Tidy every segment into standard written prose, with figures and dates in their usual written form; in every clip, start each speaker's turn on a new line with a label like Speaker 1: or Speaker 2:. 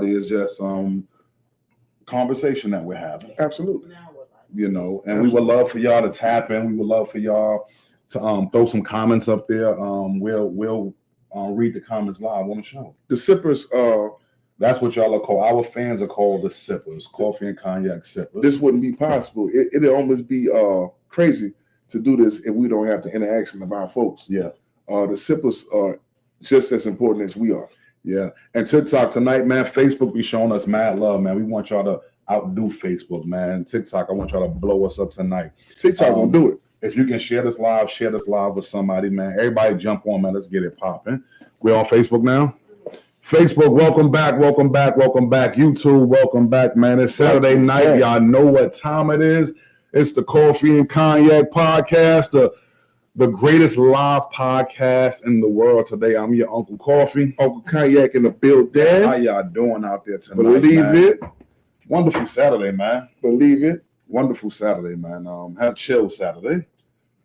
Speaker 1: everybody. It's just conversation that we're having.
Speaker 2: Absolutely.
Speaker 1: You know, and we would love for y'all to tap in. We would love for y'all to throw some comments up there. We'll read the comments live on the show.
Speaker 2: The sippers,
Speaker 1: that's what y'all are called. Our fans are called the sippers, coffee and cognac sippers.
Speaker 2: This wouldn't be possible. It'd almost be crazy to do this if we don't have the interaction of our folks.
Speaker 1: Yeah.
Speaker 2: The sippers are just as important as we are.
Speaker 1: Yeah. And TikTok tonight, man, Facebook be showing us mad love, man. We want y'all to outdo Facebook, man. TikTok, I want y'all to blow us up tonight.
Speaker 2: TikTok gonna do it.
Speaker 1: If you can share this live with somebody, man. Everybody jump on, man. Let's get it popping. We're on Facebook now. Facebook, welcome back. YouTube, welcome back, man. It's Saturday night. Y'all know what time it is. It's the Coffee and Cognac podcast, the greatest live podcast in the world today. I'm your Uncle Coffee.
Speaker 2: Uncle Cognac in the building.
Speaker 1: How y'all doing out there tonight?
Speaker 2: Believe
Speaker 1: man?
Speaker 2: It.
Speaker 1: Wonderful Saturday, man.
Speaker 2: Believe it.
Speaker 1: Wonderful Saturday, man. Had a chill Saturday.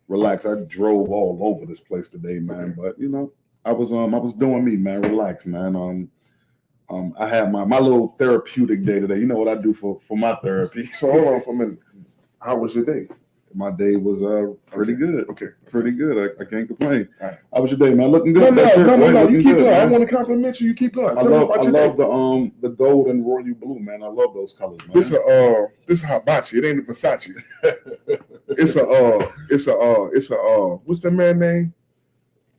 Speaker 1: Relax. I drove all over this place today, man. But you know, I was doing me, man. Relax, man. I had my little therapeutic day today. You know what I do for my therapy.
Speaker 2: So hold on for a minute. How was your day?
Speaker 1: My day was pretty good.
Speaker 2: Okay.
Speaker 1: Pretty good. I can't complain.
Speaker 2: Right.
Speaker 1: How was your day, man? Looking good.
Speaker 2: No. You keep going. I want to compliment you. You keep going.
Speaker 1: I love the gold and royal blue, man. I love those colors, man.
Speaker 2: This is hibachi. It ain't a Versace. It's a what's the man name?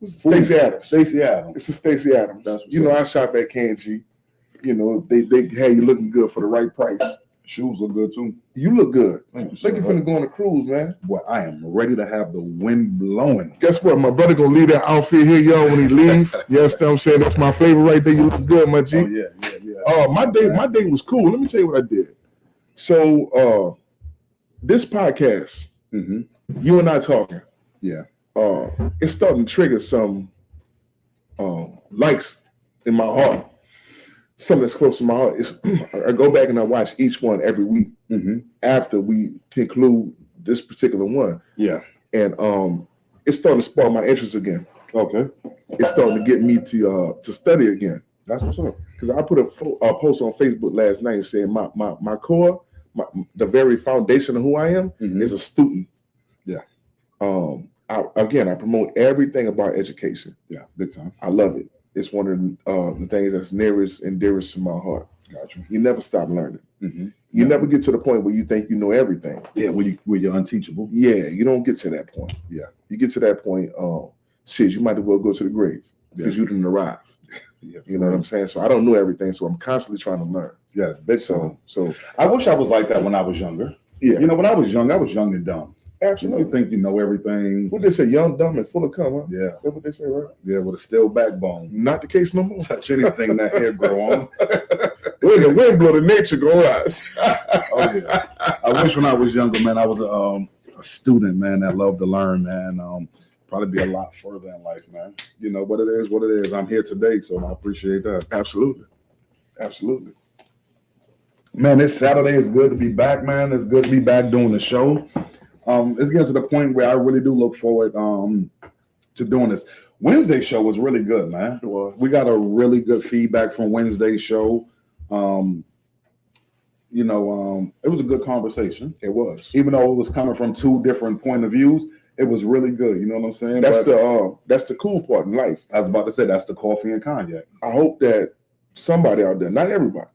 Speaker 2: Stacey Adams.
Speaker 1: Stacey Adams.
Speaker 2: It's a Stacey Adams. I shop at KG. You know, they have you looking good for the right price.
Speaker 1: Shoes look good too.
Speaker 2: You look good.
Speaker 1: Thank you.
Speaker 2: Like you finna go on a cruise, man.
Speaker 1: Boy, I am ready to have the wind blowing.
Speaker 2: Guess what? My brother gonna leave that outfit here, y'all, when he leave. You understand what I'm saying? That's my flavor right there. You look good, my G.
Speaker 1: Oh, yeah.
Speaker 2: My day was cool. Let me tell you what I did. So this podcast, you and I talking.
Speaker 1: Yeah.
Speaker 2: It's starting to trigger some likes in my heart. Something that's close to my heart is I go back and I watch each one every week after we conclude this particular one.
Speaker 1: Yeah.
Speaker 2: And it's starting to spark my interest again.
Speaker 1: Okay.
Speaker 2: It's starting to get me to study again.
Speaker 1: That's what's up.
Speaker 2: Because I put a post on Facebook last night saying my core, the very foundation of who I am is a student.
Speaker 1: Yeah.
Speaker 2: I promote everything about education.
Speaker 1: Yeah, big time.
Speaker 2: I love it. It's one of the things that's nearest and dearest to my heart.
Speaker 1: Gotcha.
Speaker 2: You never stop learning. You never get to the point where you think you know everything.
Speaker 1: Yeah, where you're unteachable.
Speaker 2: Yeah, you don't get to that point.
Speaker 1: Yeah.
Speaker 2: You get to that point, you might as well go to the grave because you didn't arrive.
Speaker 1: Yeah.
Speaker 2: You know what I'm saying? So I don't know everything, so I'm constantly trying to learn.
Speaker 1: Yeah, big time.
Speaker 2: So
Speaker 1: I wish I was like that when I was younger.
Speaker 2: Yeah.
Speaker 1: You know, when I was young and dumb.
Speaker 2: Absolutely.
Speaker 1: You think you know everything.
Speaker 2: What they say, young, dumb, and full of cum, huh?
Speaker 1: Yeah.
Speaker 2: That's what they say, right?
Speaker 1: Yeah, with a steel backbone.
Speaker 2: Not the case no more.
Speaker 1: Touch anything that hair grow on.
Speaker 2: When the wind blow, the nature go rise.
Speaker 1: Oh, yeah. I wish when I was younger, man, I was a student, man, that loved to learn, man. Probably be a lot further in life, man. You know, what it is. I'm here today, so I appreciate that.
Speaker 2: Absolutely.
Speaker 1: Man, this Saturday is good to be back, man. It's good to be back doing the show. It's getting to the point where I really do look forward to doing this. Wednesday's show was really good, man. We got a really good feedback from Wednesday's show. It was a good conversation.
Speaker 2: It was.
Speaker 1: Even though it was coming from two different point of views, it was really good. You know what I'm saying?
Speaker 2: That's the cool part in life.
Speaker 1: I was about to say that's the coffee and cognac.
Speaker 2: I hope that somebody out there, not everybody,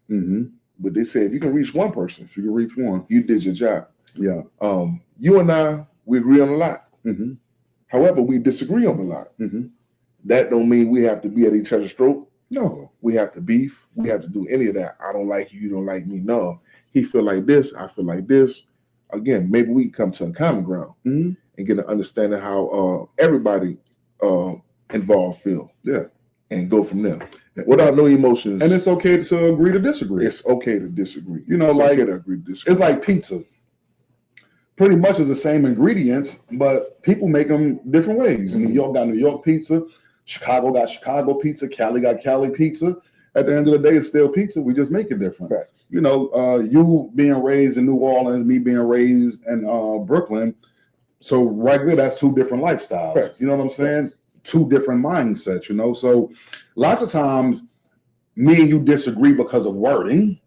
Speaker 2: but they say if you can reach one person,
Speaker 1: if you can reach one,
Speaker 2: you did your job.
Speaker 1: Yeah.
Speaker 2: You and I, we agree on a lot. However, we disagree on a lot. That don't mean we have to be at each other's throat.
Speaker 1: No.
Speaker 2: We have to beef. We have to do any of that. I don't like you. You don't like me. No. He feel like this. I feel like this. Again, maybe we can come to a common ground and get an understanding how everybody involved feel.
Speaker 1: Yeah.
Speaker 2: And go from there. Without no emotions.
Speaker 1: And it's okay to agree to disagree.
Speaker 2: It's okay to disagree.
Speaker 1: You know,
Speaker 2: it's
Speaker 1: like
Speaker 2: okay to agree to disagree.
Speaker 1: It's like pizza. Pretty much is the same ingredients, but people make them different ways. New York got New York pizza. Chicago got Chicago pizza. Cali got Cali pizza. At the end of the day, it's still pizza. We just make it different.
Speaker 2: Right.
Speaker 1: You know, you being raised in New Orleans, me being raised in Brooklyn. So right there, that's two different lifestyles.
Speaker 2: Right.
Speaker 1: You know what I'm saying? Two different mindsets, you know? So lots of times me and you disagree because of wording,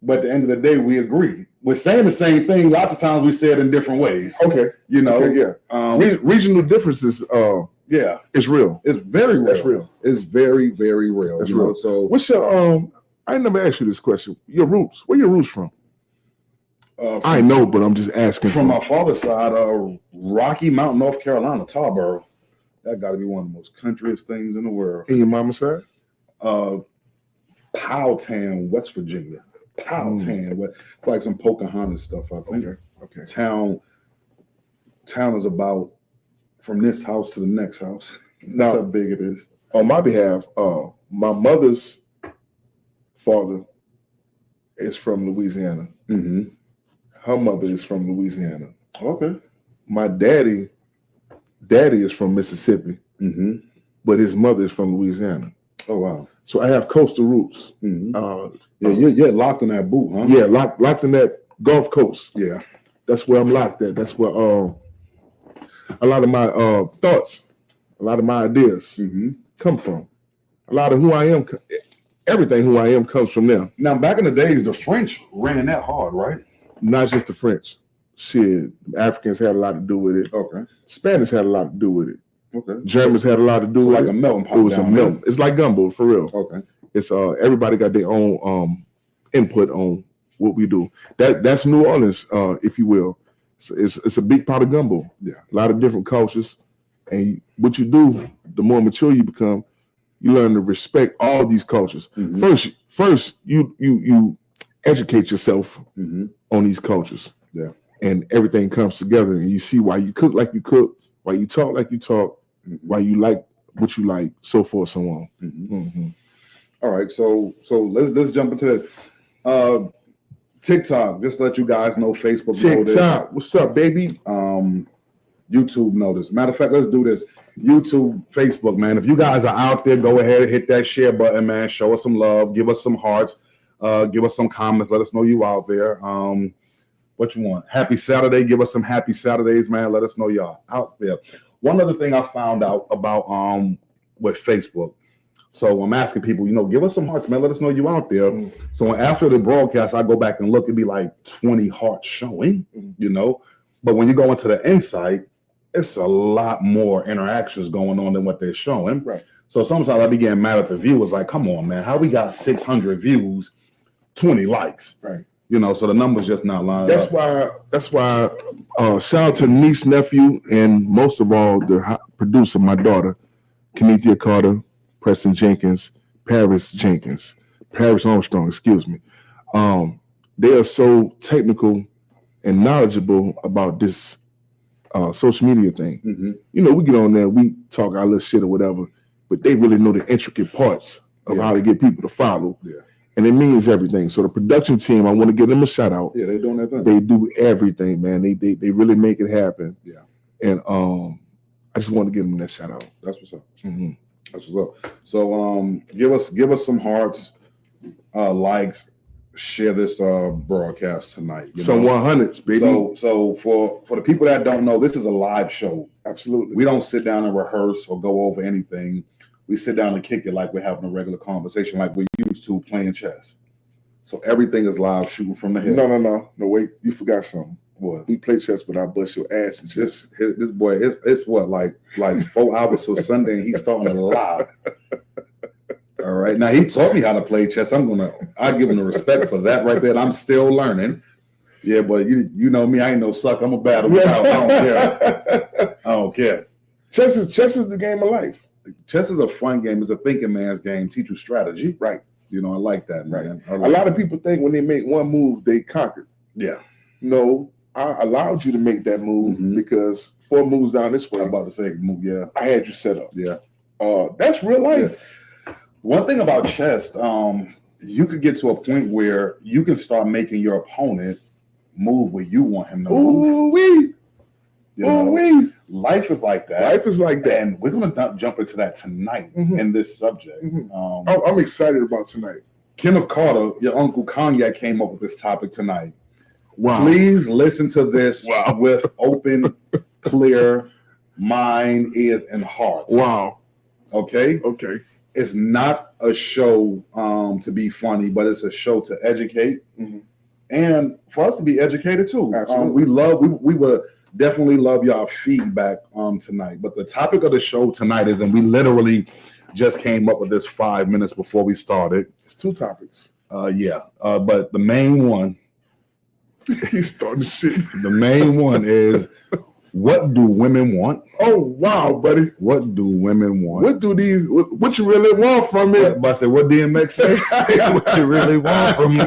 Speaker 1: but at the end of the day, we agree. We're saying the same thing. Lots of times we say it in different ways.
Speaker 2: Okay.
Speaker 1: You know,
Speaker 2: Okay, yeah. Regional differences.
Speaker 1: Yeah,
Speaker 2: it's real.
Speaker 1: It's very real.
Speaker 2: That's real.
Speaker 1: It's very, very real.
Speaker 2: That's real.
Speaker 1: So,
Speaker 2: what's your I never asked you this question. Your roots. Where your roots from? I know, but I'm just asking.
Speaker 1: From my father's side, Rocky Mount, North Carolina, Tarboro. That got to be one of the most countryest things in the world.
Speaker 2: And your mama's side?
Speaker 1: Powhatan, West Virginia. Powhatan. It's like some Pocahontas stuff, I think.
Speaker 2: Okay.
Speaker 1: Town is about from this house to the next house.
Speaker 2: Now,
Speaker 1: that's how big it is.
Speaker 2: On my behalf, my mother's father is from Louisiana.
Speaker 1: Mm-hmm.
Speaker 2: Her mother is from Louisiana.
Speaker 1: Okay.
Speaker 2: My daddy is from Mississippi, but his mother is from Louisiana.
Speaker 1: Oh, wow.
Speaker 2: So I have coastal roots.
Speaker 1: Mm-hmm. You're locked in that boot, huh?
Speaker 2: Yeah, locked in that Gulf Coast.
Speaker 1: Yeah.
Speaker 2: That's where I'm locked at. That's where a lot of my thoughts, a lot of my ideas come from. A lot of who I am, everything who I am comes from them.
Speaker 1: Now, back in the days, the French ran that hard, right?
Speaker 2: Not just the French. Shit, Africans had a lot to do with it.
Speaker 1: Okay.
Speaker 2: Spanish had a lot to do with it.
Speaker 1: Okay.
Speaker 2: Germans had a lot to do with
Speaker 1: like
Speaker 2: it.
Speaker 1: A melting pot.
Speaker 2: It was a melt. It's like gumbo, for real.
Speaker 1: Okay.
Speaker 2: It's everybody got their own input on what we do. That's New Orleans, if you will. It's a big pot of gumbo.
Speaker 1: Yeah.
Speaker 2: A lot of different cultures. And what you do, the more mature you become, you learn to respect all these cultures. Mm-hmm. First, you educate yourself on these cultures.
Speaker 1: Yeah.
Speaker 2: And everything comes together, and you see why you cook like you cook, why you talk like you talk, why you like what you like, so forth, so on.
Speaker 1: All right, so let's jump into this. TikTok, just to let you guys know, Facebook
Speaker 2: TikTok,
Speaker 1: know this.
Speaker 2: What's up, baby?
Speaker 1: YouTube know this. Matter of fact, let's do this. YouTube, Facebook, man. If you guys are out there, go ahead and hit that share button, man. Show us some love. Give us some hearts. Give us some comments. Let us know you out there. What you want? Happy Saturday. Give us some happy Saturdays, man. Let us know y'all out there. One other thing I found out about with Facebook. So I'm asking people, give us some hearts, man. Let us know you out there. So after the broadcast, I go back and look. It'd be like 20 hearts showing, But when you go into the insight, it's a lot more interactions going on than what they're showing.
Speaker 2: Right.
Speaker 1: So sometimes I be getting mad at the viewers, like, come on, man, how we got 600 views, 20 likes?
Speaker 2: Right.
Speaker 1: So the numbers just not lining up.
Speaker 2: That's why shout out to niece, nephew, and most of all, the producer, my daughter, Kenethia Carter, Preston Jenkins, Paris Armstrong, excuse me. They are so technical and knowledgeable about this social media thing. We get on there, we talk our little shit or whatever, but they really know the intricate parts of how to get people to follow.
Speaker 1: Yeah.
Speaker 2: And it means everything. So the production team, I want to give them a shout out.
Speaker 1: Yeah, they're doing that thing.
Speaker 2: They do everything, man. They really make it happen.
Speaker 1: Yeah.
Speaker 2: And I just want to give them that shout out.
Speaker 1: That's what's up. That's what's up. So give us some hearts, likes, share this broadcast tonight.
Speaker 2: Some 100s, baby.
Speaker 1: So for the people that don't know, this is a live show.
Speaker 2: Absolutely.
Speaker 1: We don't sit down and rehearse or go over anything. We sit down and kick it like we're having a regular conversation, like we're used to playing chess. So everything is live, shooting from the hip.
Speaker 2: No, wait, you forgot something.
Speaker 1: What?
Speaker 2: We play chess, but I bust your ass and chess.
Speaker 1: This boy, it's what, like 4 hours till Sunday, and he's starting to live. All right. Now he taught me how to play chess. I give him the respect for that right there. I'm still learning. Yeah, but you know me, I ain't no sucker. I'm a battle. I don't care. I don't care.
Speaker 2: Chess is the game of life.
Speaker 1: Chess is a fun game. It's a thinking man's game. Teach you strategy.
Speaker 2: Right.
Speaker 1: I like that, man.
Speaker 2: Right. A lot of people think when they make one move, they conquered.
Speaker 1: Yeah.
Speaker 2: No, I allowed you to make that move because 4 moves down this way.
Speaker 1: I'm about to say move. Yeah.
Speaker 2: I had you set up.
Speaker 1: Yeah.
Speaker 2: That's real life.
Speaker 1: Yeah. One thing about chess, you could get to a point where you can start making your opponent move where you want him to move. Life is like that.
Speaker 2: Life is like that.
Speaker 1: And we're going to jump into that tonight in this subject.
Speaker 2: I'm excited about tonight.
Speaker 1: Kenneth Carter, your uncle Cognac, came up with this topic tonight.
Speaker 2: Wow.
Speaker 1: Please listen to this with open, clear mind, ears, and hearts.
Speaker 2: Wow.
Speaker 1: Okay?
Speaker 2: Okay.
Speaker 1: it's not a show to be funny, but it's a show to educate and for us to be educated too.
Speaker 2: Absolutely.
Speaker 1: We would definitely love y'all feedback tonight. But the topic of the show tonight is, and we literally just came up with this 5 minutes before we started.
Speaker 2: It's 2 topics.
Speaker 1: But the main one,
Speaker 2: he's starting shit.
Speaker 1: The main one is, what do women want?
Speaker 2: Oh wow, buddy!
Speaker 1: What do women want?
Speaker 2: What do these? What you really want from me?
Speaker 1: But I said, what DMX say? What you really want from me?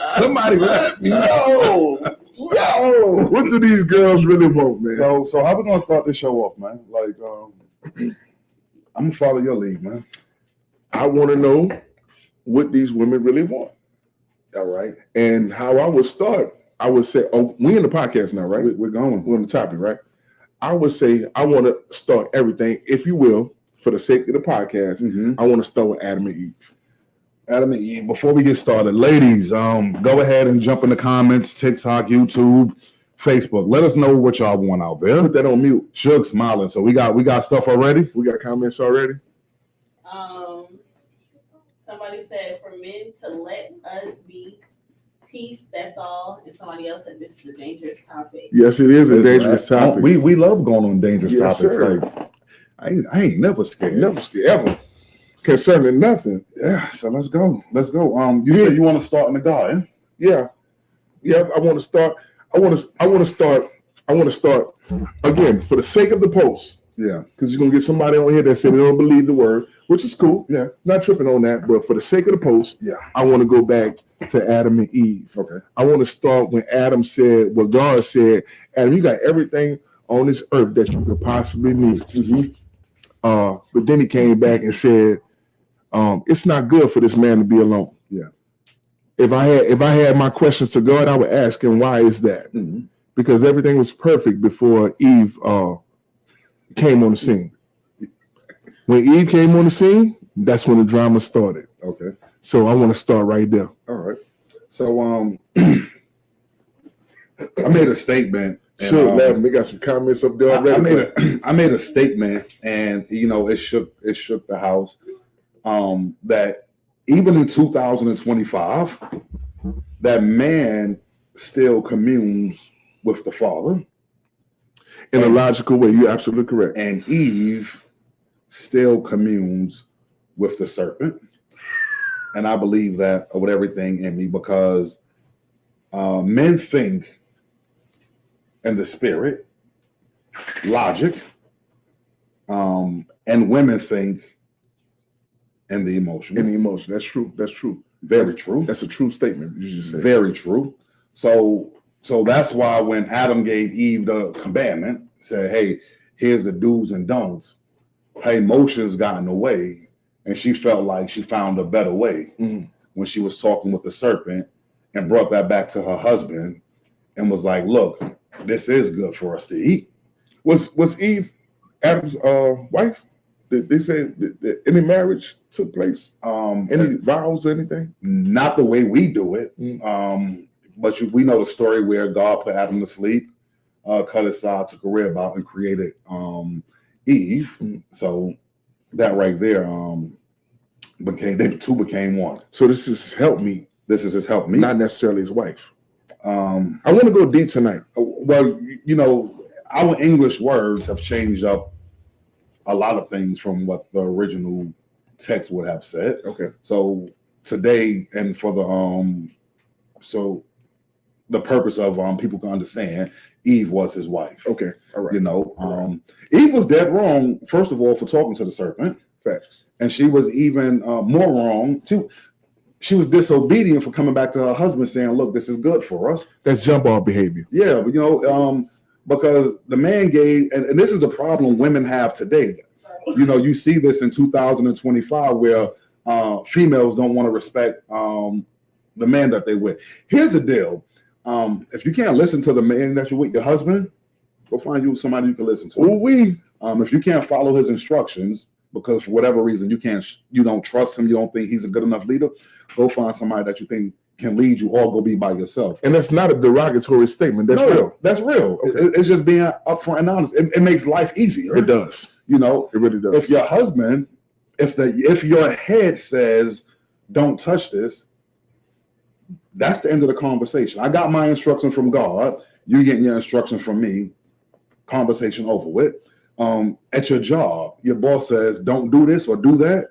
Speaker 1: Somebody let me know. Yo,
Speaker 2: what do these girls really want, man?
Speaker 1: So how we gonna start this show off, man? Like, I'm gonna follow your lead, man.
Speaker 2: I want to know what these women really want.
Speaker 1: All right.
Speaker 2: And how I would start, I would say, oh, we in the podcast now, right?
Speaker 1: We're going.
Speaker 2: We're on the topic, right? I would say I want to start everything, if you will, for the sake of the podcast. I want to start with Adam and Eve.
Speaker 1: Adam and Eve. Before we get started, ladies, go ahead and jump in the comments, TikTok, YouTube, Facebook. Let us know what y'all want out there.
Speaker 2: Put that on mute.
Speaker 1: Shug smiling. So we got stuff already.
Speaker 2: We got comments already.
Speaker 3: Somebody said for men to let us be peace, that's all. And somebody else said this is a dangerous topic.
Speaker 2: Yes, it is a dangerous topic.
Speaker 1: We love going on dangerous topics.
Speaker 2: Sir.
Speaker 1: Like, I ain't never scared.
Speaker 2: Never scared ever. Concerning nothing.
Speaker 1: Yeah, so let's go. You said you want to start in the garden.
Speaker 2: Yeah. I want to start. I want to start again for the sake of the post.
Speaker 1: Yeah.
Speaker 2: Because you're gonna get somebody on here that said they don't believe the word, which is cool. Yeah. Not tripping on that, but for the sake of the post, I want to go back to Adam and Eve.
Speaker 1: Okay.
Speaker 2: I want to start when Adam said what God said. Adam, you got everything on this earth that you could possibly need. But then he came back and said, it's not good for this man to be alone.
Speaker 1: Yeah.
Speaker 2: If I had my questions to God, I would ask him, why is that? Because everything was perfect before Eve came on the scene. When Eve came on the scene, that's when the drama started.
Speaker 1: Okay.
Speaker 2: So I want to start right there.
Speaker 1: All right. So I made a statement.
Speaker 2: Sure, they got some comments up there already.
Speaker 1: I made a statement, and it shook the house. That even in 2025, that man still communes with the Father
Speaker 2: in a logical way. You're absolutely correct.
Speaker 1: And Eve still communes with the serpent. And I believe that with everything in me, because men think in the spirit, logic, and women think in the emotion.
Speaker 2: In the emotion. That's true.
Speaker 1: Very true.
Speaker 2: That's a true statement. You just said.
Speaker 1: Very true. So that's why when Adam gave Eve the commandment, said, hey, here's the do's and don'ts, her emotions got in the way, and she felt like she found a better way when she was talking with the serpent and brought that back to her husband and was like, look, this is good for us to eat.
Speaker 2: Was Eve Adam's wife? Did they say that any marriage took place? Any vows or anything?
Speaker 1: Not the way we do it. But we know the story where God put Adam to sleep, cut his side, took a rib out, and created Eve. So that right there they two became one.
Speaker 2: So this is help me.
Speaker 1: This is his help me.
Speaker 2: Not necessarily his wife. I want to go deep tonight.
Speaker 1: Well, our English words have changed up a lot of things from what the original text would have said.
Speaker 2: Okay.
Speaker 1: So today, and for the purpose of people can understand, Eve was his wife.
Speaker 2: Okay. All right.
Speaker 1: Eve was dead wrong, first of all, for talking to the serpent.
Speaker 2: Facts.
Speaker 1: And she was even more wrong. She was disobedient for coming back to her husband saying, look, this is good for us.
Speaker 2: That's jump off behavior.
Speaker 1: Yeah, but because the man gave, and this is the problem women have today. You see this in 2025 where females don't want to respect the man that they with. Here's the deal. If you can't listen to the man that you're with, your husband, go find you somebody you can listen to. If you can't follow his instructions, because for whatever reason you don't trust him, you don't think he's a good enough leader, go find somebody that you think can lead you, or go be by yourself.
Speaker 2: And that's not a derogatory statement. That's real.
Speaker 1: That's real. Okay. It's just being upfront and honest. It makes life easier.
Speaker 2: It does.
Speaker 1: It
Speaker 2: really does.
Speaker 1: If your husband if your head says don't touch this, that's the end of the conversation. I got my instruction from God. You getting your instruction from me. Conversation over with. At your job, your boss says don't do this or do that.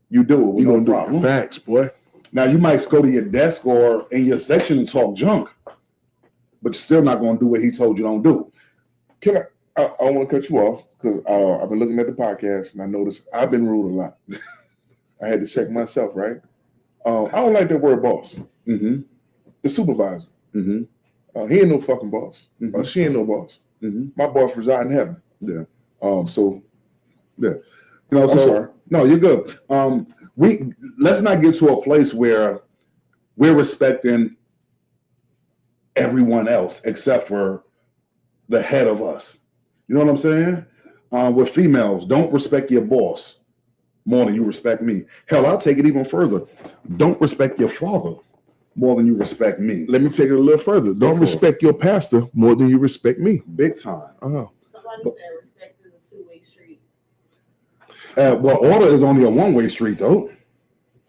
Speaker 1: You do it.
Speaker 2: You
Speaker 1: No
Speaker 2: gonna do
Speaker 1: problem.
Speaker 2: facts, boy.
Speaker 1: Now you might go to your desk or in your section and talk junk, but you're still not going to do what he told you don't do.
Speaker 2: Can I want to cut you off because I've been looking at the podcast and I noticed I've been rude a lot. I had to check myself, right? I don't like that word boss.
Speaker 1: Mm-hmm.
Speaker 2: The supervisor.
Speaker 1: Mm-hmm.
Speaker 2: He ain't no fucking boss.
Speaker 1: Mm-hmm.
Speaker 2: She ain't no boss.
Speaker 1: Mm-hmm.
Speaker 2: My boss reside in heaven.
Speaker 1: Yeah.
Speaker 2: So
Speaker 1: Yeah. You know,
Speaker 2: I'm
Speaker 1: so
Speaker 2: sorry.
Speaker 1: no, you're good. Let's not get to a place where we're respecting everyone else except for the head of us. You know what I'm saying? With females, don't respect your boss more than you respect me. Hell, I'll take it even further. Don't respect your father more than you respect me.
Speaker 2: Let me take it a little further. Don't respect your pastor more than you respect me.
Speaker 1: Big time.
Speaker 3: Somebody said respect is a two-way street.
Speaker 1: Well, order is only a one-way street, though.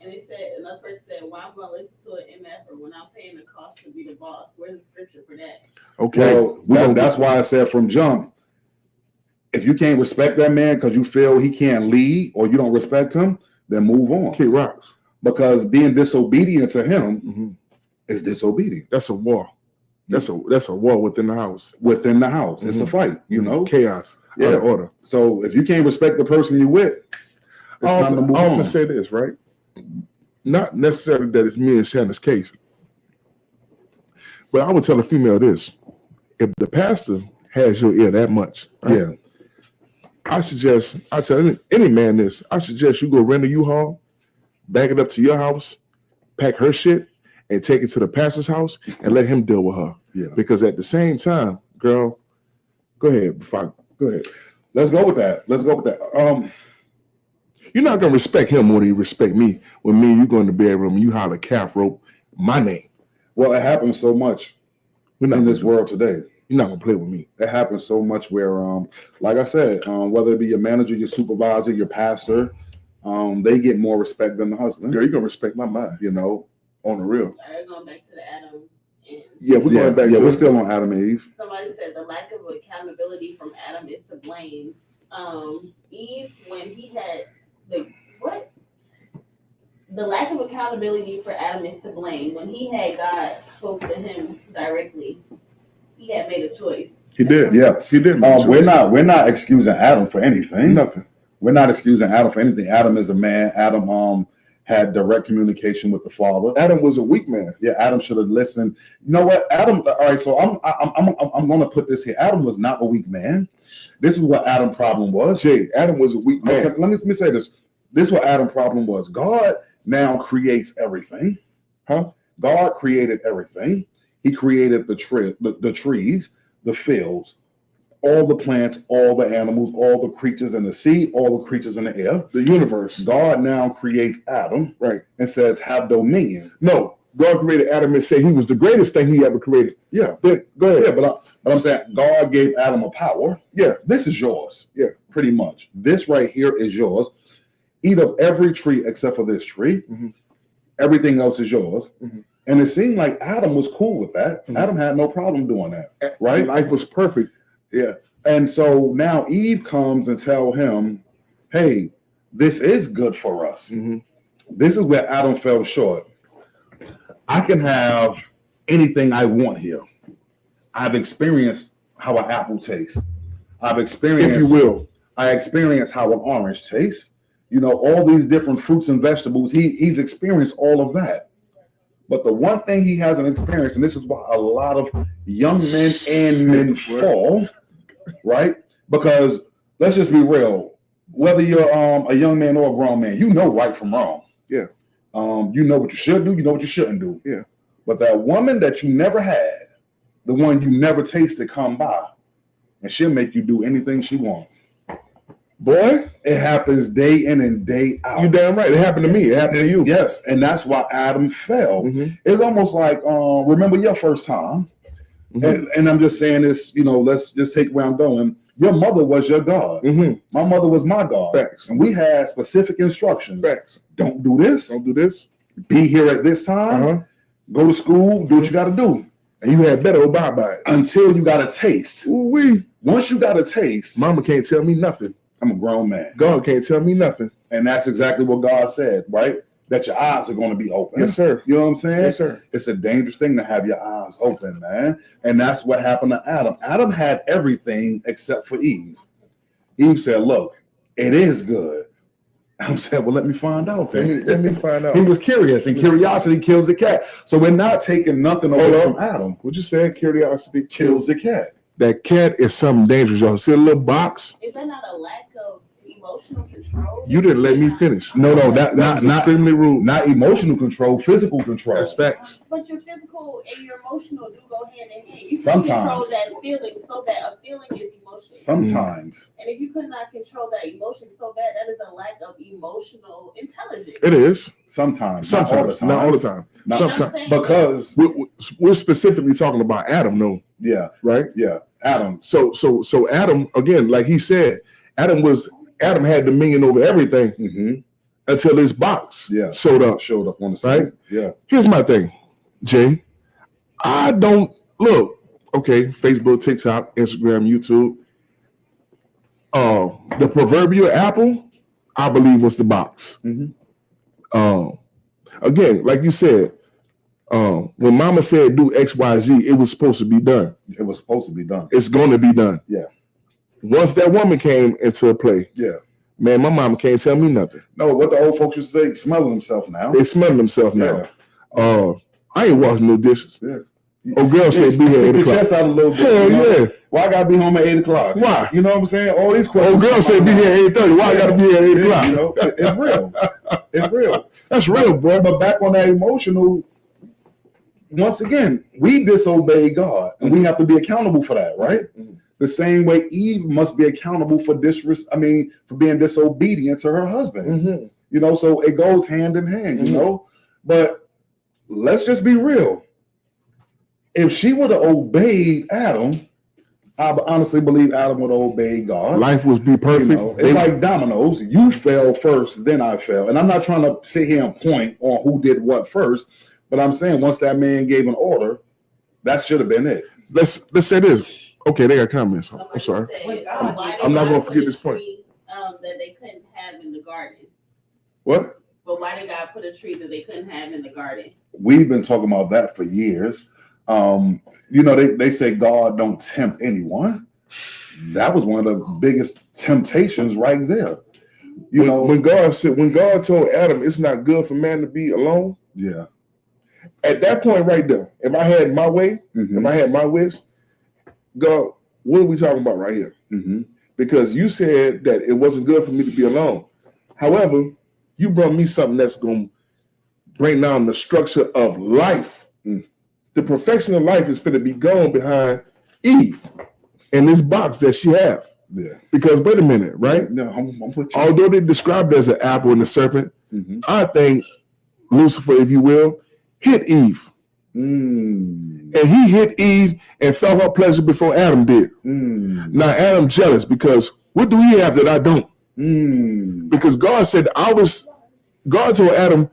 Speaker 3: And it said, another person said, well, I'm going to listen to an MF when I'm paying the cost to be the boss. Where's the scripture for that?
Speaker 2: Okay.
Speaker 1: Well, that's why I said from jump, if you can't respect that man because you feel he can't lead or you don't respect him, then move on.
Speaker 2: Kick rocks.
Speaker 1: Because being disobedient to him is disobedient.
Speaker 2: That's a war. That's a war within the house.
Speaker 1: Within the house. It's a fight, you know?
Speaker 2: Chaos.
Speaker 1: Yeah.
Speaker 2: Out of order.
Speaker 1: So if you can't respect the person you're with, it's time to move
Speaker 2: I often
Speaker 1: on.
Speaker 2: say this, right? Not necessarily that it's me and Shanna's case. But I would tell a female this. If the pastor has your ear that much, right?
Speaker 1: Yeah.
Speaker 2: I tell any man this, I suggest you go rent a U-Haul, back it up to your house, pack her shit, and take it to the pastor's house and let him deal with her.
Speaker 1: Yeah.
Speaker 2: Because at the same time, girl, go ahead. Go ahead.
Speaker 1: Let's go with that.
Speaker 2: You're not gonna respect him more than you respect me. When me and you go in the bedroom and you holler calf rope my name.
Speaker 1: Well, it happens so much in this world today.
Speaker 2: You're not gonna play with me.
Speaker 1: It happens so much where, like I said, whether it be your manager, your supervisor, your pastor, they get more respect than the husband.
Speaker 2: Girl, you're gonna respect my mind,
Speaker 1: You know,
Speaker 2: on the real.
Speaker 3: All right, going back to the Adam. And
Speaker 2: Yeah, we're going back to
Speaker 1: we're still on Adam and Eve.
Speaker 3: somebody said the lack of accountability from Adam is to blame. Eve, when he had the lack of accountability for Adam is to blame. When he had God spoke to him directly, he had made a choice.
Speaker 2: He did.
Speaker 1: Yeah.
Speaker 2: He did.
Speaker 1: We're not excusing Adam for anything.
Speaker 2: Nothing.
Speaker 1: We're not excusing Adam for anything. Adam is a man. Adam had direct communication with the Father.
Speaker 2: Adam was a weak man.
Speaker 1: Yeah, Adam should have listened. You know what, Adam? All right, so I'm going to put this here. Adam was not a weak man. This is what Adam's problem was.
Speaker 2: Jay, Adam was a weak man.
Speaker 1: Okay, let me say this. This is what Adam's problem was. God now creates everything. God created everything. He created the trees, the fields, all the plants, all the animals, all the creatures in the sea, all the creatures in the air.
Speaker 2: The universe.
Speaker 1: God now creates Adam,
Speaker 2: Right.
Speaker 1: and says, have dominion.
Speaker 2: No, God created Adam and said he was the greatest thing he ever created.
Speaker 1: Yeah.
Speaker 2: Then go ahead.
Speaker 1: Yeah, but I'm saying God gave Adam a power.
Speaker 2: Yeah.
Speaker 1: This is yours.
Speaker 2: Yeah.
Speaker 1: Pretty much. This right here is yours. Eat of every tree except for this tree.
Speaker 2: Mhm.
Speaker 1: Everything else is yours.
Speaker 2: Mhm.
Speaker 1: And it seemed like Adam was cool with that.
Speaker 2: Mhm.
Speaker 1: Adam had no problem doing that. Right?
Speaker 2: Life was perfect.
Speaker 1: Yeah. And so now Eve comes and tell him, hey, this is good for us.
Speaker 2: Mhm.
Speaker 1: This is where Adam fell short. I can have anything I want here. I've experienced how an apple tastes. I've experienced,
Speaker 2: If you will.
Speaker 1: I experienced how an orange tastes. You know, all these different fruits and vegetables. He's experienced all of that. But the one thing he hasn't experienced, and this is why a lot of young men and men fall, right? Because let's just be real. Whether you're a young man or a grown man, you know right from wrong.
Speaker 2: Yeah.
Speaker 1: You know what you should do. You know what you shouldn't do.
Speaker 2: Yeah.
Speaker 1: But that woman that you never had, the one you never tasted, come by, and she'll make you do anything she wants. Boy, it happens day in and day out.
Speaker 2: You damn right. It happened to me. It happened to you.
Speaker 1: Yes, and that's why Adam fell.
Speaker 2: Mhm.
Speaker 1: It's almost like remember your first time.
Speaker 2: Mhm.
Speaker 1: And I'm just saying this, you know, let's just take where I'm going. Your mother was your God.
Speaker 2: Mm-hmm.
Speaker 1: My mother was my God.
Speaker 2: Facts.
Speaker 1: And we had specific instructions.
Speaker 2: Facts.
Speaker 1: Don't do this.
Speaker 2: Don't do this.
Speaker 1: Be here at this time.
Speaker 2: Uh-huh.
Speaker 1: Go to school. Do what you got to do.
Speaker 2: And you had better abide by it.
Speaker 1: Until you got a taste.
Speaker 2: Ooh-wee.
Speaker 1: Once you got a taste.
Speaker 2: Mama can't tell me nothing.
Speaker 1: I'm a grown man.
Speaker 2: God can't tell me nothing.
Speaker 1: And that's exactly what God said, right? That your eyes are going to be open.
Speaker 2: Yes, sir.
Speaker 1: You know what I'm saying?
Speaker 2: Yes, sir.
Speaker 1: It's a dangerous thing to have your eyes open, man. And that's what happened to Adam. Adam had everything except for Eve. Eve said, look, it is good. Adam said, well, let me find out then.
Speaker 2: Let me find out.
Speaker 1: He was curious, and curiosity kills the cat. So we're not taking nothing away from Adam.
Speaker 2: What you said? Curiosity
Speaker 1: Kills the cat.
Speaker 2: That cat is something dangerous, y'all. See a little box?
Speaker 3: Is that not a lack of emotional control?
Speaker 2: You didn't let me finish.
Speaker 1: No,
Speaker 2: that was
Speaker 1: not
Speaker 2: extremely rude.
Speaker 1: Not emotional control, physical control.
Speaker 2: That's facts.
Speaker 3: But your physical and your emotional do go hand in hand. You can
Speaker 1: Sometimes.
Speaker 3: control that feeling so that a feeling is emotion.
Speaker 1: Sometimes.
Speaker 3: And if you could not control that emotion so bad, that is a lack of emotional intelligence.
Speaker 2: It is.
Speaker 1: Sometimes.
Speaker 2: Not all the time.
Speaker 1: Not-
Speaker 2: Sometimes.
Speaker 1: Because
Speaker 2: We're specifically talking about Adam, though,
Speaker 1: yeah,
Speaker 2: right?
Speaker 1: yeah. Adam.
Speaker 2: So Adam, again, like he said, Adam had dominion over everything
Speaker 1: Mm-hmm.
Speaker 2: until this box showed up.
Speaker 1: Showed up on the scene.
Speaker 2: Right?
Speaker 1: Yeah.
Speaker 2: Here's my thing, Jay. I don't look, okay, Facebook, TikTok, Instagram, YouTube. The proverbial apple, I believe, was the box.
Speaker 1: Mm-hmm.
Speaker 2: Again, like you said, when Mama said do X, Y, Z, it was supposed to be done.
Speaker 1: It was supposed to be done.
Speaker 2: It's going to be done.
Speaker 1: Yeah.
Speaker 2: Once that woman came into play,
Speaker 1: Yeah.
Speaker 2: man, my mama can't tell me nothing.
Speaker 1: No, what the old folks used to say, smelling himself now.
Speaker 2: They smelling themselves now. I ain't washing no dishes.
Speaker 1: Yeah.
Speaker 2: Oh, girl said be here at 8
Speaker 1: Stick the
Speaker 2: o'clock.
Speaker 1: chest out a little bit.
Speaker 2: Hell
Speaker 1: you know?
Speaker 2: yeah.
Speaker 1: Why I gotta be home at 8 o'clock?
Speaker 2: Why?
Speaker 1: You know what I'm saying? All these
Speaker 2: Oh,
Speaker 1: questions.
Speaker 2: girl said be here at 8:30. Why I gotta be here at 8 o'clock?
Speaker 1: You know, it's real. It's real.
Speaker 2: That's real, bro.
Speaker 1: But back on that emotional, once again, we disobey God, and we have to be accountable for that, right?
Speaker 2: Mhm.
Speaker 1: The same way Eve must be accountable for for being disobedient to her husband.
Speaker 2: Mm-hmm.
Speaker 1: You know, so it goes hand in hand, you know. But let's just be real. If she would have obeyed Adam, I honestly believe Adam would have obeyed God.
Speaker 2: Life was be perfect.
Speaker 1: You know, it's like dominoes. You fell first, then I fell. And I'm not trying to sit here and point on who did what first, but I'm saying once that man gave an order, that should have been it.
Speaker 2: Let's say this. Okay, they got comments. I'm
Speaker 3: Somebody
Speaker 2: sorry.
Speaker 3: said, why
Speaker 2: I'm not
Speaker 3: they
Speaker 2: gonna
Speaker 3: God
Speaker 2: forget
Speaker 3: put a
Speaker 2: this point.
Speaker 3: tree, that they couldn't have in the garden.
Speaker 2: What?
Speaker 3: But why did God put a tree that they couldn't have in the garden?
Speaker 1: We've been talking about that for years. You know, they say God don't tempt anyone. That was one of the biggest temptations right there. You know,
Speaker 2: when God told Adam it's not good for man to be alone,
Speaker 1: yeah.
Speaker 2: at that point right there, if I had my way,
Speaker 1: Mhm.
Speaker 2: if I had my wish, God, what are we talking about right here?
Speaker 1: Mhm.
Speaker 2: Because you said that it wasn't good for me to be alone. However, you brought me something that's going to bring down the structure of life.
Speaker 1: Mm.
Speaker 2: The perfection of life is going to be gone behind Eve in this box that she have.
Speaker 1: Yeah.
Speaker 2: Because wait a minute, right?
Speaker 1: No, I'm with you.
Speaker 2: Although they described it as an apple and a serpent,
Speaker 1: Mhm.
Speaker 2: I think Lucifer, if you will, hit Eve.
Speaker 1: Mm.
Speaker 2: And he hit Eve and felt her pleasure before Adam did.
Speaker 1: Mm.
Speaker 2: Now Adam jealous because what do he have that I don't?
Speaker 1: Mm.
Speaker 2: Because God said God told Adam,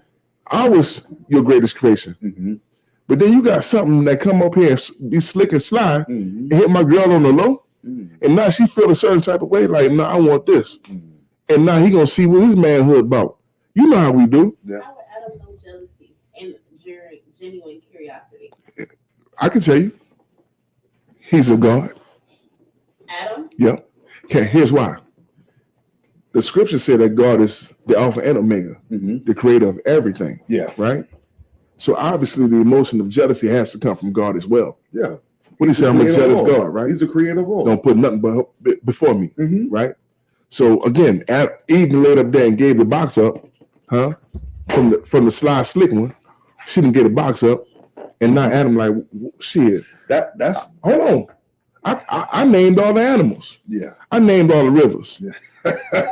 Speaker 2: I was your greatest creation.
Speaker 1: Mhm.
Speaker 2: But then you got something that come up here and be slick and sly
Speaker 1: Mhm.
Speaker 2: and hit my girl on the low.
Speaker 1: Mm.
Speaker 2: And now she feel a certain type of way, like, no, I want this.
Speaker 1: Mm.
Speaker 2: And now he gonna see what his manhood about. You know how we do.
Speaker 1: Yeah.
Speaker 3: How would Adam know jealousy and genuine curiosity?
Speaker 2: I can tell you. He's a God.
Speaker 3: Adam?
Speaker 2: Yeah. Okay, here's why. The scripture said that God is the Alpha and Omega,
Speaker 1: Mhm.
Speaker 2: the creator of everything,
Speaker 1: Yeah.
Speaker 2: right? So obviously the emotion of jealousy has to come from God as well.
Speaker 1: Yeah.
Speaker 2: When he said I'm a
Speaker 1: Creator of
Speaker 2: jealous
Speaker 1: all.
Speaker 2: God, right?
Speaker 1: He's the creator of all.
Speaker 2: Don't put nothing before me,
Speaker 1: Mhm.
Speaker 2: right? So again, Eve laid up there and gave the box up, huh? From the sly slick one, she didn't get a box up, and now Adam like shit.
Speaker 1: That's
Speaker 2: Hold on, I named all the animals.
Speaker 1: yeah.
Speaker 2: I named all the rivers.
Speaker 1: Yeah.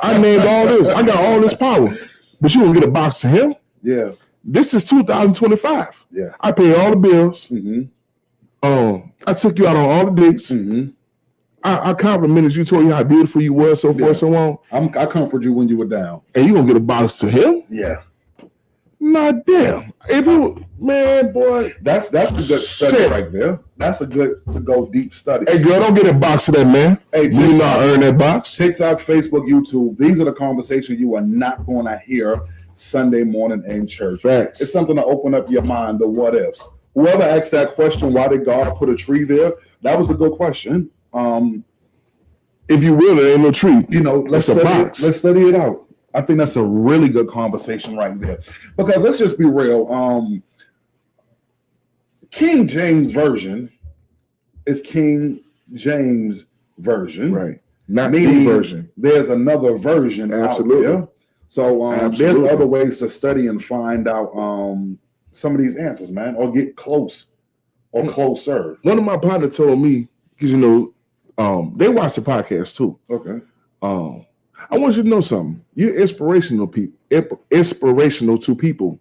Speaker 2: I named all this. I got all this power, but you don't get a box to him.
Speaker 1: Yeah.
Speaker 2: This is 2025.
Speaker 1: Yeah.
Speaker 2: I pay all the bills.
Speaker 1: Mm-hmm.
Speaker 2: I took you out on all the dates.
Speaker 1: Mm-hmm.
Speaker 2: I complimented you, told you how beautiful you were, so forth, so on.
Speaker 1: I comfort you when you were down.
Speaker 2: And you gonna get a box to him?
Speaker 1: Yeah.
Speaker 2: Nah, damn. If you, man, boy.
Speaker 1: That's a good study right there. That's a good to go deep study.
Speaker 2: Hey, girl, don't get a box of that, man.
Speaker 1: Hey,
Speaker 2: you not earn that box.
Speaker 1: TikTok, Facebook, YouTube. These are the conversations you are not going to hear Sunday morning in church.
Speaker 2: Facts.
Speaker 1: It's something to open up your mind, the what ifs. Whoever asked that question, why did God put a tree there? That was a good question.
Speaker 2: If you will, it ain't no tree.
Speaker 1: You know, let's study it out. I think that's a really good conversation right there. Because let's just be real. King James Version is King James Version.
Speaker 2: Right. Not the version.
Speaker 1: There's another version out there. So there's other ways to study and find out some of these answers, man, or get close or closer.
Speaker 2: One of my partners told me, because they watch the podcast too.
Speaker 1: Okay.
Speaker 2: I want you to know something. You're inspirational to people.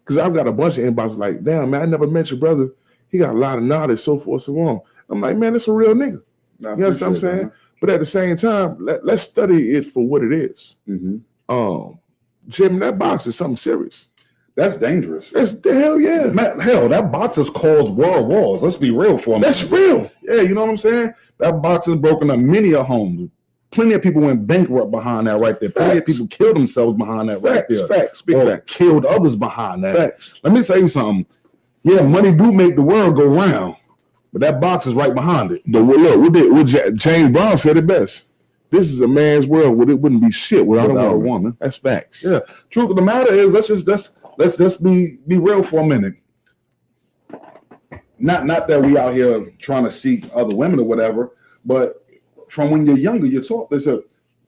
Speaker 2: Because I've got a bunch of inboxes like, damn, man, I never met your brother. He got a lot of knowledge, so forth, so on. I'm like, man, that's a real nigga. You know what I'm saying? But at the same time, let's study it for what it is.
Speaker 1: Mm-hmm.
Speaker 2: Jim, that box is something serious.
Speaker 1: That's dangerous.
Speaker 2: That's the hell, yeah.
Speaker 1: Man, hell, that box has caused world wars. Let's be real for a minute.
Speaker 2: That's real.
Speaker 1: Yeah, you know what I'm saying? That box has broken up many a home. Plenty of people went bankrupt behind that right there. Plenty of people killed themselves behind that right there.
Speaker 2: Facts, big facts.
Speaker 1: Killed others behind that.
Speaker 2: Facts.
Speaker 1: Let me tell you something. Yeah, money do make the world go round, but that box is right behind it.
Speaker 2: Look, James Brown said it best. This is a man's world where it wouldn't be shit without a woman. That's facts.
Speaker 1: Yeah. Truth of the matter is, let's just be real for a minute. Not that we out here trying to seek other women or whatever, but from when you're younger, you're taught. They said,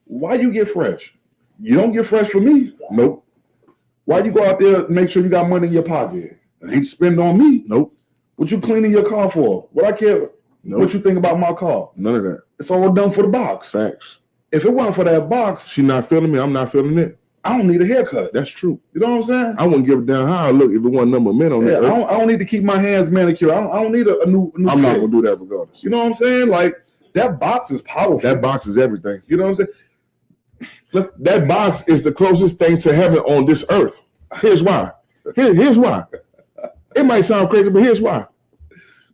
Speaker 1: why you get fresh? You don't get fresh for me. Nope. Why you go out there and make sure you got money in your pocket? And ain't spend on me. Nope. What you cleaning your car for? What I care? Nope. What you think about my car?
Speaker 2: None of that.
Speaker 1: It's all done for the box.
Speaker 2: Facts.
Speaker 1: If it wasn't for that box,
Speaker 2: she not feeling me. I'm not feeling it.
Speaker 1: I don't need a haircut.
Speaker 2: That's true.
Speaker 1: You know what I'm saying?
Speaker 2: I wouldn't give a damn how I look if it wasn't number men on there.
Speaker 1: I don't need to keep my hands manicured. I don't need a new
Speaker 2: I'm not gonna do that regardless.
Speaker 1: You know what I'm saying? Like, that box is powerful.
Speaker 2: That box is everything.
Speaker 1: You know what I'm saying?
Speaker 2: Look, that box is the closest thing to heaven on this earth. Here's why. Here's why. It might sound crazy, but here's why.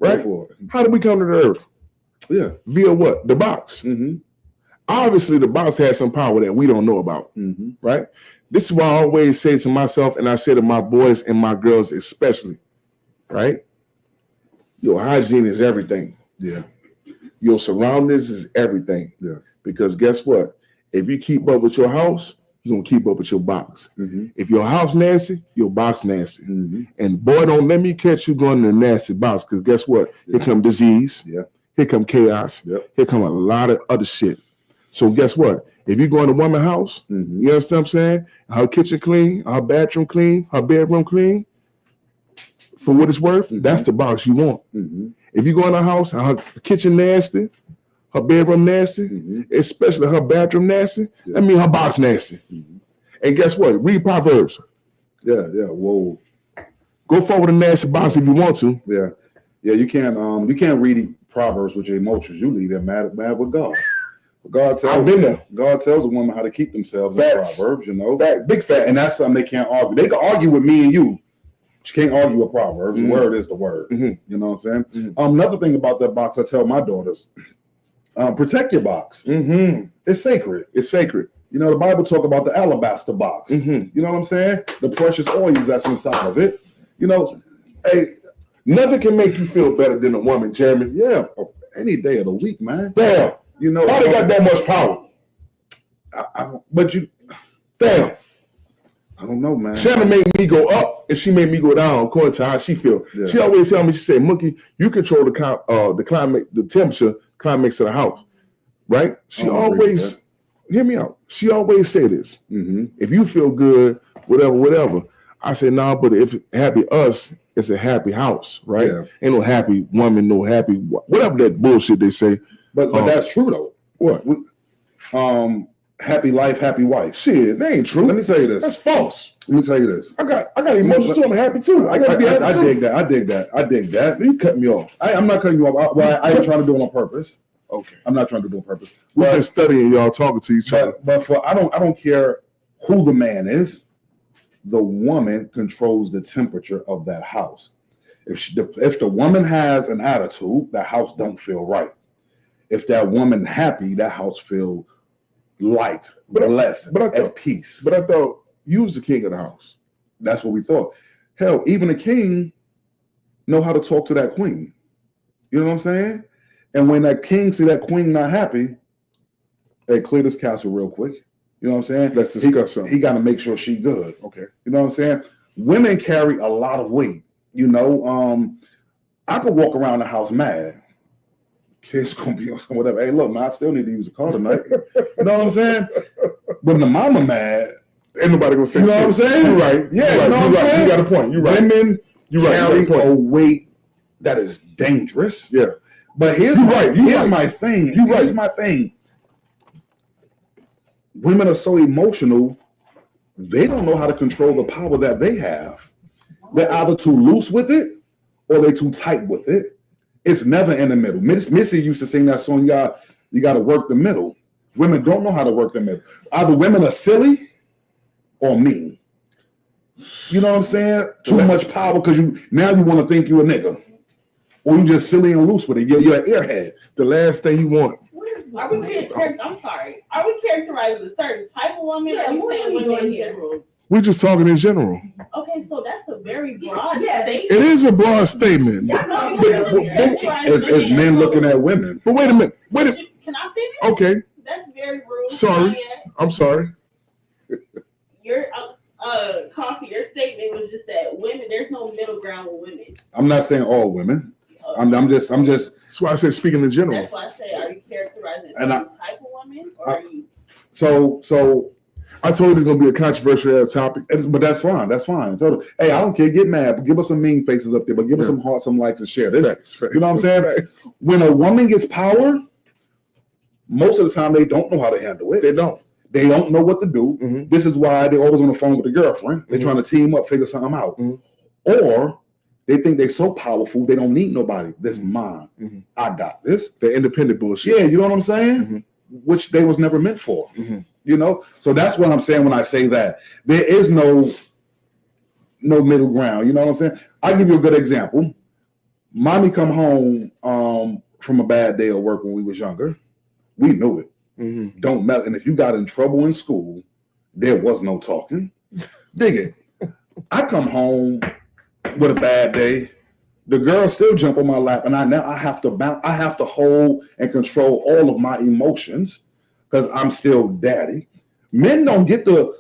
Speaker 2: Right? How did we come to the earth?
Speaker 1: Yeah.
Speaker 2: Via what? The box.
Speaker 1: Mm-hmm.
Speaker 2: Obviously, the box has some power that we don't know about.
Speaker 1: Mm-hmm.
Speaker 2: Right? This is why I always say to myself, and I say to my boys and my girls especially, right? Your hygiene is everything.
Speaker 1: Yeah.
Speaker 2: Your surroundings is everything.
Speaker 1: Yeah.
Speaker 2: Because guess what? If you keep up with your house, you're going to keep up with your box.
Speaker 1: Mm-hmm.
Speaker 2: If your house nasty, your box nasty.
Speaker 1: Mm-hmm.
Speaker 2: And boy, don't let me catch you going in a nasty box, because guess what?
Speaker 1: Yeah.
Speaker 2: Here come disease.
Speaker 1: Yeah.
Speaker 2: Here come chaos.
Speaker 1: Yep.
Speaker 2: Here come a lot of other shit. So guess what? If you go in a woman's house,
Speaker 1: mm-hmm.
Speaker 2: you understand what I'm saying? Her kitchen clean, her bathroom clean, her bedroom clean, for what it's worth,
Speaker 1: mm-hmm.
Speaker 2: that's the box you want.
Speaker 1: Mm-hmm.
Speaker 2: If you go in her house and her kitchen nasty, her bedroom nasty,
Speaker 1: mm-hmm.
Speaker 2: especially her bathroom nasty,
Speaker 1: yeah.
Speaker 2: that means her box nasty.
Speaker 1: Mm-hmm.
Speaker 2: And guess what? Read Proverbs.
Speaker 1: Yeah. Whoa.
Speaker 2: Go forward a nasty box if you want to.
Speaker 1: Yeah. You can't read Proverbs with your emotions. You leave them mad with God. God tells a woman how to keep themselves in Proverbs, you know.
Speaker 2: Big fact.
Speaker 1: And that's something they can't argue. They can argue with me and you, but you can't argue with Proverbs.
Speaker 2: Mm-hmm.
Speaker 1: The word is the word.
Speaker 2: Mm-hmm.
Speaker 1: You know what I'm saying?
Speaker 2: Mm-hmm.
Speaker 1: Another thing about that box, I tell my daughters, protect your box.
Speaker 2: Mm-hmm.
Speaker 1: It's sacred.
Speaker 2: It's sacred.
Speaker 1: You know, the Bible talk about the alabaster box.
Speaker 2: Mm-hmm.
Speaker 1: You know what I'm saying? The precious oils that's inside of it. You know,
Speaker 2: hey, nothing can make you feel better than a woman, Jeremy.
Speaker 1: Yeah, any day of the week, man.
Speaker 2: Damn.
Speaker 1: You know,
Speaker 2: why they got that much power?
Speaker 1: Damn. I don't know, man.
Speaker 2: Shannon made me go up and she made me go down according to how she feel. Yeah. She always tell me, she said, Mookie, you control the climate, the temperature, climates of the house, right? She always, hear me out. She always say this.
Speaker 1: Mm-hmm.
Speaker 2: If you feel good, whatever. I say, nah, but if it's happy us, it's a happy house, right?
Speaker 1: Yeah.
Speaker 2: Ain't no happy woman, no happy, whatever that bullshit they say.
Speaker 1: But that's true though.
Speaker 2: What?
Speaker 1: Happy life, happy wife.
Speaker 2: Shit, that ain't true.
Speaker 1: Let me tell you this.
Speaker 2: That's false.
Speaker 1: Let me tell you this.
Speaker 2: I got emotions too. I'm happy too. I gotta be happy too.
Speaker 1: I dig that.
Speaker 2: You cut me off.
Speaker 1: I'm not cutting you off. I ain't trying to do it on purpose.
Speaker 2: Okay.
Speaker 1: I'm not trying to do it on purpose.
Speaker 2: We've been studying y'all talking to each other.
Speaker 1: But for I don't care who the man is. The woman controls the temperature of that house. If the woman has an attitude, that house don't feel right. If that woman happy, that house feel light, blessed, at peace.
Speaker 2: But I thought you was the king of the house.
Speaker 1: That's what we thought. Hell, even the king know how to talk to that queen. You know what I'm saying? And when that king see that queen not happy, they clear this castle real quick. You know what I'm saying?
Speaker 2: Let's discuss something.
Speaker 1: He got to make sure she good.
Speaker 2: Okay.
Speaker 1: You know what I'm saying? Women carry a lot of weight. You know, I could walk around the house mad. Kids gonna be on whatever. Hey, look, man, I still need to use a car tonight. You know what I'm saying? When the mama mad,
Speaker 2: ain't nobody gonna say
Speaker 1: you know what I'm saying?
Speaker 2: You're right.
Speaker 1: Yeah, you know what I'm saying?
Speaker 2: You got a point. You're right.
Speaker 1: Women carry
Speaker 2: a
Speaker 1: a weight that is dangerous.
Speaker 2: Yeah.
Speaker 1: But here's my thing. Here's my thing. Women are so emotional, they don't know how to control the power that they have. They're either too loose with it or they're too tight with it. It's never in the middle. Missy used to sing that song, you got to work the middle. Women don't know how to work the middle. Either women are silly or mean. You know what I'm saying? Too much power because you want to think you a nigga. Or you just silly and loose with it. You're an airhead. The last thing you want.
Speaker 3: I'm sorry. Are we characterizing a certain type of woman?
Speaker 4: Yeah,
Speaker 3: or are you saying women in general?
Speaker 2: We're just talking in general.
Speaker 3: Okay, so that's a very broad statement.
Speaker 2: It is a broad statement.
Speaker 1: It's men looking at women.
Speaker 2: But wait a minute.
Speaker 3: Can I finish?
Speaker 2: Okay.
Speaker 3: That's very rude.
Speaker 2: Sorry. I'm sorry.
Speaker 3: Your Coffee, your statement was just that women, there's no middle ground with women.
Speaker 1: I'm not saying all women. I'm just.
Speaker 2: That's why I said speaking in general.
Speaker 3: That's why I say, are you characterizing a certain type of woman, or are you?
Speaker 1: So
Speaker 2: I told you it's gonna be a controversial topic,
Speaker 1: but that's fine. That's fine. Totally. Hey, I don't care. Get mad, but give us some mean faces up there. But give us some hearts, some likes, and share this.
Speaker 2: Facts.
Speaker 1: You know what I'm saying?
Speaker 2: Facts.
Speaker 1: When a woman gets power, most of the time they don't know how to handle it. They don't know what to do.
Speaker 2: Mm-hmm.
Speaker 1: This is why they're always on the phone with the girlfriend. They're trying to team up, figure something out.
Speaker 2: Mm-hmm.
Speaker 1: Or they think they're so powerful, they don't need nobody. This is mine.
Speaker 2: Mm-hmm.
Speaker 1: I got this.
Speaker 2: The independent bullshit.
Speaker 1: Yeah, you know what I'm saying?
Speaker 2: Mm-hmm.
Speaker 1: Which they was never meant for.
Speaker 2: Mm-hmm.
Speaker 1: You know? So that's what I'm saying when I say that. There is no middle ground. You know what I'm saying? I'll give you a good example. Mommy come home from a bad day of work when we was younger. We knew it.
Speaker 2: Mm-hmm.
Speaker 1: Don't mess. And if you got in trouble in school, there was no talking. Dig it. I come home with a bad day. The girls still jump on my lap, and I have to hold and control all of my emotions because I'm still daddy. Men don't get to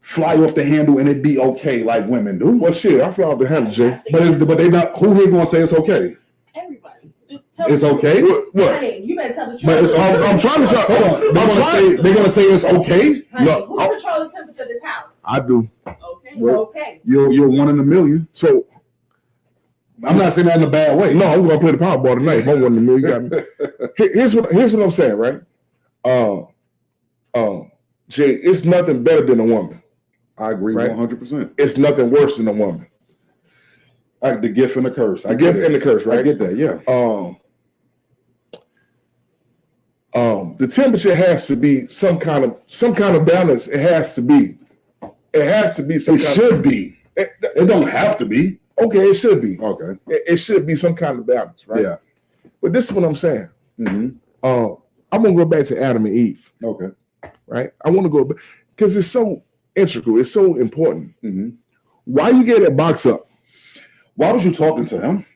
Speaker 1: fly off the handle and it be okay like women do.
Speaker 2: Well, shit, I fly off the handle, Jay.
Speaker 1: But they not. Who here gonna say it's okay?
Speaker 3: Everybody.
Speaker 1: It's okay.
Speaker 2: What?
Speaker 4: Honey, you better tell the truth.
Speaker 1: But I'm trying to tell. Hold on. They're gonna say it's okay.
Speaker 4: Honey,
Speaker 1: No,
Speaker 4: who control the temperature of this house?
Speaker 2: I do.
Speaker 3: Okay.
Speaker 1: Well,
Speaker 4: Okay.
Speaker 1: You're one in a million.
Speaker 2: So
Speaker 1: I'm not saying that in a bad way.
Speaker 2: no, I'm gonna play the Powerball tonight. If I'm 1 in a million, you got me. Here's what I'm saying, right? Jay, it's nothing better than a woman.
Speaker 1: I agree,
Speaker 2: right?
Speaker 1: 100%.
Speaker 2: It's nothing worse than a woman.
Speaker 1: Like the gift and the curse.
Speaker 2: The gift and the curse, right?
Speaker 1: I get that, yeah.
Speaker 2: The temperature has to be some kind of balance. It has to be. It has to be some.
Speaker 1: It should be. It don't have to be.
Speaker 2: Okay, it should be.
Speaker 1: Okay.
Speaker 2: It should be some kind of balance, right?
Speaker 1: Yeah.
Speaker 2: But this is what I'm saying.
Speaker 1: Mm-hmm.
Speaker 2: I'm gonna go back to Adam and Eve.
Speaker 1: Okay.
Speaker 2: Right. I want to go back because it's so integral. It's so important.
Speaker 1: Mm-hmm.
Speaker 2: Why you get that box up?
Speaker 1: Why was you talking to him?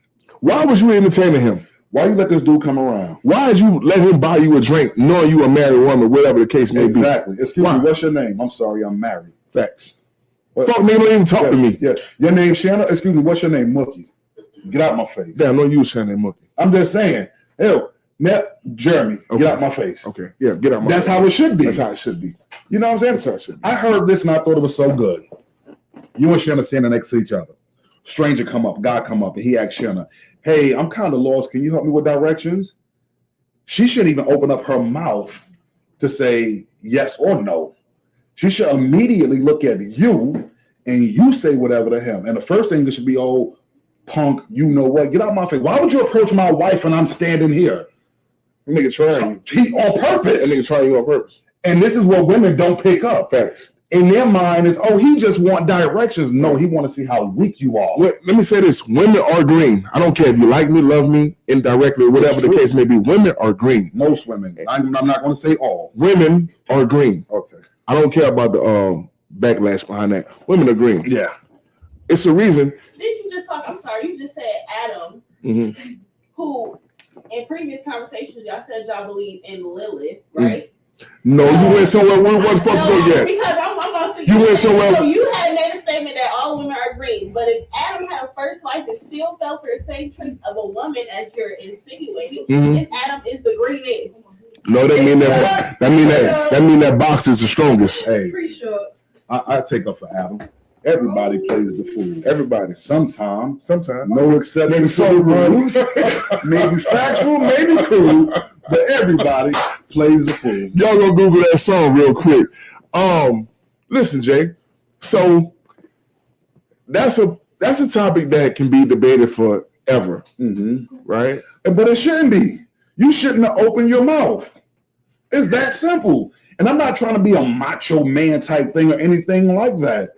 Speaker 2: Why was you entertaining him?
Speaker 1: Why you let this dude come around?
Speaker 2: Why did you let him buy you a drink knowing you a married woman, whatever the case may be?
Speaker 1: Exactly. Excuse me, what's your name? I'm sorry, I'm married.
Speaker 2: Facts. Fuck me, don't even talk to me.
Speaker 1: Yeah. Your name, Shanna? Excuse me, what's your name? Mookie. Get out my face.
Speaker 2: Damn, no use saying that, Mookie.
Speaker 1: I'm just saying. Hell, Jeremy, get out my face.
Speaker 2: Okay. Yeah, get out my
Speaker 1: That's
Speaker 2: face.
Speaker 1: how it should be.
Speaker 2: That's how it should be.
Speaker 1: You know what I'm saying?
Speaker 2: That's how it should be.
Speaker 1: I heard this and I thought it was so good. You and Shanna standing next to each other. Stranger come up, guy come up, and he asked Shanna, hey, I'm kind of lost. Can you help me with directions? She shouldn't even open up her mouth to say yes or no. She should immediately look at you and you say whatever to him. And the first thing that should be, oh, punk, you know what? Get out my face. Why would you approach my wife when I'm standing here?
Speaker 2: Nigga trying you.
Speaker 1: He on purpose.
Speaker 2: That nigga trying you on purpose.
Speaker 1: And this is what women don't pick up.
Speaker 2: Facts.
Speaker 1: In their mind is, oh, he just want directions. No, he want to see how weak you are.
Speaker 2: Let me say this. Women are green. I don't care if you like me, love me, indirectly, whatever the case may be. Women are green.
Speaker 1: Most women. I'm not going to say all.
Speaker 2: Women are green.
Speaker 1: Okay.
Speaker 2: I don't care about the backlash behind that. Women are green.
Speaker 1: Yeah.
Speaker 2: It's a reason.
Speaker 3: Didn't you just talk? I'm sorry, you just said Adam, who in previous conversations y'all said y'all believe in Lilith, right?
Speaker 2: No, you went somewhere we weren't supposed to go yet.
Speaker 3: Because I'm gonna see
Speaker 2: You went somewhere.
Speaker 3: So you had made a statement that all women are green, but if Adam had a first wife that still fell for the same traits of a woman as you're insinuating, then Adam is the greenest.
Speaker 2: No, that mean that box is the strongest.
Speaker 1: Hey,
Speaker 4: Pretty sure.
Speaker 1: I take up for Adam. Everybody plays the fool.
Speaker 2: Everybody.
Speaker 1: Sometimes.
Speaker 2: Sometimes.
Speaker 1: No exceptions. Some rules. Maybe factual, maybe cruel, but everybody plays the fool.
Speaker 2: Y'all go Google that song real quick. Listen, Jay. So that's a topic that can be debated forever, right?
Speaker 1: But it shouldn't be. You shouldn't have opened your mouth. It's that simple. And I'm not trying to be a macho man type thing or anything like that.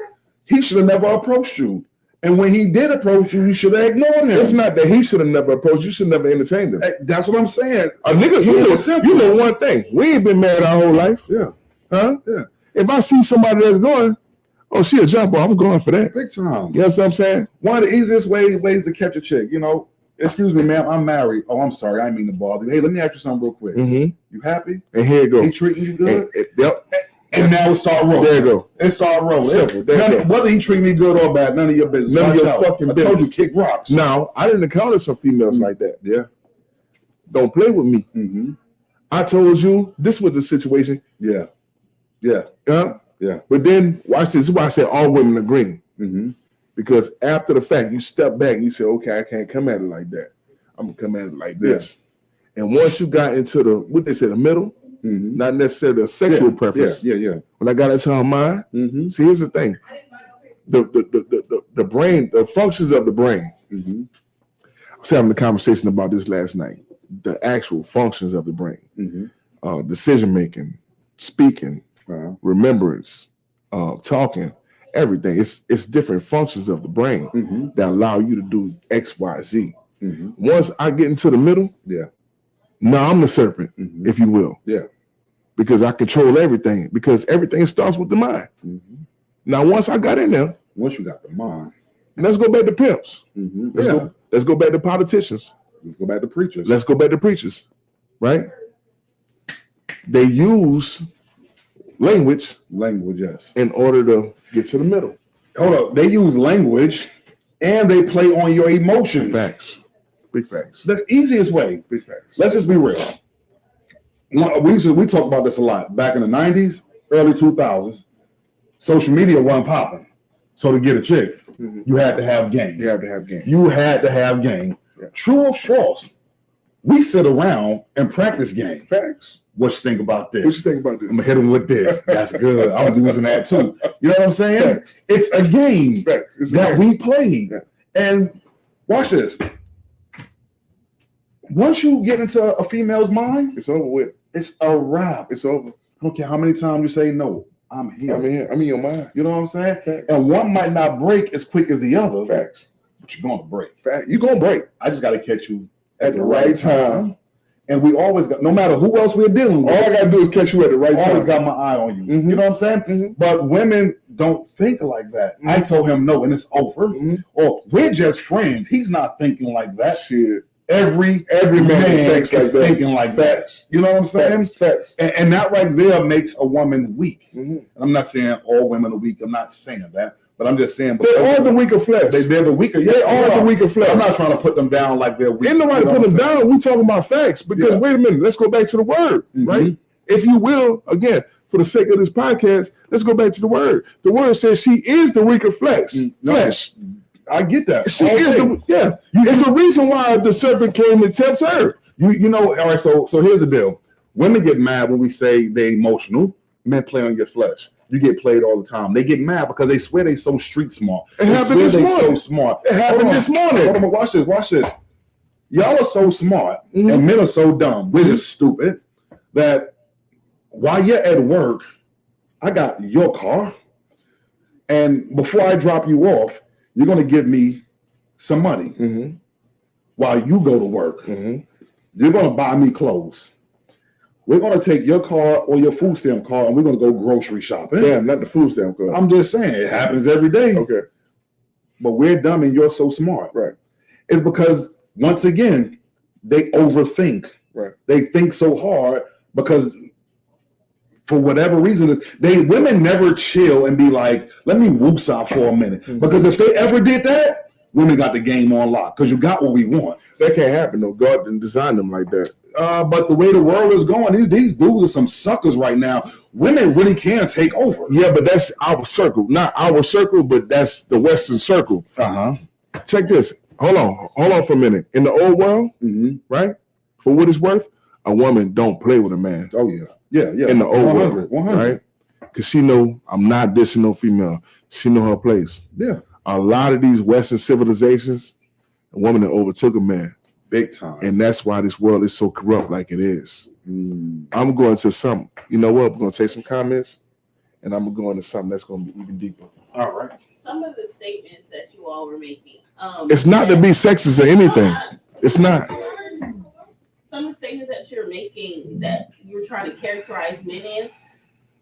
Speaker 1: He should have never approached you. And when he did approach you, you should have ignored him.
Speaker 2: It's not that he should have never approached you. You should never entertained him.
Speaker 1: That's what I'm saying.
Speaker 2: A nigga, you know one thing. We ain't been married our whole life.
Speaker 1: Yeah.
Speaker 2: Huh?
Speaker 1: Yeah.
Speaker 2: If I see somebody that's going, oh, she a jumper, I'm going for that.
Speaker 1: Big time.
Speaker 2: You know what I'm saying?
Speaker 1: One of the easiest ways to catch a chick, excuse me, ma'am, I'm married. Oh, I'm sorry. I didn't mean to bother you. Hey, let me ask you something real quick. You happy?
Speaker 2: And here you go.
Speaker 1: He treating you good?
Speaker 2: Yep.
Speaker 1: And now it start rolling.
Speaker 2: There you go.
Speaker 1: It start rolling.
Speaker 2: Simple.
Speaker 1: Whether he treat me good or bad, none of your business.
Speaker 2: None of your
Speaker 1: Watch out.
Speaker 2: fucking
Speaker 1: I told you,
Speaker 2: business.
Speaker 1: kick rocks.
Speaker 2: Now, I didn't encounter some females like that.
Speaker 1: Yeah.
Speaker 2: Don't play with me. I told you this was the situation.
Speaker 1: Yeah. Yeah.
Speaker 2: Huh?
Speaker 1: Yeah.
Speaker 2: But then, watch this. This is why I said all women are green. Because after the fact, you step back and you say, okay, I can't come at it like that. I'm going to come at it like this. And once you got into the middle, not necessarily a sexual preference.
Speaker 1: Yeah.
Speaker 2: When I got into her mind, see, here's the thing. The brain, the functions of the brain. I was having a conversation about this last night. The actual functions of the brain. Decision making, speaking, remembrance, talking, everything. It's different functions of the brain that allow you to do X, Y, Z. Once I get into the middle, now I'm the serpent, if you will. Yeah. Because I control everything. Because everything starts with the mind. Now, once I got in there,
Speaker 1: once you got the mind,
Speaker 2: let's go back to pimps. Let's go back to politicians.
Speaker 1: Let's go back to preachers.
Speaker 2: Let's go back to preachers. Right? They use language,
Speaker 1: yes,
Speaker 2: in order to get to the middle.
Speaker 1: Hold up. They use language and they play on your emotions.
Speaker 2: Facts. Big facts.
Speaker 1: The easiest way.
Speaker 2: Big facts.
Speaker 1: Let's just be real. We talk about this a lot. Back in the 90s, early 2000s, social media wasn't popping. So to get a chick, you had to have game.
Speaker 2: You had to have game.
Speaker 1: You had to have game. Yeah. True or false? We sit around and practice game.
Speaker 2: Facts.
Speaker 1: What you think about this?
Speaker 2: What you think about this?
Speaker 1: I'm gonna hit him with this. That's good. I'm using that too. You know what I'm saying?
Speaker 2: Facts.
Speaker 1: It's a game that we play.
Speaker 2: Yeah.
Speaker 1: And watch this. Once you get into a female's mind,
Speaker 2: it's over with.
Speaker 1: It's a wrap.
Speaker 2: It's over.
Speaker 1: I don't care how many times you say no. I'm here.
Speaker 2: I'm in your mind.
Speaker 1: You know what I'm saying?
Speaker 2: Facts.
Speaker 1: And one might not break as quick as the other.
Speaker 2: Facts.
Speaker 1: But you're gonna break.
Speaker 2: Facts. You're gonna break.
Speaker 1: I just gotta catch you at the right time. And we always got, no matter who else we're dealing with,
Speaker 2: all I gotta do is catch you at the right time.
Speaker 1: Always got my eye on you. You know what I'm saying? But women don't think like that. I told him no, and it's over. Or we're just friends. He's not thinking like that.
Speaker 2: Shit.
Speaker 1: Every man is thinking like that. You know what I'm saying?
Speaker 2: Facts.
Speaker 1: And that right there makes a woman weak. And I'm not saying all women are weak. I'm not saying that. But I'm just saying
Speaker 2: they are the weaker flesh.
Speaker 1: They're the weaker.
Speaker 2: Yes, they are the weaker flesh.
Speaker 1: I'm not trying to put them down like they're weak.
Speaker 2: Ain't nobody put them down. We talking about facts. Because wait a minute, let's go back to the word, right? If you will, again, for the sake of this podcast, let's go back to the word. The word says she is the weaker flesh. Flesh.
Speaker 1: I get that.
Speaker 2: She is the It's a reason why the serpent came and tempts her.
Speaker 1: You know. All right. So here's the deal. Women get mad when we say they're emotional. Men play on your flesh. You get played all the time. They get mad because they swear they so street smart.
Speaker 2: It happened this morning.
Speaker 1: So smart.
Speaker 2: It happened this morning.
Speaker 1: Hold on, watch this. y'all are so smart and men are so dumb. We're just stupid that while you're at work, I got your car. And before I drop you off, you're going to give me some money while you go to work. You're going to buy me clothes. We're going to take your car or your food stamp car and we're going to go grocery shopping.
Speaker 2: Damn, not the food stamp card.
Speaker 1: I'm just saying, it happens every day.
Speaker 2: Okay.
Speaker 1: But we're dumb and you're so smart.
Speaker 2: Right.
Speaker 1: It's because, once again, they overthink.
Speaker 2: Right.
Speaker 1: They think so hard because for whatever reason, women never chill and be like, let me woosah for a minute. Because if they ever did that, women got the game on lock because you got what we want.
Speaker 2: That can't happen, though. God didn't design them like that.
Speaker 1: But the way the world is going, these dudes are some suckers right now. Women really can take over.
Speaker 2: Yeah, but that's our circle. Not our circle, but that's the Western circle. Check this. Hold on for a minute. In the old world, right? For what it's worth, a woman don't play with a man.
Speaker 1: Oh, yeah. Yeah.
Speaker 2: In the old world,
Speaker 1: 100.
Speaker 2: right? Because she know I'm not dissing no female. She know her place.
Speaker 1: Yeah.
Speaker 2: A lot of these Western civilizations, a woman that overtook a man.
Speaker 1: Big time.
Speaker 2: And that's why this world is so corrupt like it is. I'm going to something. You know what? I'm going to take some comments and I'm going to go into something that's going to be even deeper.
Speaker 1: All right.
Speaker 3: Some of the statements that you all were making.
Speaker 2: It's not to be sexist or anything. It's not.
Speaker 3: Some of the statements that you're making that you're trying to characterize men in,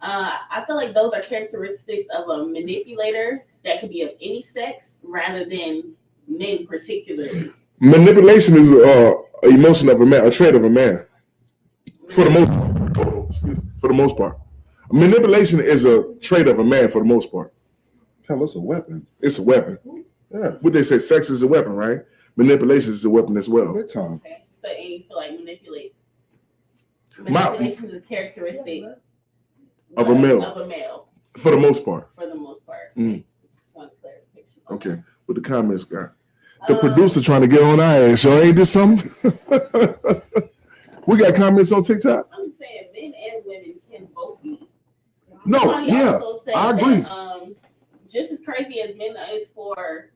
Speaker 3: I feel like those are characteristics of a manipulator that could be of any sex rather than men particularly.
Speaker 2: Manipulation is an emotion of a man, a trait of a man. For the most part. Manipulation is a trait of a man for the most part.
Speaker 1: Hell, it's a weapon.
Speaker 2: It's a weapon.
Speaker 1: Yeah.
Speaker 2: What they say, sex is a weapon, right? Manipulation is a weapon as well.
Speaker 1: Big time.
Speaker 3: Okay. So and you feel like manipulation is a characteristic
Speaker 2: of a male.
Speaker 3: Of a male.
Speaker 2: For the most part.
Speaker 3: For the most part.
Speaker 2: Mm.
Speaker 3: Just want clarification.
Speaker 2: Okay. What the comments got? The producer trying to get on our ass. Y'all ain't this something? We got comments on TikTok?
Speaker 3: I'm just saying men and women can both be.
Speaker 2: No,
Speaker 3: Somebody
Speaker 2: yeah,
Speaker 3: also said
Speaker 2: I agree.
Speaker 3: That, just as crazy as men is for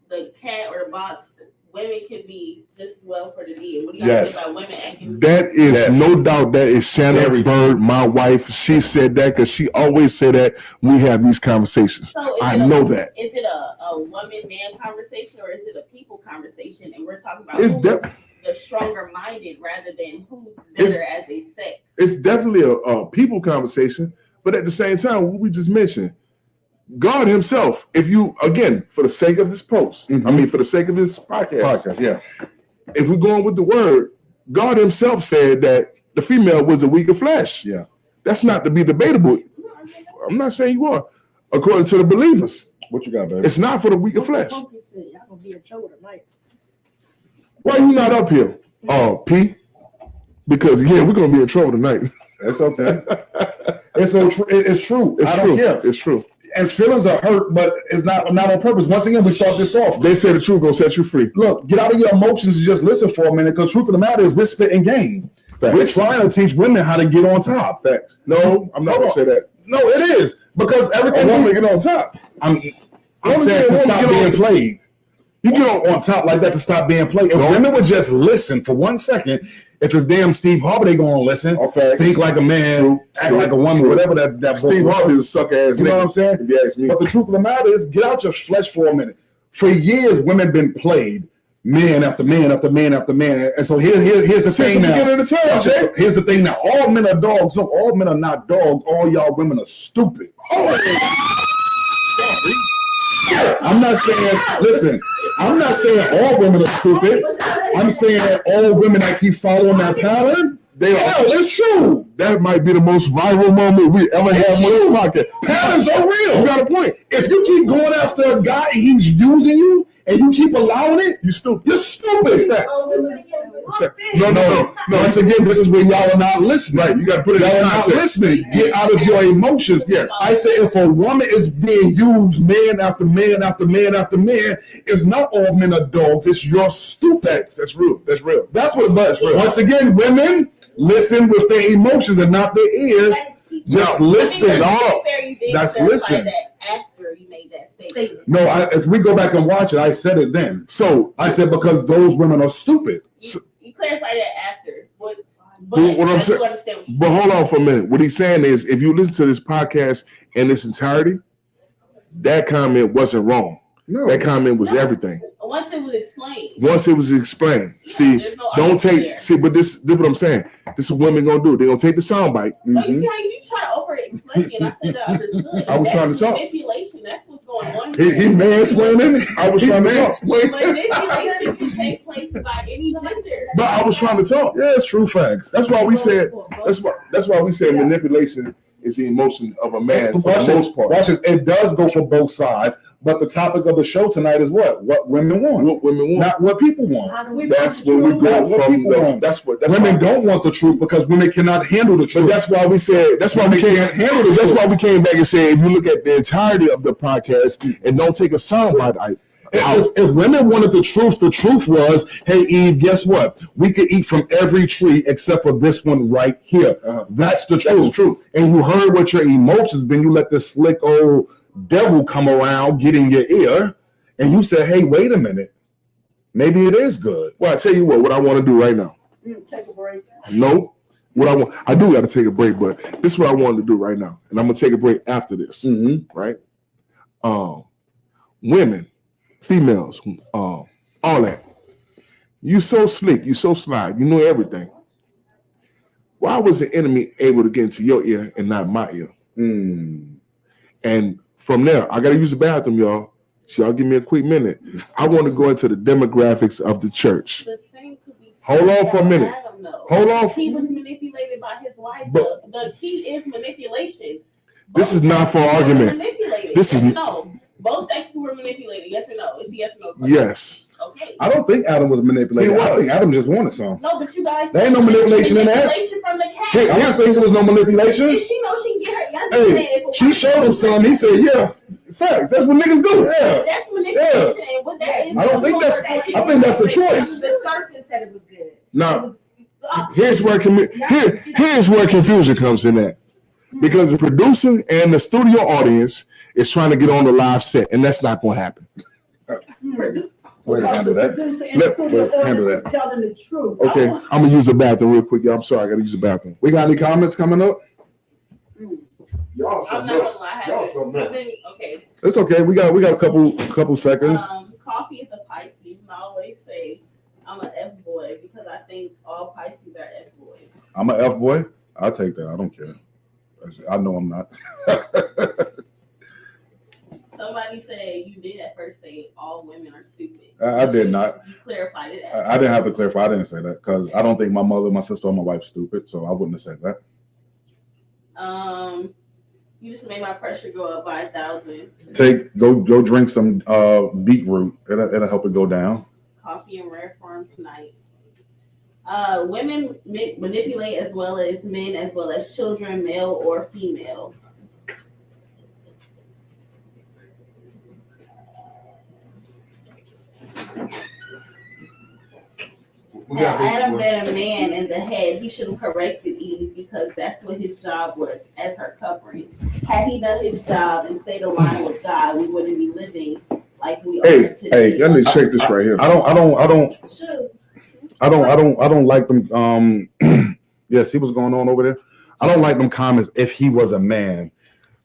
Speaker 3: the cat or the box, women can be just as well for the D. What do y'all think about women acting?
Speaker 2: That is no doubt. That is Shannon Bird, my wife. She said that because she always said that when we have these conversations.
Speaker 3: So
Speaker 2: I know that.
Speaker 3: Is it a woman-man conversation or is it a people conversation? And we're talking about the stronger minded rather than who's better as a sex.
Speaker 2: It's definitely a people conversation, but at the same time, what we just mentioned, God himself, if you, again, for the sake of this post, I mean, for the sake of this podcast,
Speaker 1: yeah.
Speaker 2: If we're going with the word, God himself said that the female was a weaker flesh.
Speaker 1: Yeah.
Speaker 2: That's not to be debatable. I'm not saying you are. According to the believers.
Speaker 1: What you got, baby?
Speaker 2: It's not for the weaker flesh.
Speaker 5: Y'all gonna be in trouble tonight.
Speaker 2: Why you not up here? P? Because, yeah, we're going to be in trouble tonight.
Speaker 1: That's okay. It's true.
Speaker 2: It's
Speaker 1: I
Speaker 2: true.
Speaker 1: don't care.
Speaker 2: It's true.
Speaker 1: And feelings are hurt, but it's not on purpose. Once again, we start this off.
Speaker 2: They say the truth gonna set you free.
Speaker 1: Look, get out of your emotions and just listen for a minute, because truth of the matter is we're spitting game.
Speaker 2: Facts.
Speaker 1: We're trying to teach women how to get on top.
Speaker 2: Facts. No, I'm not gonna say that.
Speaker 1: No, it is. Because everything
Speaker 2: I want to get on top.
Speaker 1: I'm saying to stop being played. You get on top like that to stop being played. If women would just listen for 1 second, if it's damn Steve Harvey, they gonna listen. Think like a man, act like a woman, whatever that
Speaker 2: Steve Harvey is a suck ass.
Speaker 1: You know what I'm saying?
Speaker 2: If you ask me.
Speaker 1: But the truth of the matter is, get out your flesh for a minute. For years, women been played, man after man after man after man. And so here's the thing now. Here's the thing now. All men are dogs. No, all men are not dogs. All y'all women are stupid. I'm not saying, listen, I'm not saying all women are stupid. I'm saying all women that keep following that pattern, they are. Hell, it's true.
Speaker 2: That might be the most viral moment we ever had on this podcast.
Speaker 1: Patterns are real.
Speaker 2: You got a point.
Speaker 1: If you keep going after a guy and he's using you and you keep allowing it,
Speaker 2: you're stupid.
Speaker 1: You're stupid.
Speaker 2: No.
Speaker 1: Once again, this is where y'all are not listening.
Speaker 2: Right, you got to put it in
Speaker 1: not
Speaker 2: context.
Speaker 1: listening. Get out of your emotions. Yeah, I say if a woman is being used man after man after man after man, it's not all men are dogs. It's your stupid.
Speaker 2: That's real. That's real.
Speaker 1: That's what. But once again, women listen with their emotions and not their ears. Just
Speaker 2: No.
Speaker 1: listen.
Speaker 3: To be
Speaker 1: Oh,
Speaker 3: fair, you did
Speaker 1: that's
Speaker 3: clarify
Speaker 1: listen.
Speaker 3: that after you made that statement.
Speaker 1: no, if we go back and watch it, I said it then.
Speaker 2: So
Speaker 1: I said because those women are stupid.
Speaker 3: You clarified that after. What
Speaker 2: I'm
Speaker 3: I
Speaker 2: saying-
Speaker 3: do understand what you're
Speaker 2: but
Speaker 3: saying.
Speaker 2: hold on for a minute. What he's saying is, if you listen to this podcast in its entirety, that comment wasn't wrong.
Speaker 1: No,
Speaker 2: That comment was
Speaker 3: No.
Speaker 2: everything.
Speaker 3: Once it was explained.
Speaker 2: Once it was explained.
Speaker 3: Yeah,
Speaker 2: See,
Speaker 3: there's no
Speaker 2: don't
Speaker 3: argument
Speaker 2: take.
Speaker 3: there.
Speaker 2: See, but this is what I'm saying. This is what women gonna do. They're gonna take the soundbite.
Speaker 3: But you
Speaker 1: Mhm.
Speaker 3: see how you try to over-explain it. I said I understood.
Speaker 2: I was trying to talk.
Speaker 3: Manipulation. That's what's going on.
Speaker 1: He mansplaining.
Speaker 2: I was trying to talk.
Speaker 3: Manipulation can take place by any gender.
Speaker 2: But I was trying to talk.
Speaker 1: Yeah, it's true facts.
Speaker 2: That's why we said. That's why we said manipulation is the emotion of a man for
Speaker 1: Watch
Speaker 2: the
Speaker 1: this.
Speaker 2: most part.
Speaker 1: Watch this. It does go for both sides, but the topic of the show tonight is what? What women want,
Speaker 2: What women want.
Speaker 1: not what people want.
Speaker 5: How do we
Speaker 2: That's
Speaker 5: find
Speaker 2: where
Speaker 5: the
Speaker 2: we
Speaker 5: truth?
Speaker 2: go
Speaker 1: What
Speaker 2: from.
Speaker 1: people want.
Speaker 2: That's
Speaker 1: Women
Speaker 2: why,
Speaker 1: don't want the truth because women cannot handle the
Speaker 2: But
Speaker 1: truth.
Speaker 2: that's why we said. That's why we
Speaker 1: Women
Speaker 2: came.
Speaker 1: can't handle the
Speaker 2: That's
Speaker 1: truth.
Speaker 2: why we came back and said, if you look at the entirety of the podcast and don't take a soundbite out.
Speaker 1: If women wanted the truth was, hey Eve, guess what? We could eat from every tree except for this one right here.
Speaker 2: Uh-huh.
Speaker 1: That's the
Speaker 2: That's the
Speaker 1: truth.
Speaker 2: truth.
Speaker 1: And you heard what your emotions been. You let this slick old devil come around, get in your ear, and you said, hey, wait a minute. Maybe it is good.
Speaker 2: Well, I tell you what I want to do right now.
Speaker 5: Take a break.
Speaker 2: No, I do got to take a break, but this is what I wanted to do right now, and I'm gonna take a break after this.
Speaker 1: Mm-hmm.
Speaker 2: Right? Women, females, all that. You so slick, you so sly, you know everything. Why was the enemy able to get into your ear and not my ear? And from there, I gotta use the bathroom, y'all. So y'all give me a quick minute. I want to go into the demographics of the church.
Speaker 3: The same could be said
Speaker 2: Hold on for a
Speaker 3: about
Speaker 2: minute.
Speaker 3: Adam, though.
Speaker 2: Hold on.
Speaker 3: He was manipulated by his wife.
Speaker 2: But-
Speaker 3: the key is manipulation.
Speaker 2: This
Speaker 3: Both
Speaker 2: is not for
Speaker 3: sexes were
Speaker 2: argument.
Speaker 3: Manipulated.
Speaker 2: This
Speaker 3: yes
Speaker 2: is-
Speaker 3: or no. Both sexes were manipulated. Yes or no? It's a yes or no question.
Speaker 2: Yes.
Speaker 3: Okay.
Speaker 1: I don't think Adam was manipulated.
Speaker 2: He was.
Speaker 1: I think Adam just wanted some.
Speaker 3: No, but you guys.
Speaker 1: There ain't no manipulation in that.
Speaker 3: Manipulation from the cat.
Speaker 1: Hey, I don't think there was no manipulation.
Speaker 3: If she knows she can get her. Y'all just saying
Speaker 1: Hey,
Speaker 3: if a
Speaker 1: she
Speaker 3: woman-
Speaker 1: showed him some. He said, yeah, facts. That's what niggas do. Yeah.
Speaker 3: That's manipulation. And what that is.
Speaker 1: I don't think that's- I think that's a choice.
Speaker 4: The serpent said it was good.
Speaker 2: Now, here's where confusion comes in at. Because the producer and the studio audience is trying to get on the live set, and that's not going to happen.
Speaker 1: Way to handle that. Handle that.
Speaker 5: Telling the truth.
Speaker 2: Okay, I'm going to use the bathroom real quick. Y'all. I'm sorry, I got to use the bathroom.
Speaker 1: We got any comments coming up?
Speaker 2: Y'all
Speaker 3: I'm not gonna lie. I've been okay.
Speaker 1: It's okay. We got a couple seconds.
Speaker 3: Coffee is a Pisces, and I always say I'm an F boy because I think all Pisces are F boys.
Speaker 1: I'm an F boy. I'll take that. I don't care. I know I'm not.
Speaker 3: Somebody said you did at first say all women are stupid.
Speaker 1: I did not.
Speaker 3: You clarified it.
Speaker 1: I didn't have to clarify. I didn't say that because I don't think my mother, my sister, or my wife stupid. So I wouldn't have said that.
Speaker 3: You just made my pressure go up by 1,000.
Speaker 1: Go drink some beetroot. It'll help it go down.
Speaker 3: Coffee in rare form tonight. Women manipulate as well as men, as well as children, male or female. Had Adam been a man in the head, he should have corrected Eve because that's what his job was as her covering. Had he done his job and stayed aligned with God, we wouldn't be living like we are today.
Speaker 2: Hey, y'all need to check this right here.
Speaker 1: I don't
Speaker 3: Shoot.
Speaker 1: I don't like them. Yeah, see what's going on over there. I don't like them comments. If he was a man,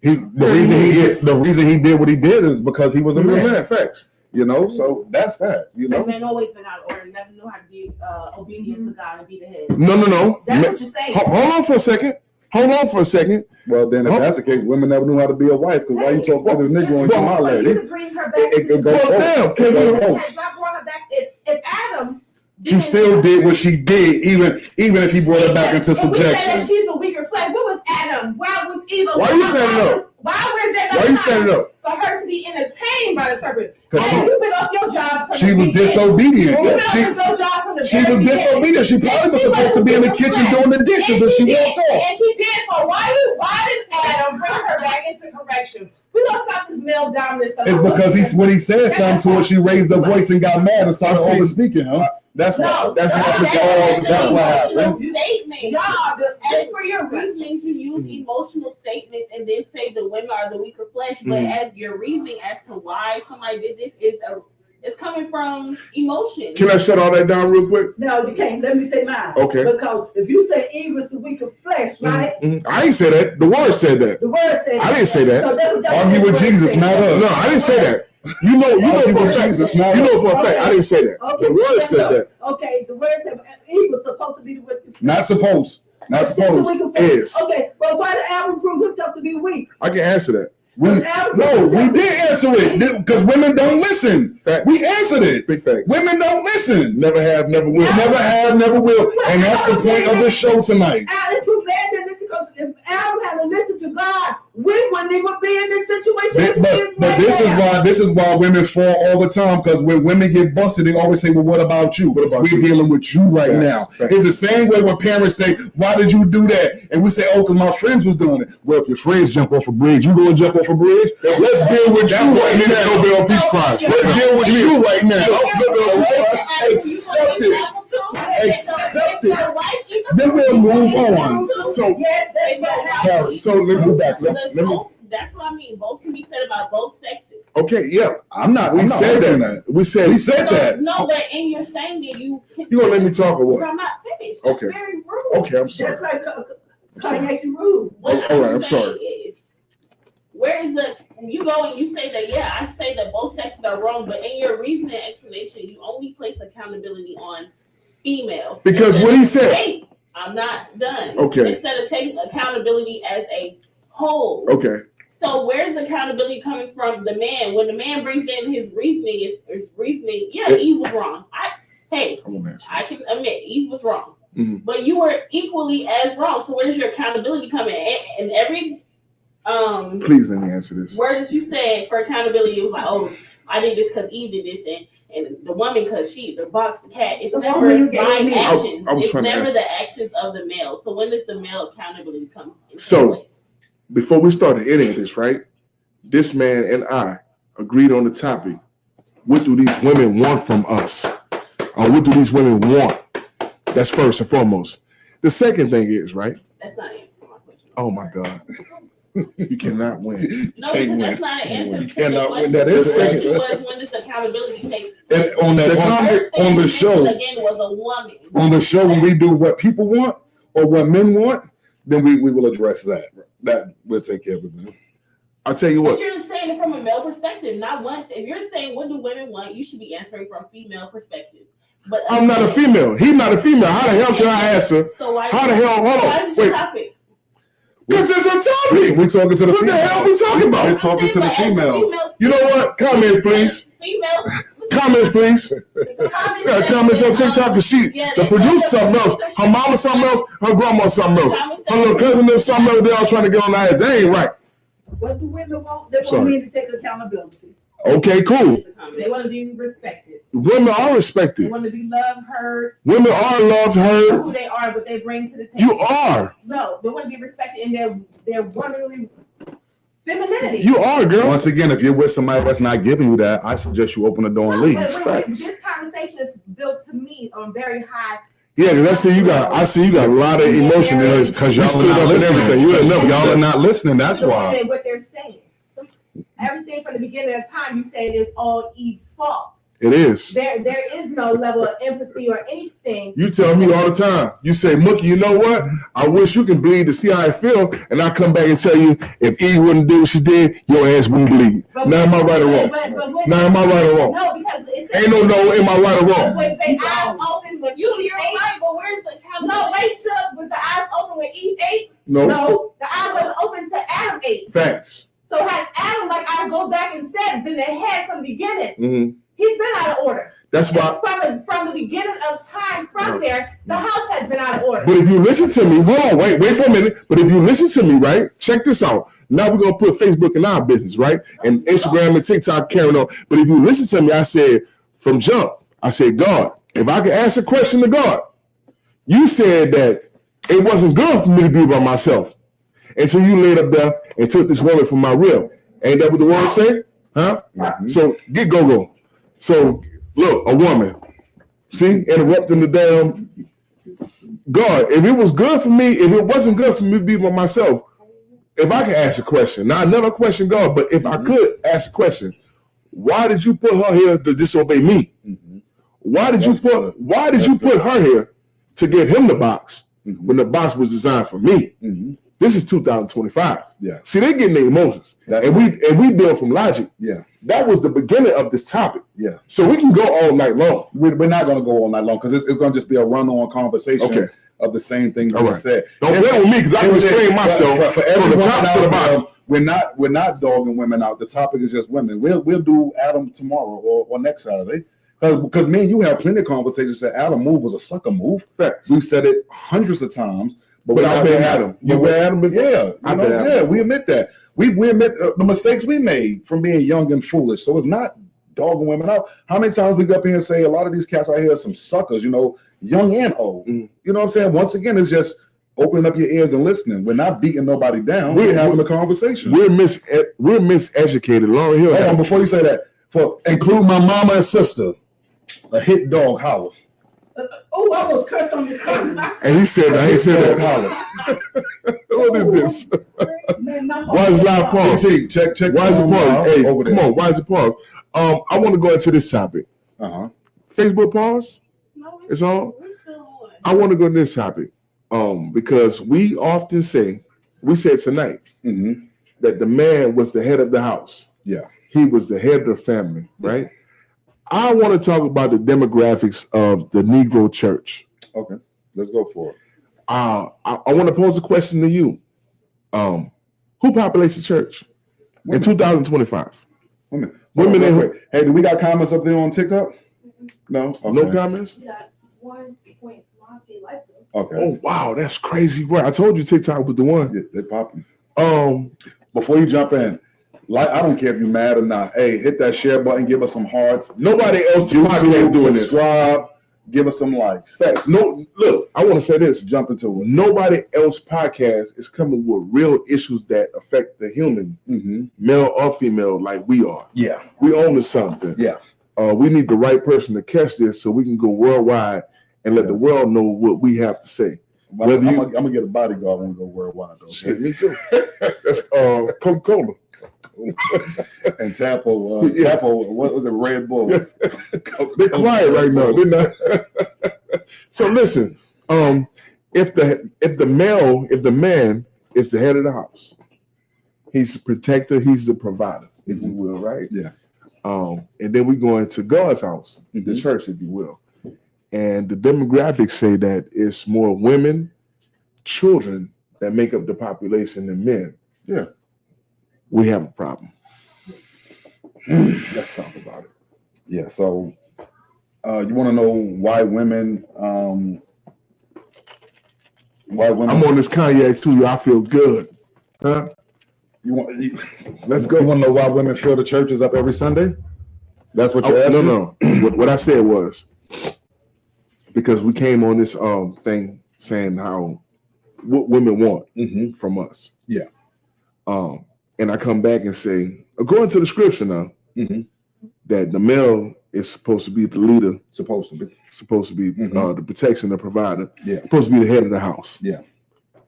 Speaker 1: the reason he did what he did is because he was a man.
Speaker 2: Facts.
Speaker 1: You know, so that's that. You know,
Speaker 4: Men always been out of order, never knew how to be obedient to God and be the head.
Speaker 2: No.
Speaker 4: That's what you're saying.
Speaker 2: Hold on for a second.
Speaker 1: well then if that's the case, women never knew how to be a wife. Because why you talk about this nigga when you're my
Speaker 4: You
Speaker 1: lady?
Speaker 4: could bring her back.
Speaker 1: It goes
Speaker 2: Well,
Speaker 1: both.
Speaker 2: damn,
Speaker 1: It goes both.
Speaker 4: If I brought her back, if Adam,
Speaker 1: She still did what she did, even if he brought her back into
Speaker 4: If we said that
Speaker 1: subjection.
Speaker 4: she's a weaker flesh, what was Adam? Why was Eve?
Speaker 2: Why you standing up?
Speaker 4: Why was there
Speaker 2: Why
Speaker 4: no
Speaker 2: you
Speaker 4: time
Speaker 2: standing up?
Speaker 4: for her to be entertained by the serpent?
Speaker 1: 'Cause
Speaker 4: Adam, you've been off your job. From
Speaker 1: She
Speaker 4: the
Speaker 1: was
Speaker 4: beginning.
Speaker 1: disobedient.
Speaker 4: You've been off
Speaker 1: She
Speaker 4: your job from the
Speaker 1: was
Speaker 4: very beginning.
Speaker 1: disobedient. She probably was
Speaker 4: And she
Speaker 1: supposed to be in the
Speaker 4: wasn't
Speaker 1: kitchen
Speaker 4: flesh.
Speaker 1: doing the dishes, and she walked off.
Speaker 4: And she did. For why did Adam bring her back into correction? We gonna stop this male dominance.
Speaker 1: It's because when he said something to her, she raised her voice and got mad and started over speaking. Huh? That's
Speaker 4: No,
Speaker 1: that's
Speaker 4: no,
Speaker 1: happens
Speaker 4: that's
Speaker 1: all.
Speaker 3: That's
Speaker 1: That's
Speaker 3: an
Speaker 1: what
Speaker 3: emotional
Speaker 1: happens.
Speaker 3: statement.
Speaker 4: Y'all,
Speaker 3: As
Speaker 4: just for your
Speaker 3: reasonings, you use emotional statements and then say the women are the weaker flesh. But as your reasoning as to why somebody did this it's coming from emotion.
Speaker 2: Can I shut all that down real quick?
Speaker 5: No, you can't. Let me say mine.
Speaker 2: Okay.
Speaker 5: Because if you say Eve was the weaker flesh, right?
Speaker 2: I ain't say that. The word said that.
Speaker 5: The word said
Speaker 2: I didn't say that.
Speaker 5: So that was just
Speaker 1: Argue
Speaker 5: the
Speaker 1: with
Speaker 5: word
Speaker 1: Jesus,
Speaker 5: said.
Speaker 1: not us.
Speaker 2: No, I didn't say that. You know
Speaker 1: Argue
Speaker 2: for a
Speaker 1: with
Speaker 2: fact.
Speaker 1: Jesus, not
Speaker 2: You know
Speaker 1: us.
Speaker 2: for a fact. I didn't say that.
Speaker 5: Okay,
Speaker 2: The word said that.
Speaker 5: Okay, the word said Eve was supposed to be the weaker flesh.
Speaker 1: Not supposed. Not
Speaker 5: She's the
Speaker 1: supposed.
Speaker 5: weaker flesh.
Speaker 2: Is.
Speaker 5: Okay, but why did Adam prove himself to be weak?
Speaker 2: I can answer that.
Speaker 1: We did answer it because women don't listen.
Speaker 2: Fact.
Speaker 1: We answered it.
Speaker 2: Big fact.
Speaker 1: Women don't listen.
Speaker 2: Never have, never will.
Speaker 1: Never have, never will. And that's the point of the show tonight.
Speaker 5: Adam proved that didn't listen because if Adam had to listen to God, we wouldn't even be in this situation.
Speaker 1: But this is why women fall all the time, because when women get busted, they always say, well, what about you?
Speaker 2: What about
Speaker 1: We're
Speaker 2: you?
Speaker 1: dealing with you right
Speaker 2: Facts,
Speaker 1: now.
Speaker 2: facts.
Speaker 1: It's the same way when parents say, why did you do that? And we say, oh, because my friends was doing it. Well, if your friends jump off a bridge, you go and jump off a bridge? Let's deal with you right now.
Speaker 2: Go Bill Peace Prize.
Speaker 1: Let's deal with you right now. Accept it. Accept it. Then we'll move on.
Speaker 2: So,
Speaker 5: yes, that's what happened.
Speaker 2: so let me go back. So, let me,
Speaker 3: That's what I mean. Both can be said about both sexes.
Speaker 2: okay, yeah.
Speaker 1: We said that.
Speaker 2: We said that.
Speaker 3: No, but in your saying that you
Speaker 2: You gonna let me talk or what?
Speaker 3: I'm not finished.
Speaker 2: Okay.
Speaker 3: That's very rude.
Speaker 2: Okay, I'm
Speaker 5: That's
Speaker 2: sorry.
Speaker 5: like Cognac and rude.
Speaker 3: What
Speaker 2: All right,
Speaker 3: I'm
Speaker 2: I'm
Speaker 3: saying
Speaker 2: sorry.
Speaker 3: is, where is the you go and you say that I say that both sexes are wrong, but in your reasoning and explanation, you only place accountability on female.
Speaker 2: Because
Speaker 3: Instead
Speaker 2: what he
Speaker 3: of-
Speaker 2: said-
Speaker 3: Wait, I'm not done.
Speaker 2: Okay.
Speaker 3: Instead of taking accountability as a whole.
Speaker 2: Okay.
Speaker 3: So where's the accountability coming from the man? When the man brings in his reasoning, yeah, Eve was wrong.
Speaker 2: I won't answer.
Speaker 3: I can admit Eve was wrong.
Speaker 2: Mhm.
Speaker 3: But you were equally as wrong. So where does your accountability come in? And every
Speaker 2: Please let me answer this.
Speaker 3: word that you said for accountability, it was like, oh, I did this because Eve did this, and the woman because the box, the cat. It's
Speaker 5: The
Speaker 3: never
Speaker 5: woman you gave
Speaker 3: my
Speaker 5: me.
Speaker 3: actions.
Speaker 2: I was
Speaker 3: It's
Speaker 2: trying to
Speaker 3: never
Speaker 2: answer.
Speaker 3: the actions of the male. So when does the male accountability come into
Speaker 2: So-
Speaker 3: place?
Speaker 2: Before we started any of this, right? This man and I agreed on the topic. What do these women want from us? Or what do these women want? That's first and foremost. The second thing is, right?
Speaker 3: That's not answering my question.
Speaker 2: Oh my God. You cannot win.
Speaker 3: No,
Speaker 1: Can't
Speaker 3: because
Speaker 1: win.
Speaker 3: that's not an answer.
Speaker 1: You
Speaker 3: to
Speaker 1: cannot
Speaker 3: the
Speaker 1: win.
Speaker 3: question.
Speaker 1: That is
Speaker 3: The
Speaker 1: second.
Speaker 3: question was, when does accountability take?
Speaker 1: And on
Speaker 3: First
Speaker 1: on the
Speaker 3: thing
Speaker 1: show,
Speaker 3: you mentioned again was a woman.
Speaker 1: on the show, when we do what people want or what men want, then we will address that. That we'll take care of it.
Speaker 2: I'll tell you
Speaker 3: But
Speaker 2: what.
Speaker 3: you're saying it from a male perspective, not once. If you're saying what do women want, you should be answering from female perspective. But
Speaker 2: I'm not a female. He's not a female. How the hell can I answer?
Speaker 3: So why?
Speaker 2: How the hell? Hold
Speaker 3: Why
Speaker 2: on.
Speaker 3: is it your
Speaker 2: Wait.
Speaker 3: topic?
Speaker 2: Because it's a topic.
Speaker 1: We talking to the
Speaker 2: What the
Speaker 1: females.
Speaker 2: hell we talking about?
Speaker 1: We're talking to the
Speaker 3: But as a
Speaker 1: females.
Speaker 3: female
Speaker 2: You know what? Comments, please.
Speaker 3: Females.
Speaker 2: Comments, please.
Speaker 3: Comments
Speaker 2: Yeah, comments on TikTok because she, the producer something else. Her mama something else. Her grandma something else. Her little cousin them something else. They all trying to get on the ass. They ain't right.
Speaker 5: What do women want? They want
Speaker 2: Sorry.
Speaker 5: men to take accountability.
Speaker 2: Okay, cool.
Speaker 4: They want to be respected.
Speaker 2: Women are
Speaker 4: They
Speaker 2: respected.
Speaker 4: want to be loved, heard,
Speaker 2: Women are loved,
Speaker 4: know
Speaker 2: heard.
Speaker 4: who they are, what they bring to the table.
Speaker 2: You are.
Speaker 4: No, they want to be respected in their womanly femininity.
Speaker 2: You are, girl.
Speaker 1: Once again, if you're with somebody that's not giving you that, I suggest you open the door and leave.
Speaker 4: But this conversation is built to me on very high.
Speaker 2: Yeah, because I see you got a lot of emotion in this
Speaker 1: Because
Speaker 2: you
Speaker 1: y'all
Speaker 2: stood
Speaker 1: are not
Speaker 2: up and
Speaker 1: listening.
Speaker 2: everything. You enough.
Speaker 1: Y'all are not listening. That's
Speaker 4: the
Speaker 1: why.
Speaker 4: women, what they're saying. Everything from the beginning of time, you say it is all Eve's fault.
Speaker 2: It is.
Speaker 4: There is no level of empathy or anything.
Speaker 2: You tell me all the time. You say, Mookie, you know what? I wish you can bleed to see how I feel. And I come back and tell you, if Eve wouldn't do what she did, your ass wouldn't bleed.
Speaker 4: But-
Speaker 2: Now am I right or wrong?
Speaker 4: But
Speaker 2: Now am I right or wrong?
Speaker 4: No, because it's
Speaker 2: Ain't no, am I right or wrong?
Speaker 4: Was the eyes open when
Speaker 3: You're
Speaker 4: Eve ate?
Speaker 3: right, but where's the accountability?
Speaker 4: No, wait, Chuck. Was the eyes open when Eve ate?
Speaker 2: No.
Speaker 5: No,
Speaker 4: The eyes wasn't open to Adam ate.
Speaker 2: Facts.
Speaker 4: So had Adam, like I go back and said, been ahead from the beginning,
Speaker 2: Mhm.
Speaker 4: he's been out of order.
Speaker 2: That's why.
Speaker 4: It's from the beginning of time, from there, the house has been out of order.
Speaker 2: But if you listen to me, hold on, wait for a minute. But if you listen to me, right, check this out. Now we're gonna put Facebook in our business, right? And Instagram and TikTok carrying on. But if you listen to me, I said from jump, I said, God, if I could ask a question to God, you said that it wasn't good for me to be by myself. And so you laid up there and took this woman from my rib. Ain't that what the word say? Huh?
Speaker 1: Mhm.
Speaker 2: So get go. So look, a woman, See, interrupting the damn God. If it was good for me, if it wasn't good for me to be by myself, if I could ask a question, now I never question God, but if I could ask a question, why did you put her here to disobey me? Why did you put her here to give him the box when the box was designed for me? This is 2025.
Speaker 1: Yeah.
Speaker 2: See, they're getting their emotions. And we build from logic.
Speaker 1: Yeah.
Speaker 2: That was the beginning of this topic.
Speaker 1: Yeah.
Speaker 2: So we can go all night long.
Speaker 1: We're not going to go all night long because it's going to just be a run-on conversation of the same thing that we said.
Speaker 2: Don't play with me because I can explain myself
Speaker 1: for
Speaker 2: from the top to the bottom.
Speaker 1: We're not dogging women out. The topic is just women. We'll do Adam tomorrow or next Saturday. Because me and you have plenty of conversations that Adam move was a sucker move. We've said it hundreds of times. But I've been Adam.
Speaker 2: You been Adam before?
Speaker 1: Yeah, we admit that. We admit the mistakes we made from being young and foolish. So it's not dogging women out. How many times we go up here and say a lot of these cats out here are some suckers, young and old. You know what I'm saying? Once again, it's just opening up your ears and listening. We're not beating nobody down. We're having a conversation.
Speaker 2: We're miseducated. Laura Hill.
Speaker 1: Hold on, before you say that, include my mama and sister, a hit dog holler.
Speaker 5: Oh, I was cursed on this phone.
Speaker 2: And he said that. What is this? Why is live pause?
Speaker 1: Check.
Speaker 2: Why is it pause? Hey, come on. Why is it pause? I want to go into this topic. Facebook pause.
Speaker 3: No,
Speaker 2: it's on.
Speaker 3: We're still on.
Speaker 2: I want to go into this topic because we often say, we said tonight that the man was the head of the house.
Speaker 1: Yeah,
Speaker 2: he was the head of the family, right? I want to talk about the demographics of the Negro church.
Speaker 1: Okay, let's go for it.
Speaker 2: I want to pose a question to you. Who populates the church in 2025?
Speaker 1: Women. Hey, do we got comments up there on TikTok? No? Okay.
Speaker 2: No comments?
Speaker 6: We got 1.1K likes.
Speaker 1: Okay.
Speaker 2: Oh, wow, that's crazy. Right. I told you TikTok was the one.
Speaker 1: Yeah, they're popping. Before you jump in, I don't care if you're mad or not. Hey, hit that share button, give us some hearts.
Speaker 2: Nobody else is doing this.
Speaker 1: Subscribe, give us some likes.
Speaker 2: Facts. No, look, I want to say this.
Speaker 1: Jump into it.
Speaker 2: Nobody else podcast is coming with real issues that affect the human, male or female, like we are.
Speaker 1: Yeah.
Speaker 2: We own to something.
Speaker 1: Yeah.
Speaker 2: We need the right person to catch this so we can go worldwide and let the world know what we have to say.
Speaker 1: I'm gonna get a bodyguard when we go worldwide, though.
Speaker 2: Shit, me too. That's Coca-Cola.
Speaker 1: And Tapo, what was it? Red Bull.
Speaker 2: They're quiet right now. They're not. So listen, if the man is the head of the house, he's the protector, he's the provider, if you will, right?
Speaker 1: Yeah.
Speaker 2: And then we go into God's house, the church, if you will. And the demographics say that it's more women, children that make up the population than men.
Speaker 1: Yeah.
Speaker 2: We have a problem. Let's talk about it.
Speaker 1: Yeah. So you want to know why women? I'm
Speaker 2: on this Cognac too. I feel good. Huh?
Speaker 1: Let's go. You want to know why women fill the churches up every Sunday? That's what you're asking?
Speaker 2: No. What I said was because we came on this thing saying how what women want from us.
Speaker 1: Yeah.
Speaker 2: And I come back and say, according to the scripture now, that the male is supposed to be the leader, supposed to be the protection, the provider, supposed to be the head of the house.
Speaker 1: Yeah.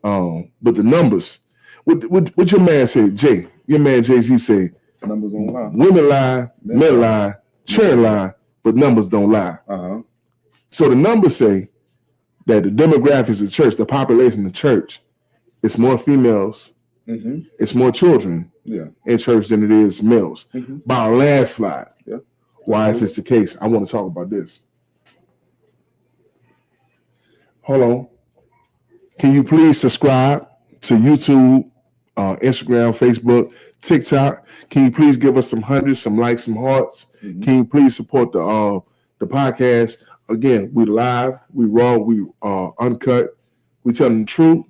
Speaker 2: But the numbers, what your man said, Jay, your man Jay-Z say,
Speaker 1: numbers don't lie.
Speaker 2: Women lie, men lie, children lie, but numbers don't lie. So the numbers say that the demographics of the church, the population of the church, it's more females, it's more children in church than it is males. By a landslide.
Speaker 1: Yeah.
Speaker 2: Why is this the case? I want to talk about this. Hold on. Can you please subscribe to YouTube, Instagram, Facebook, TikTok? Can you please give us some hundreds, some likes, some hearts? Can you please support the podcast? Again, we live, we raw, we uncut. We telling the truth.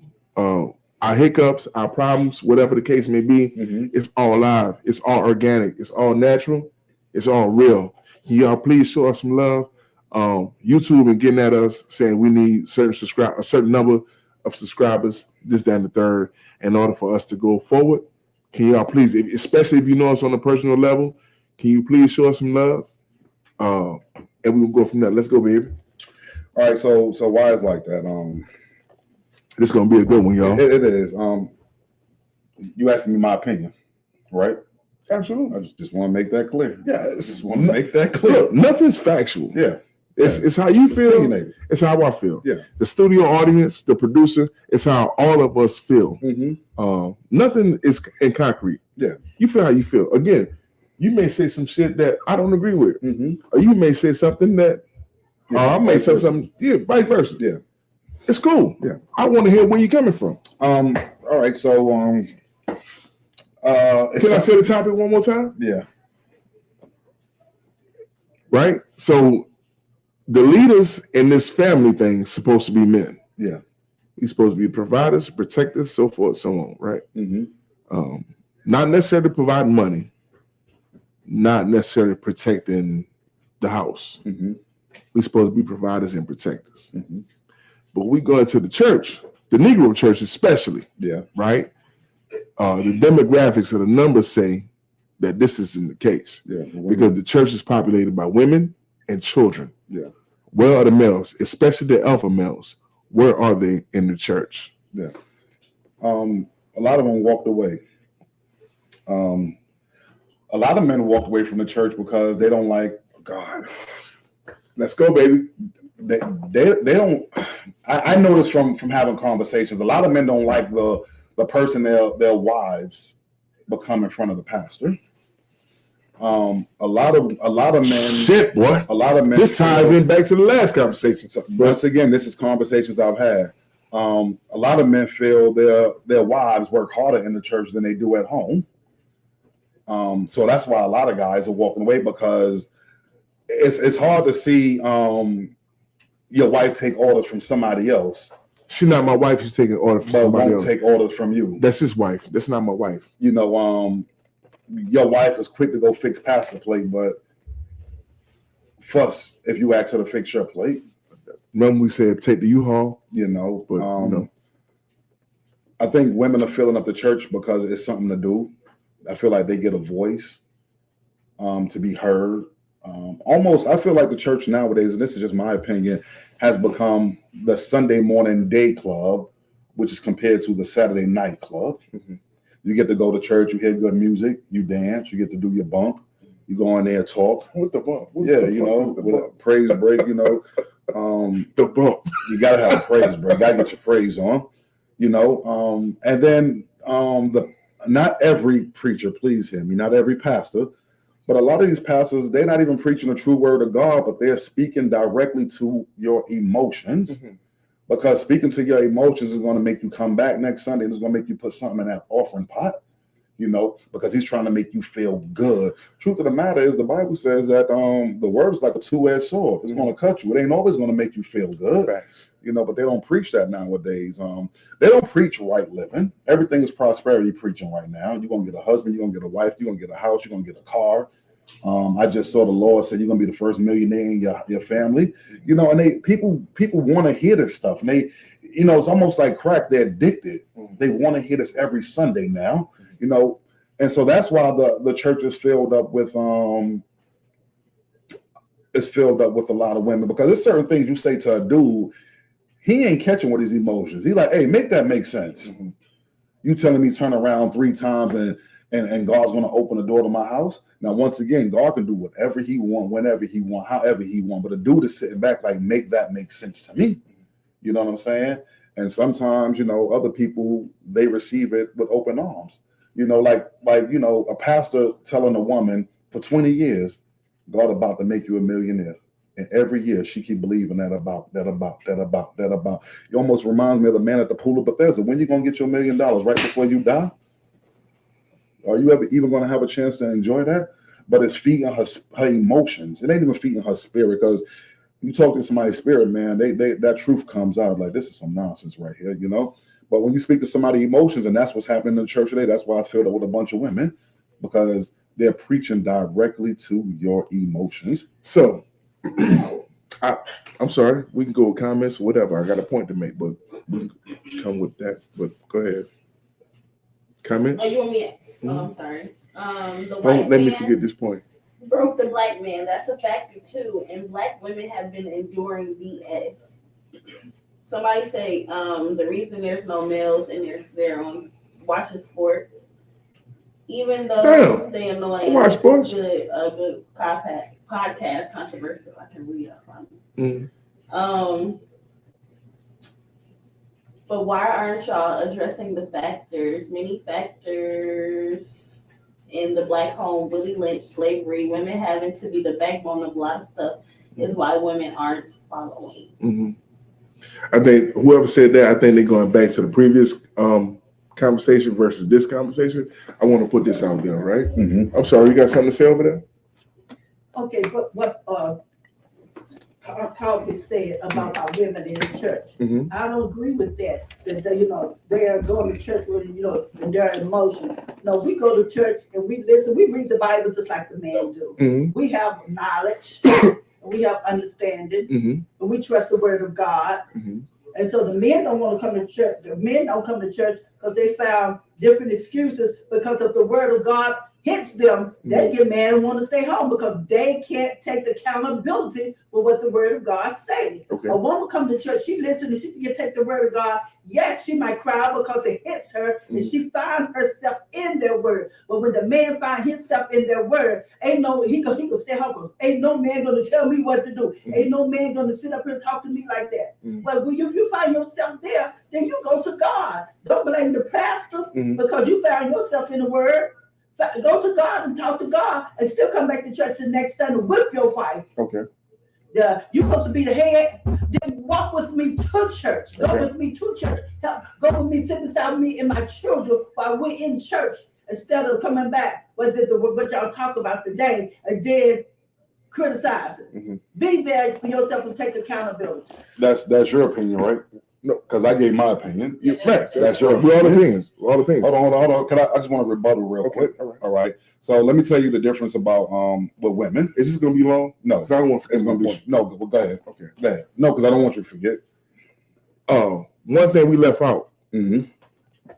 Speaker 2: Our hiccups, our problems, whatever the case may be, it's all live. It's all organic. It's all natural. It's all real. Can y'all please show us some love? YouTube and getting at us saying we need a certain number of subscribers, this, that, and the third, in order for us to go forward. Can y'all please, especially if you know us on a personal level, can you please show us some love? And we will go from there. Let's go, baby.
Speaker 1: All right, so why is like that?
Speaker 2: This is gonna be a good one, y'all.
Speaker 1: It is. You asking me my opinion, right?
Speaker 2: Absolutely.
Speaker 1: I just want to make that clear.
Speaker 2: Yeah,
Speaker 1: I just want to make that clear.
Speaker 2: Look, nothing's factual.
Speaker 1: Yeah,
Speaker 2: It's how you feel.
Speaker 1: Opinionated.
Speaker 2: It's how I feel.
Speaker 1: Yeah.
Speaker 2: The studio audience, the producer, it's how all of us feel.
Speaker 1: Mm-hmm.
Speaker 2: Nothing is in concrete.
Speaker 1: Yeah.
Speaker 2: You feel how you feel. Again, you may say some shit that I don't agree with,
Speaker 1: Mm-hmm.
Speaker 2: or you may say something that I may say something. Yeah, vice versa.
Speaker 1: Yeah.
Speaker 2: It's cool.
Speaker 1: Yeah.
Speaker 2: I want to hear where you're coming from.
Speaker 1: All right. So
Speaker 2: Can I say the topic one more time?
Speaker 1: Yeah.
Speaker 2: Right. So the leaders in this family thing supposed to be men.
Speaker 1: Yeah.
Speaker 2: He's supposed to be providers, protectors, so forth, so on. Right.
Speaker 1: Mm-hmm.
Speaker 2: Not necessarily providing money, not necessarily protecting the house.
Speaker 1: Mm-hmm.
Speaker 2: We're supposed to be providers and protectors.
Speaker 1: Mm-hmm.
Speaker 2: But we go into the church, the Negro church especially,
Speaker 1: Yeah.
Speaker 2: right? The demographics of the numbers say that this isn't the case
Speaker 1: Yeah.
Speaker 2: because the church is populated by women and children.
Speaker 1: Yeah.
Speaker 2: Where are the males, especially the alpha males? Where are they in the church?
Speaker 1: Yeah. A lot of them walked away. A lot of men walked away from the church because they don't like God.
Speaker 2: Let's go, baby.
Speaker 1: They don't. I noticed from having conversations, a lot of men don't like the person their wives become in front of the pastor. A lot of men.
Speaker 2: Shit, boy.
Speaker 1: A lot of men.
Speaker 2: This ties in back to the last conversation.
Speaker 1: So once again, this is conversations I've had. A lot of men feel their wives work harder in the church than they do at home. So that's why a lot of guys are walking away because it's hard to see your wife take orders from somebody else.
Speaker 2: She's not my wife. She's taking orders from
Speaker 1: But
Speaker 2: somebody
Speaker 1: won't
Speaker 2: else.
Speaker 1: take orders from you.
Speaker 2: That's his wife. That's not my wife.
Speaker 1: You know, your wife is quick to go fix pasta plate, but fuss if you ask her to fix your plate.
Speaker 2: Remember we said take the U-Haul?
Speaker 1: You know,
Speaker 2: But,
Speaker 1: I think women are filling up the church because it's something to do. I feel like they get a voice to be heard. Almost, I feel like the church nowadays, and this is just my opinion, has become the Sunday morning day club, which is compared to the Saturday night club.
Speaker 2: Mhm.
Speaker 1: You get to go to church, you hear good music, you dance, you get to do your bump, you go in there and talk.
Speaker 2: What the bump?
Speaker 1: With a praise break,
Speaker 2: The bump.
Speaker 1: you gotta have a praise break. Gotta get your praise on, and then not every preacher, please hear me, not every pastor, but a lot of these pastors, they're not even preaching the true word of God, but they're speaking directly to your emotions.
Speaker 2: Mhm.
Speaker 1: Because speaking to your emotions is going to make you come back next Sunday, and it's going to make you put something in that offering pot, because he's trying to make you feel good. Truth of the matter is, the Bible says that the word is like a two-edged sword. It's going to cut you. It ain't always going to make you feel good,
Speaker 2: Facts.
Speaker 1: but they don't preach that nowadays. They don't preach right living. Everything is prosperity preaching right now. You're going to get a husband, you're going to get a wife, you're going to get a house, you're going to get a car. I just saw the Lord said you're going to be the first millionaire in your family, and people want to hear this stuff. And they, it's almost like crack. They're addicted. They want to hear this every Sunday now, and so that's why the church is filled up with a lot of women, because there's certain things you say to a dude, he ain't catching with his emotions. He's like, hey, make that make sense.
Speaker 2: Mm-hmm.
Speaker 1: You telling me turn around 3 times and God's going to open the door to my house. Now, once again, God can do whatever he want, whenever he want, however he want. But a dude is sitting back like, make that make sense to me. You know what I'm saying? And sometimes, other people, they receive it with open arms. Like a pastor telling a woman for 20 years, God about to make you a millionaire. And every year she keep believing that about. It almost reminds me of the man at the pool of Bethesda. When you going to get your $1 million? Right before you die? Are you ever even going to have a chance to enjoy that? But it's feeding her emotions. It ain't even feeding her spirit, because you talk to somebody's spirit, man, they that truth comes out like, this is some nonsense right here, But when you speak to somebody's emotions, and that's what's happening in the church today, that's why I filled up with a bunch of women, because they're preaching directly to your emotions.
Speaker 2: So, I'm sorry. We can go with comments or whatever. I got a point to make, but we can come with that. But go ahead. Comments?
Speaker 3: Oh, you want me? Oh, I'm sorry. The
Speaker 2: Don't
Speaker 3: white
Speaker 2: let me
Speaker 3: man,
Speaker 2: forget this point.
Speaker 3: Broke the black man. That's a factor too. And black women have been enduring BS. Somebody say the reason there's no males and they're on watching sports, even though they annoying.
Speaker 2: Watch sports.
Speaker 3: A good podcast, controversial. I can read. I promise. But why aren't y'all addressing the factors? Many factors in the black home: Willie Lynch, slavery, women having to be the backbone of a lot of stuff is why women aren't following.
Speaker 2: Mm-hmm. I think whoever said that, I think they're going back to the previous conversation versus this conversation. I want to put this out there, right?
Speaker 1: Mm-hmm.
Speaker 2: I'm sorry, you got something to say over there?
Speaker 5: Okay, but what Carl said about our women in the church, I don't agree with that. That they, they are going to church with and their emotions. No, we go to church and we listen. We read the Bible just like the men do. We have knowledge. We have understanding, and we trust the word of God. And so the men don't want to come to church. The men don't come to church because they found different excuses because of the word of God hits them. They get mad and want to stay home because they can't take the accountability for what the word of God says.
Speaker 2: Okay.
Speaker 5: A woman come to church, she listens, she can take the word of God. Yes, she might cry because it hits her, and she finds herself in their word. But when the man finds himself in their word, he can stay home because ain't no man going to tell me what to do. Ain't no man going to sit up here and talk to me like that. But when you find yourself there, then you go to God. Don't blame the pastor because you found yourself in the word. Go to God and talk to God and still come back to church the next Sunday with your wife.
Speaker 2: Okay.
Speaker 5: You're supposed to be the head. Then walk with me to church. Go with me to church. Go with me, sit beside me and my children while we're in church instead of coming back. What y'all talk about today and then criticize it. Be there for yourself and take accountability.
Speaker 1: That's your opinion, right? No, because I gave my opinion.
Speaker 2: That's your opinion. We're all opinions.
Speaker 1: Hold on. I just want to rebuttal real quick. All right. So let me tell you the difference about with women.
Speaker 2: Is this going to be long?
Speaker 1: No,
Speaker 2: I don't want.
Speaker 1: It's going to be no. Well, go ahead.
Speaker 2: Okay.
Speaker 1: Go ahead. No, because I don't want you to forget.
Speaker 2: One thing we left out when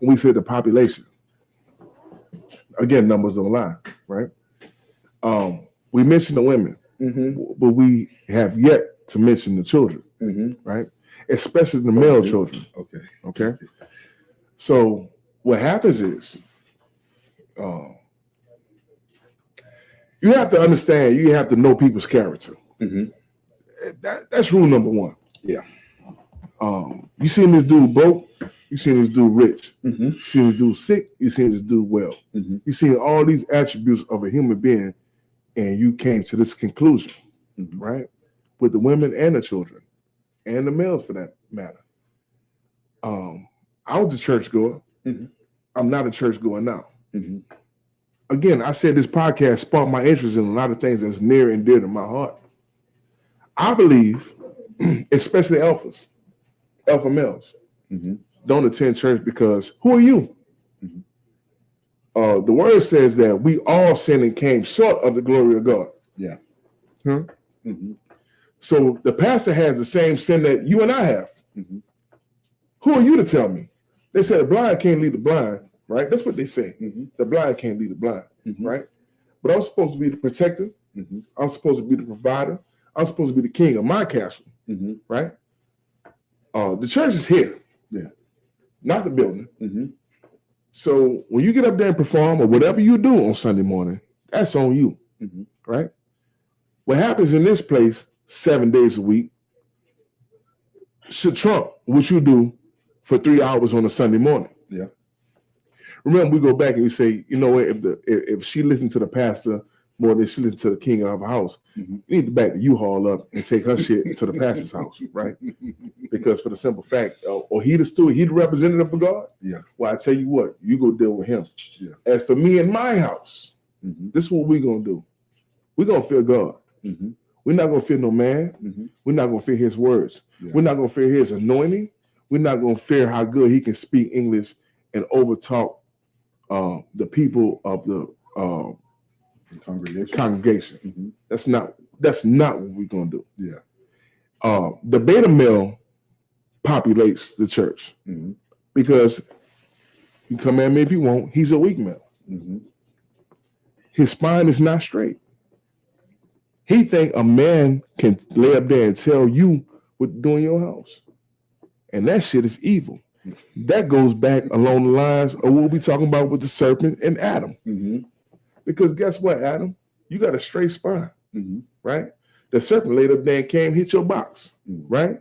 Speaker 2: we said the population. Again, numbers don't lie, right? We mentioned the women, but we have yet to mention the children, right? Especially the male children. Okay. So what happens is, you have to understand. You have to know people's character. That's rule number one.
Speaker 1: Yeah.
Speaker 2: You seen this dude broke. You seen this dude rich. You seen this dude sick. You seen this dude well. You seen all these attributes of a human being, and you came to this conclusion, right? With the women and the children. And the males for that matter. I was a churchgoer. I'm not a churchgoer now. Again, I said this podcast sparked my interest in a lot of things that's near and dear to my heart. I believe, especially alpha males, don't attend church because who are you? The word says that we all sinned and came short of the glory of God.
Speaker 1: Yeah.
Speaker 2: So the pastor has the same sin that you and I have. Who are you to tell me? They said the blind can't lead the blind, right? That's what they say. The blind can't lead the blind, right? But I'm supposed to be the protector. I'm supposed to be the provider. I'm supposed to be the king of my castle, right? The church is here, not the building. So when you get up there and perform or whatever you do on Sunday morning, that's on you, right? What happens in this place 7 days a week should trump what you do for 3 hours on a Sunday morning.
Speaker 1: Yeah.
Speaker 2: Remember, we go back and we say, you know what, if she listened to the pastor more than she listened to the king of her house, you need to back the U-Haul up and take her shit to the pastor's house, right? Because for the simple fact, or he the steward, he the representative for God.
Speaker 1: Yeah.
Speaker 2: Well, I tell you what, you go deal with him.
Speaker 1: Yeah.
Speaker 2: As for me and my house, this is what we're gonna do. We're gonna fear God. We're not gonna fear no man. We're not gonna fear his words. We're not gonna fear his anointing. We're not gonna fear how good he can speak English and overtalk the people of the congregation. That's not what we're gonna do. Yeah. The beta male populates the church because you come at me if you want. He's a weak male. His spine is not straight. He think a man can lay up there and tell you what to do in your house. And that shit is evil. That goes back along the lines of what we talking about with the serpent and Adam.
Speaker 1: Mm-hmm.
Speaker 2: Because guess what, Adam? You got a straight spine,
Speaker 1: Mm-hmm.
Speaker 2: right? The serpent laid up there and came hit your box, right?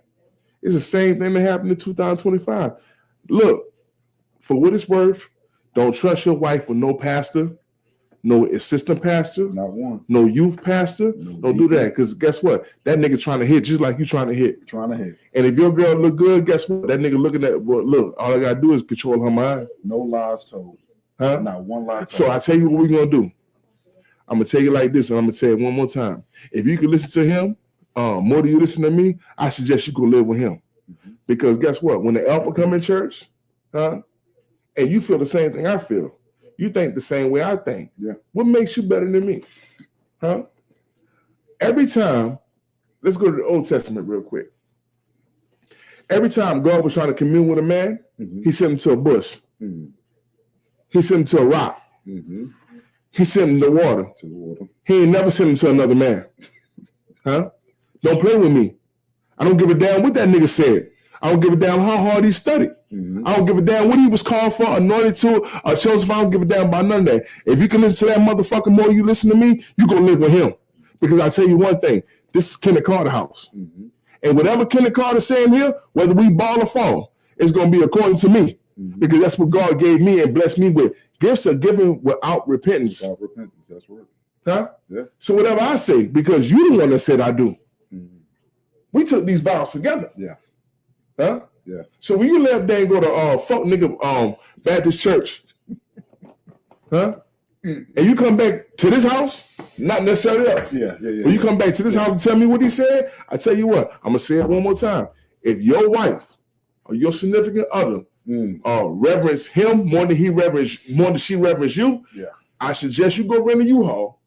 Speaker 2: It's the same thing that happened in 2025. Look, for what it's worth, don't trust your wife with no pastor, no assistant pastor,
Speaker 1: Not one.
Speaker 2: no youth pastor.
Speaker 1: No
Speaker 2: Don't do that, because guess what? That nigga trying to hit just like you trying to hit.
Speaker 1: Trying to hit.
Speaker 2: And if your girl look good, guess what? That nigga looking at, well, look, all I gotta do is control her mind.
Speaker 1: No lies told.
Speaker 2: Huh?
Speaker 1: Not one lie told.
Speaker 2: So I tell you what we're gonna do. I'm gonna tell you like this, and I'm gonna say it one more time. If you can listen to him more than you listen to me, I suggest you go live with him. Because guess what? When the alpha come in church, and you feel the same thing I feel, you think the same way I think.
Speaker 1: Yeah.
Speaker 2: What makes you better than me? Every time, let's go to the Old Testament real quick. Every time God was trying to commune with a man,
Speaker 1: Mhm.
Speaker 2: he sent him to a bush.
Speaker 1: Mhm.
Speaker 2: He sent him to a rock.
Speaker 1: Mhm.
Speaker 2: He sent him to water.
Speaker 1: To the water.
Speaker 2: He ain't never sent him to another man. Don't play with me. I don't give a damn what that nigga said. I don't give a damn how hard he studied.
Speaker 1: Mhm.
Speaker 2: I don't give a damn what he was called for, anointed to, or chosen for. I don't give a damn about none of that. If you can listen to that motherfucker more than you listen to me, you gonna live with him. Because I tell you one thing, this is Kenneth Carter house.
Speaker 1: Mhm.
Speaker 2: And whatever Kenneth Carter saying here, whether we ball or fall, it's gonna be according to me.
Speaker 1: Mhm.
Speaker 2: Because that's what God gave me and blessed me with. Gifts are given without repentance.
Speaker 1: Without repentance. That's right. Yeah.
Speaker 2: So whatever I say, because you the one that said I do.
Speaker 1: Mhm.
Speaker 2: We took these vows together.
Speaker 1: Yeah. Yeah.
Speaker 2: So when you lay up there and go to fuck nigga Baptist church, and you come back to this house, not necessarily us.
Speaker 1: Yeah.
Speaker 2: When you come back to this house and tell me what he said, I tell you what, I'm gonna say it one more time. If your wife or your significant other reverence him more than she reverence you,
Speaker 1: Yeah.
Speaker 2: I suggest you go rent a U-Haul,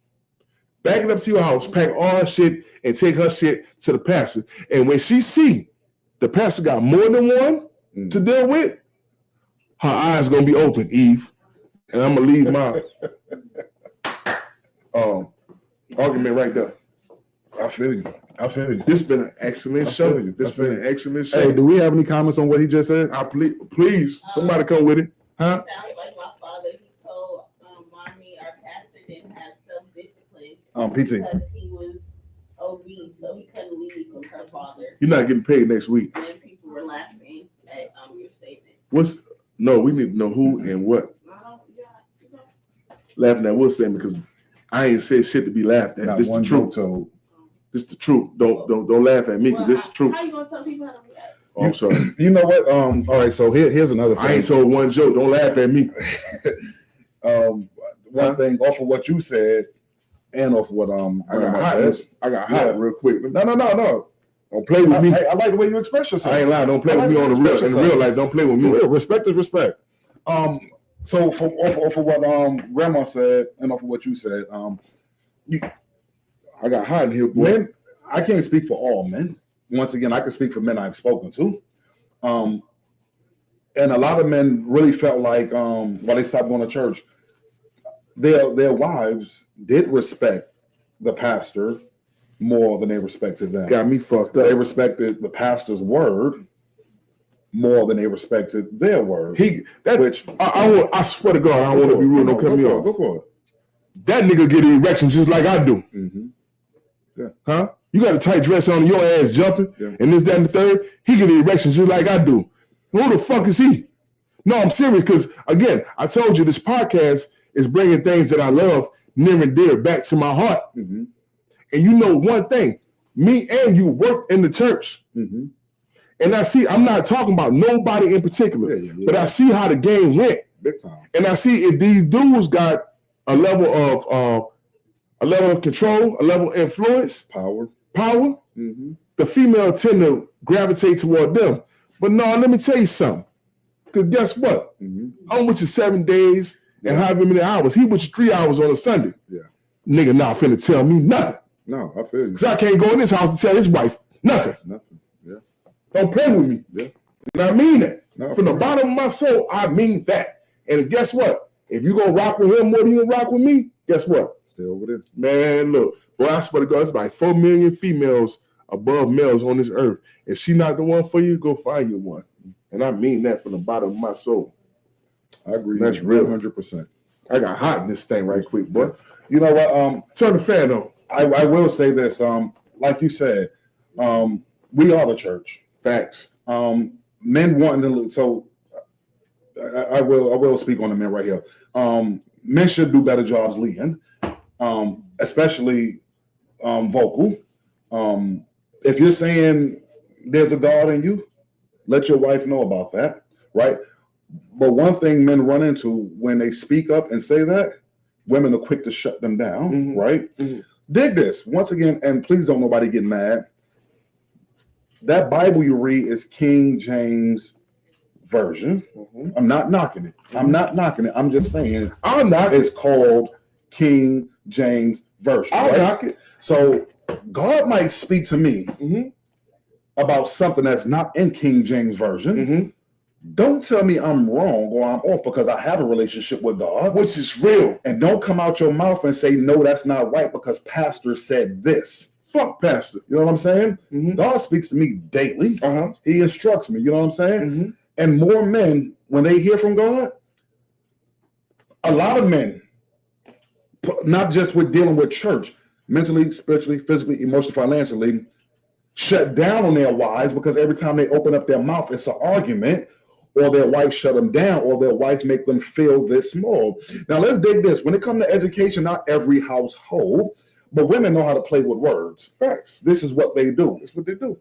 Speaker 2: back it up to your house, pack all her shit, and take her shit to the pastor. And when she see the pastor got more than one to deal with, her eyes gonna be open, Eve. And I'm gonna leave my argument right there.
Speaker 1: I feel you.
Speaker 2: This been an excellent show.
Speaker 1: feel you.
Speaker 2: This been an excellent show.
Speaker 1: Hey, do we have any comments on what he just said?
Speaker 2: Please, somebody come with it, huh?
Speaker 3: Sounds like my father. He told mommy, our pastor didn't have self-discipline
Speaker 1: PT.
Speaker 3: because he was obese, so he couldn't lead from her father.
Speaker 2: You're not getting paid next week.
Speaker 3: And then people were laughing at your statement.
Speaker 2: No, we need to know who and what. Laughing at what statement, because I ain't said shit to be laughed at.
Speaker 1: Not
Speaker 2: This the
Speaker 1: one
Speaker 2: truth.
Speaker 1: joke told.
Speaker 2: This the truth. Don't laugh at me, because it's the truth.
Speaker 3: How you gonna tell people how to react?
Speaker 2: Oh, I'm sorry.
Speaker 1: You know what? All right. So here's another thing.
Speaker 2: I ain't told one joke. Don't laugh at me.
Speaker 1: One thing off of what you said, and off of what
Speaker 2: I got hot real quick.
Speaker 1: No.
Speaker 2: Don't play with me.
Speaker 1: I like the way you express yourself.
Speaker 2: I ain't lying. Don't play
Speaker 1: I
Speaker 2: with
Speaker 1: like
Speaker 2: me
Speaker 1: the
Speaker 2: on the
Speaker 1: way you
Speaker 2: real.
Speaker 1: express
Speaker 2: In real life, don't play with
Speaker 1: For
Speaker 2: me.
Speaker 1: real, respect is respect. So off of what Grandma said, and off of what you said,
Speaker 2: I got hot in here, boy.
Speaker 1: men. I can't speak for all men. Once again, I can speak for men I've spoken to. And a lot of men really felt like while they stopped going to church, their wives did respect the pastor more than they respected them.
Speaker 2: Got me fucked
Speaker 1: They
Speaker 2: up.
Speaker 1: respected the pastor's word more than they respected their word.
Speaker 2: I swear to God, I don't want to be rude. Don't cut me off.
Speaker 1: Go for it.
Speaker 2: That nigga get an erection just like I do.
Speaker 1: Mm-hmm.
Speaker 2: Huh? You got a tight dress on, your ass jumping,
Speaker 1: Yeah.
Speaker 2: and this, that, and the third. He get an erection just like I do. Who the fuck is he? No, I'm serious, because again, I told you this podcast is bringing things that I love near and dear back to my heart.
Speaker 1: Mm-hmm.
Speaker 2: And you know one thing, me and you worked in the church.
Speaker 1: Mm-hmm.
Speaker 2: And I see, I'm not talking about nobody in particular,
Speaker 1: Yeah.
Speaker 2: but I see how the game went.
Speaker 1: Big time.
Speaker 2: And I see if these dudes got a level of control, a level of influence,
Speaker 1: Power. Mm-hmm.
Speaker 2: the female tend to gravitate toward them. But no, let me tell you something. Because guess what?
Speaker 1: Mm-hmm.
Speaker 2: I'm with you 7 days and however many hours. He with you 3 hours on a Sunday.
Speaker 1: Yeah.
Speaker 2: Nigga not finna tell me nothing.
Speaker 1: No, I feel you.
Speaker 2: Because I can't go in this house and tell his wife nothing.
Speaker 1: Nothing. Yeah.
Speaker 2: Don't play with me.
Speaker 1: Yeah.
Speaker 2: And I mean that.
Speaker 1: No,
Speaker 2: From the bottom of my soul, I mean that. And guess what? If you're going to rock with him more than you rock with me, Guess what?
Speaker 1: Still with it.
Speaker 2: Man, look, boy, I swear to God, it's like 4 million females above males on this earth. If she not the one for you, go find you one. And I mean that from the bottom of my soul.
Speaker 1: I agree.
Speaker 2: That's real.
Speaker 1: 100%.
Speaker 2: I got hot in this thing right quick, boy.
Speaker 1: You know what?
Speaker 2: Turn the fan on.
Speaker 1: I will say this. Like you said, we are the church.
Speaker 2: Facts.
Speaker 1: Men wanting to look. So I will speak on the men right here. Men should do better jobs leading, especially vocal. If you're saying there's a God in you, let your wife know about that, right? But one thing men run into when they speak up and say that, women are quick to shut them down, right? Mm-hmm. Dig this once again, and please don't nobody get mad. That Bible you read is King James Version. Mm-hmm. I'm not knocking it. I'm just saying it's called King James Version.
Speaker 2: I'll knock it.
Speaker 1: So God might speak to me about something that's not in King James Version. Mm-hmm. Don't tell me I'm wrong or I'm off because I have a relationship with God,
Speaker 2: which is real.
Speaker 1: And don't come out your mouth and say, no, that's not right because pastor said this.
Speaker 2: Fuck pastor.
Speaker 1: You know what I'm saying?
Speaker 2: Mm-hmm.
Speaker 1: God speaks to me daily. He instructs me. You know what I'm saying? Mm-hmm. And more men, when they hear from God, a lot of men, not just with dealing with church, mentally, spiritually, physically, emotionally, financially, shut down on their wives because every time they open up their mouth, it's an argument, or their wife shut them down, or their wife make them feel this small. Now let's dig this. When it comes to education, not every household, but women know how to play with words.
Speaker 2: Facts.
Speaker 1: This is what they do.
Speaker 2: That's what they do.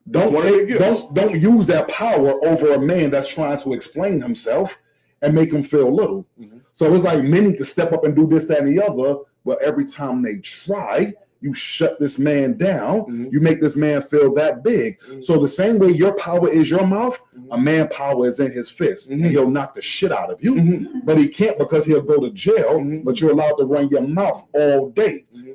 Speaker 1: Don't use that power over a man that's trying to explain himself and make him feel little. Mm-hmm. So it's like men need to step up and do this, that, and the other. But every time they try, you shut this man down. Mm-hmm. You make this man feel that big. Mm-hmm. So the same way your power is your mouth, a man's power is in his fist. Mm-hmm. And he'll knock the shit out of you. Mm-hmm. But he can't because he'll go to jail. Mm-hmm. But you're allowed to run your mouth all day. Mm-hmm.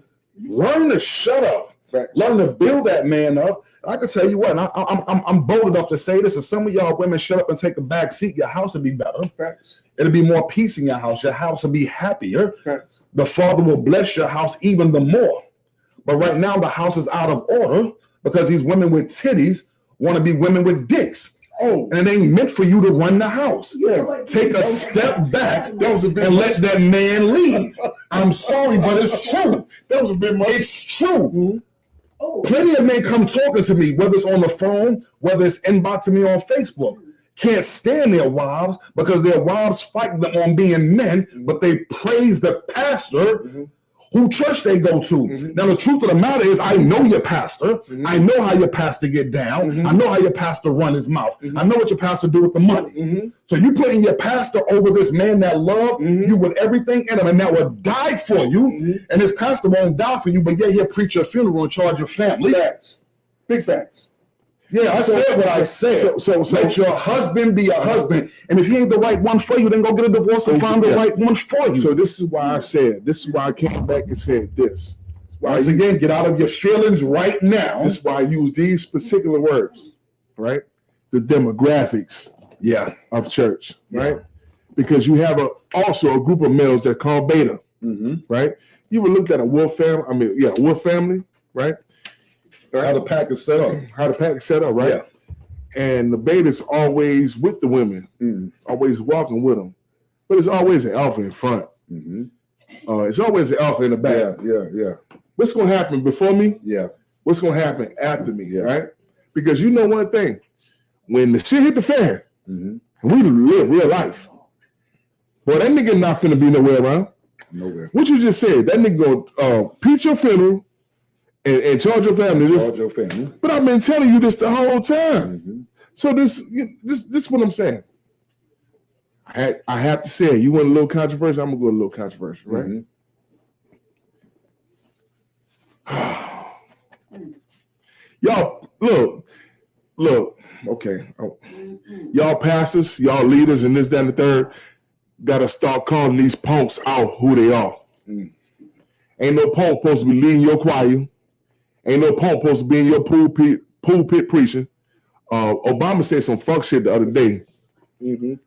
Speaker 1: Learn to shut up. Right. Learn to build that man up. I can tell you what, I'm bold enough to say this. If some of y'all women shut up and take a back seat, your house will be better. Facts. It'll be more peace in your house. Your house will be happier. Facts. The Father will bless your house even the more. But right now, the house is out of order because these women with titties want to be women with dicks. Oh, and it ain't meant for you to run the house. Yeah. Take a step back and let that man lead. I'm sorry, but it's true.
Speaker 2: That was a bit much.
Speaker 1: It's true. Mm-hmm. Plenty of men come talking to me, whether it's on the phone, whether it's inboxing me on Facebook. Can't stand their wives because their wives fight them on being men, but they praise the pastor who church they go to. Mm-hmm. Now, the truth of the matter is I know your pastor. Mm-hmm. I know how your pastor get down. Mm-hmm. I know how your pastor run his mouth. Mm-hmm. I know what your pastor do with the money. Mm-hmm. So you putting your pastor over this man that love you with everything in him and that will die for you. And this pastor won't die for you, but yet he'll preach your funeral and charge your family.
Speaker 2: Facts. Big facts.
Speaker 1: Yeah, I said what I said. So let your husband be a husband. And if he ain't the right one for you, then go get a divorce and find the right one for you.
Speaker 2: So this is why I came back and said this.
Speaker 1: Once again, get out of your feelings right now.
Speaker 2: This is why I use these particular words, right? The demographics of church, right? Because you have also a group of males that call beta, right? You ever looked at a wolf family? Wolf family, right?
Speaker 1: How the pack is set up.
Speaker 2: Right?
Speaker 1: Yeah.
Speaker 2: And the beta's always with the women, always walking with them. But it's always an alpha in front. It's always an alpha in the back.
Speaker 1: Yeah.
Speaker 2: What's going to happen before me?
Speaker 1: Yeah.
Speaker 2: What's going to happen after me, right? Because you know one thing. When the shit hit the fan, and we live real life, boy, that nigga not finna be nowhere around.
Speaker 1: Nowhere.
Speaker 2: What you just said, that nigga gonna preach your funeral, and charge your family. But I've been telling you this the whole time. So this is what I'm saying. I have to say, you want a little controversial? I'm gonna go a little controversial, right? Y'all, look. Okay, y'all pastors, y'all leaders, and this, that, and the third, gotta start calling these punks out who they are. Ain't no punk supposed to be leading your choir. Ain't no punk supposed to be in your pulpit preaching. Obama said some fuck shit the other day,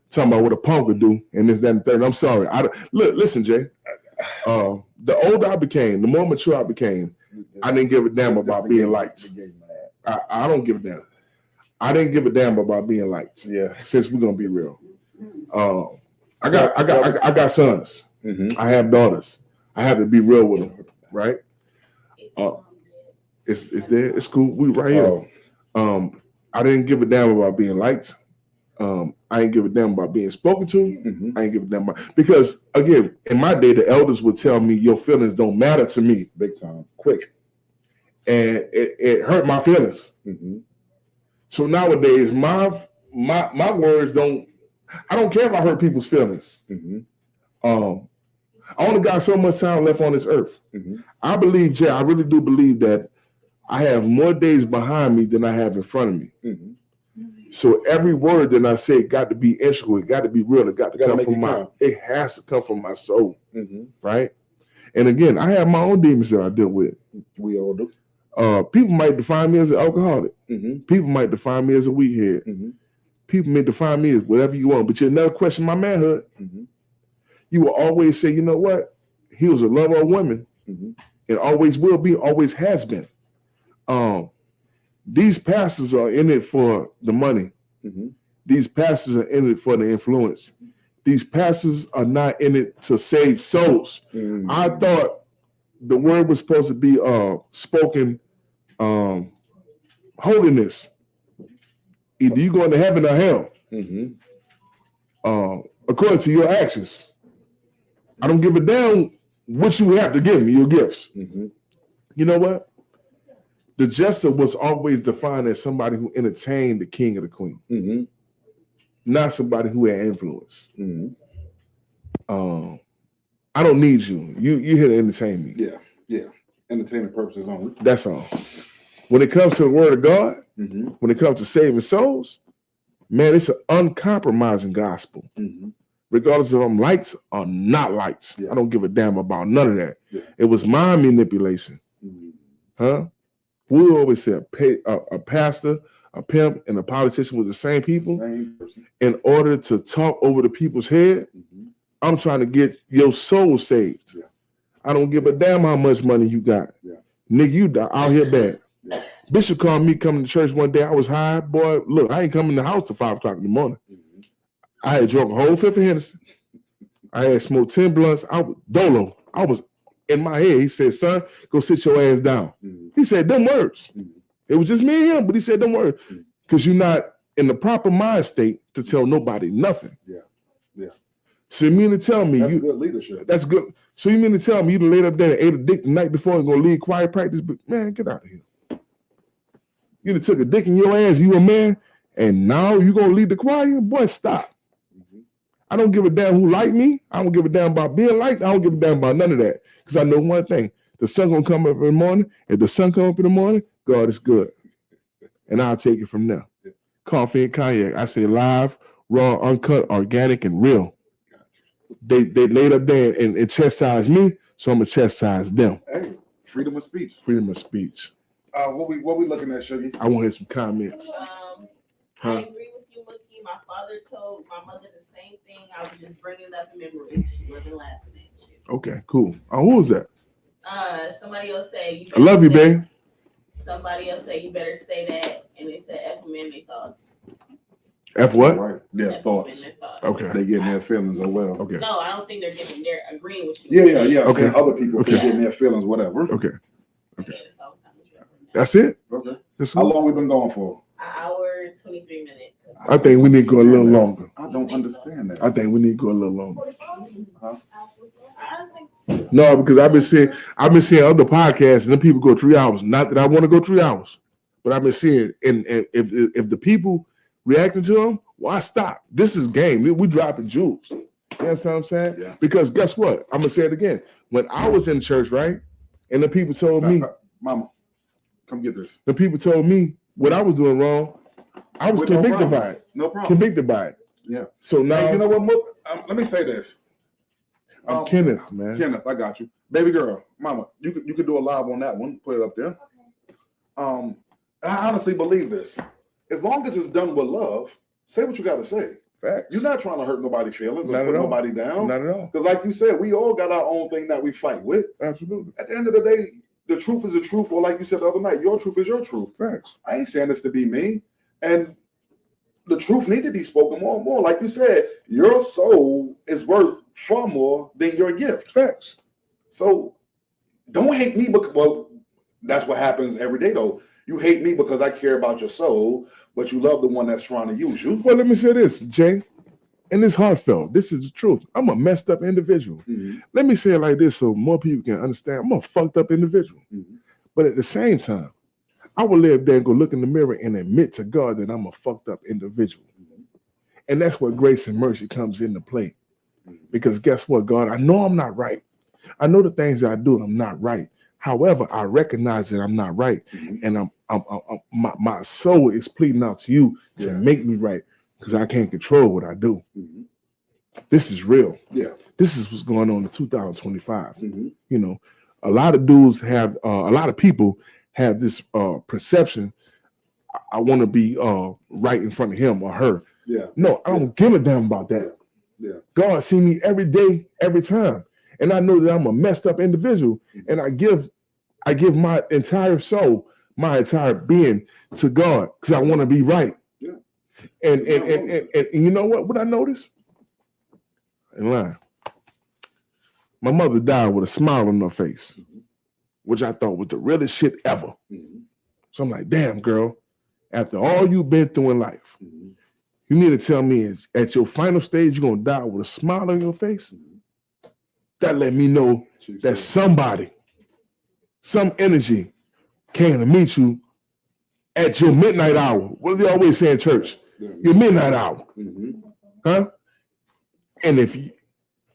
Speaker 2: talking about what a punk would do, and this, that, and the third. I'm sorry. Listen, Jay. The older I became, the more mature I became, I didn't give a damn about being liked. I don't give a damn. I didn't give a damn about being liked.
Speaker 1: Yeah.
Speaker 2: Since we're gonna be real, I got sons.
Speaker 1: Mm-hmm.
Speaker 2: I have daughters. I have to be real with them, right? It's there. It's cool. We right here. I didn't give a damn about being liked. I didn't give a damn about being spoken to.
Speaker 1: Mm-hmm.
Speaker 2: I didn't give a damn about, because again, in my day, the elders would tell me your feelings don't matter to me,
Speaker 1: Big time. Quick.
Speaker 2: and it hurt my feelings.
Speaker 1: Mm-hmm.
Speaker 2: So nowadays, my words don't. I don't care if I hurt people's feelings.
Speaker 1: Mm-hmm.
Speaker 2: I only got so much time left on this earth.
Speaker 1: Mm-hmm.
Speaker 2: I believe, Jay, I really do believe that I have more days behind me than I have in front of me.
Speaker 1: Mm-hmm.
Speaker 2: So every word that I say got to be integral. It got to be real. It got to come from my.
Speaker 1: count.
Speaker 2: It has to come from my soul,
Speaker 1: Mm-hmm.
Speaker 2: right? And again, I have my own demons that I deal with.
Speaker 1: We all do.
Speaker 2: People might define me as an alcoholic.
Speaker 1: Mm-hmm.
Speaker 2: People might define me as a weedhead.
Speaker 1: Mm-hmm.
Speaker 2: People may define me as whatever you want, but you'll never question my manhood.
Speaker 1: Mm-hmm.
Speaker 2: You will always say, you know what? He was a lover of women,
Speaker 1: Mm-hmm.
Speaker 2: and always will be, always has been. These pastors are in it for the money.
Speaker 1: Mm-hmm.
Speaker 2: These pastors are in it for the influence. These pastors are not in it to save souls.
Speaker 1: Mm-hmm.
Speaker 2: I thought the word was supposed to be spoken holiness. Either you going to heaven or hell,
Speaker 1: Mm-hmm.
Speaker 2: according to your actions. I don't give a damn what you have to give me, your gifts.
Speaker 1: Mm-hmm.
Speaker 2: You know what? The jester was always defined as somebody who entertained the king or the queen,
Speaker 1: Mm-hmm.
Speaker 2: not somebody who had influence.
Speaker 1: Mm-hmm.
Speaker 2: I don't need you. You're here to entertain me.
Speaker 1: Yeah. Entertainment purposes only.
Speaker 2: That's all. When it comes to the word of God,
Speaker 1: Mm-hmm.
Speaker 2: when it comes to saving souls, man, it's an uncompromising gospel.
Speaker 1: Mm-hmm.
Speaker 2: Regardless if I'm liked or not liked.
Speaker 1: Yeah.
Speaker 2: I don't give a damn about none of that.
Speaker 1: Yeah.
Speaker 2: It was mind manipulation.
Speaker 1: Mm-hmm.
Speaker 2: Huh? We always said a pastor, a pimp, and a politician was the same people.
Speaker 1: Same person.
Speaker 2: In order to talk over the people's head,
Speaker 1: Mm-hmm.
Speaker 2: I'm trying to get your soul saved.
Speaker 1: Yeah.
Speaker 2: I don't give a damn how much money you got.
Speaker 1: Yeah.
Speaker 2: Nigga, you out here bad.
Speaker 1: Yeah.
Speaker 2: Bishop called me coming to church one day. I was high. Boy, look, I ain't coming in the house till 5 o'clock in the morning.
Speaker 1: Mm-hmm.
Speaker 2: I had drunk a whole fifth of Hennessy. I had smoked 10 blunts. I was dolo. I was in my head. He said, son, go sit your ass down.
Speaker 1: Mm-hmm.
Speaker 2: He said them words.
Speaker 1: Mhm.
Speaker 2: It was just me and him, but he said them words.
Speaker 1: Mhm.
Speaker 2: Because you're not in the proper mind state to tell nobody nothing.
Speaker 1: Yeah. Yeah.
Speaker 2: So you mean to tell me
Speaker 1: That's
Speaker 2: you
Speaker 1: good leadership.
Speaker 2: that's good. So you mean to tell me you laid up there and ate a dick the night before and gonna lead choir practice? But man, get out of here. You done took a dick in your ass, you a man, and now you gonna lead the choir? Boy, stop.
Speaker 1: Mm-hmm.
Speaker 2: I don't give a damn who like me. I don't give a damn about being liked. I don't give a damn about none of that. Because I know one thing. The sun gonna come up in the morning. If the sun come up in the morning, God is good. And I'll take it from there.
Speaker 1: Yeah.
Speaker 2: Coffee and cognac. I say live, raw, uncut, organic, and real. They laid up there and chastised me, so I'm gonna chastise them.
Speaker 1: Hey, freedom of speech.
Speaker 2: Freedom of speech.
Speaker 1: What we looking at, Shuggy?
Speaker 2: I want to hear some comments.
Speaker 3: I agree with you, Mookie. My father told my mother the same thing. I was just bringing it up in memory. She wasn't laughing at you.
Speaker 2: Okay, cool. Who was that?
Speaker 3: Somebody else say
Speaker 2: I love you, babe.
Speaker 3: Somebody else say you better say that, and they said F them in their thoughts.
Speaker 2: F what?
Speaker 1: Right. Their
Speaker 3: F them
Speaker 1: thoughts.
Speaker 3: in their thoughts.
Speaker 2: Okay.
Speaker 1: They getting their feelings as well.
Speaker 2: Okay.
Speaker 3: No, I don't think they're getting. They're agreeing with you.
Speaker 1: Yeah.
Speaker 2: Okay.
Speaker 1: Other people
Speaker 2: Okay.
Speaker 1: getting their feelings, whatever.
Speaker 2: Okay.
Speaker 3: Yeah, that's all the time we have right now.
Speaker 2: That's it?
Speaker 1: Okay.
Speaker 2: That's
Speaker 1: How
Speaker 2: all?
Speaker 1: long we been going for?
Speaker 3: An hour, 23 minutes.
Speaker 2: I think we need to go a little longer.
Speaker 1: I don't understand that.
Speaker 2: I think we need to go a little longer.
Speaker 3: I think
Speaker 2: No, because I've been seeing other podcasts and then people go 3 hours. Not that I want to go 3 hours, but I've been seeing and if the people reacting to them, why stop? This is game. We dropping jewels. You understand what I'm saying?
Speaker 1: Yeah.
Speaker 2: Because guess what? I'm gonna say it again. When I was in church, right, and the people told me,
Speaker 1: Mama, come get this.
Speaker 2: the people told me what I was doing wrong, I was
Speaker 1: With no
Speaker 2: convicted
Speaker 1: problem.
Speaker 2: by it.
Speaker 1: No problem.
Speaker 2: Convicted by it.
Speaker 1: Yeah.
Speaker 2: So now
Speaker 1: Hey, you know what? Mook? Let me say this.
Speaker 2: I'm Kenneth, man.
Speaker 1: Kenneth, I got you. Baby girl, mama, you could do a live on that one. Put it up there. And I honestly believe this. As long as it's done with love, say what you got to say.
Speaker 2: Facts.
Speaker 1: You're not trying to hurt nobody's feelings or
Speaker 2: Not
Speaker 1: put
Speaker 2: at all.
Speaker 1: nobody down.
Speaker 2: Not at all.
Speaker 1: Because like you said, we all got our own thing that we fight with.
Speaker 2: Absolutely.
Speaker 1: At the end of the day, the truth is the truth, or like you said the other night, your truth is your truth.
Speaker 2: Facts.
Speaker 1: I ain't saying this to be me. And the truth need to be spoken more and more. Like you said, your soul is worth far more than your gift.
Speaker 2: Facts.
Speaker 1: So don't hate me because, well, that's what happens every day though. You hate me because I care about your soul, but you love the one that's trying to use you.
Speaker 2: Well, let me say this, Jay, and it's heartfelt. This is the truth. I'm a messed up individual.
Speaker 1: Mm-hmm.
Speaker 2: Let me say it like this so more people can understand. I'm a fucked up individual.
Speaker 1: Mm-hmm.
Speaker 2: But at the same time, I will live there and go look in the mirror and admit to God that I'm a fucked up individual. And that's where grace and mercy comes into play. Because guess what, God? I know I'm not right. I know the things that I do, I'm not right. However, I recognize that I'm not right. And my soul is pleading out to you to make me right because I can't control what I do.
Speaker 1: Mm-hmm.
Speaker 2: This is real.
Speaker 1: Yeah.
Speaker 2: This is what's going on in 2025.
Speaker 1: Mm-hmm.
Speaker 2: You know, a lot of dudes have, a lot of people have this perception. I want to be right in front of him or her.
Speaker 1: Yeah.
Speaker 2: No, I don't give a damn about that.
Speaker 1: Yeah.
Speaker 2: God see me every day, every time. And I know that I'm a messed up individual. And I give my entire soul, my entire being to God because I want to be right.
Speaker 1: Yeah.
Speaker 2: And you know what I noticed? In line. My mother died with a smile on her face, which I thought was the realest shit ever.
Speaker 1: Mm-hmm.
Speaker 2: So I'm like, damn, girl, after all you've been through in life, you need to tell me at your final stage, you're going to die with a smile on your face? That let me know that somebody, some energy came to meet you at your midnight hour. What do they always say in church? Your midnight hour.
Speaker 1: Mm-hmm.
Speaker 2: Huh? And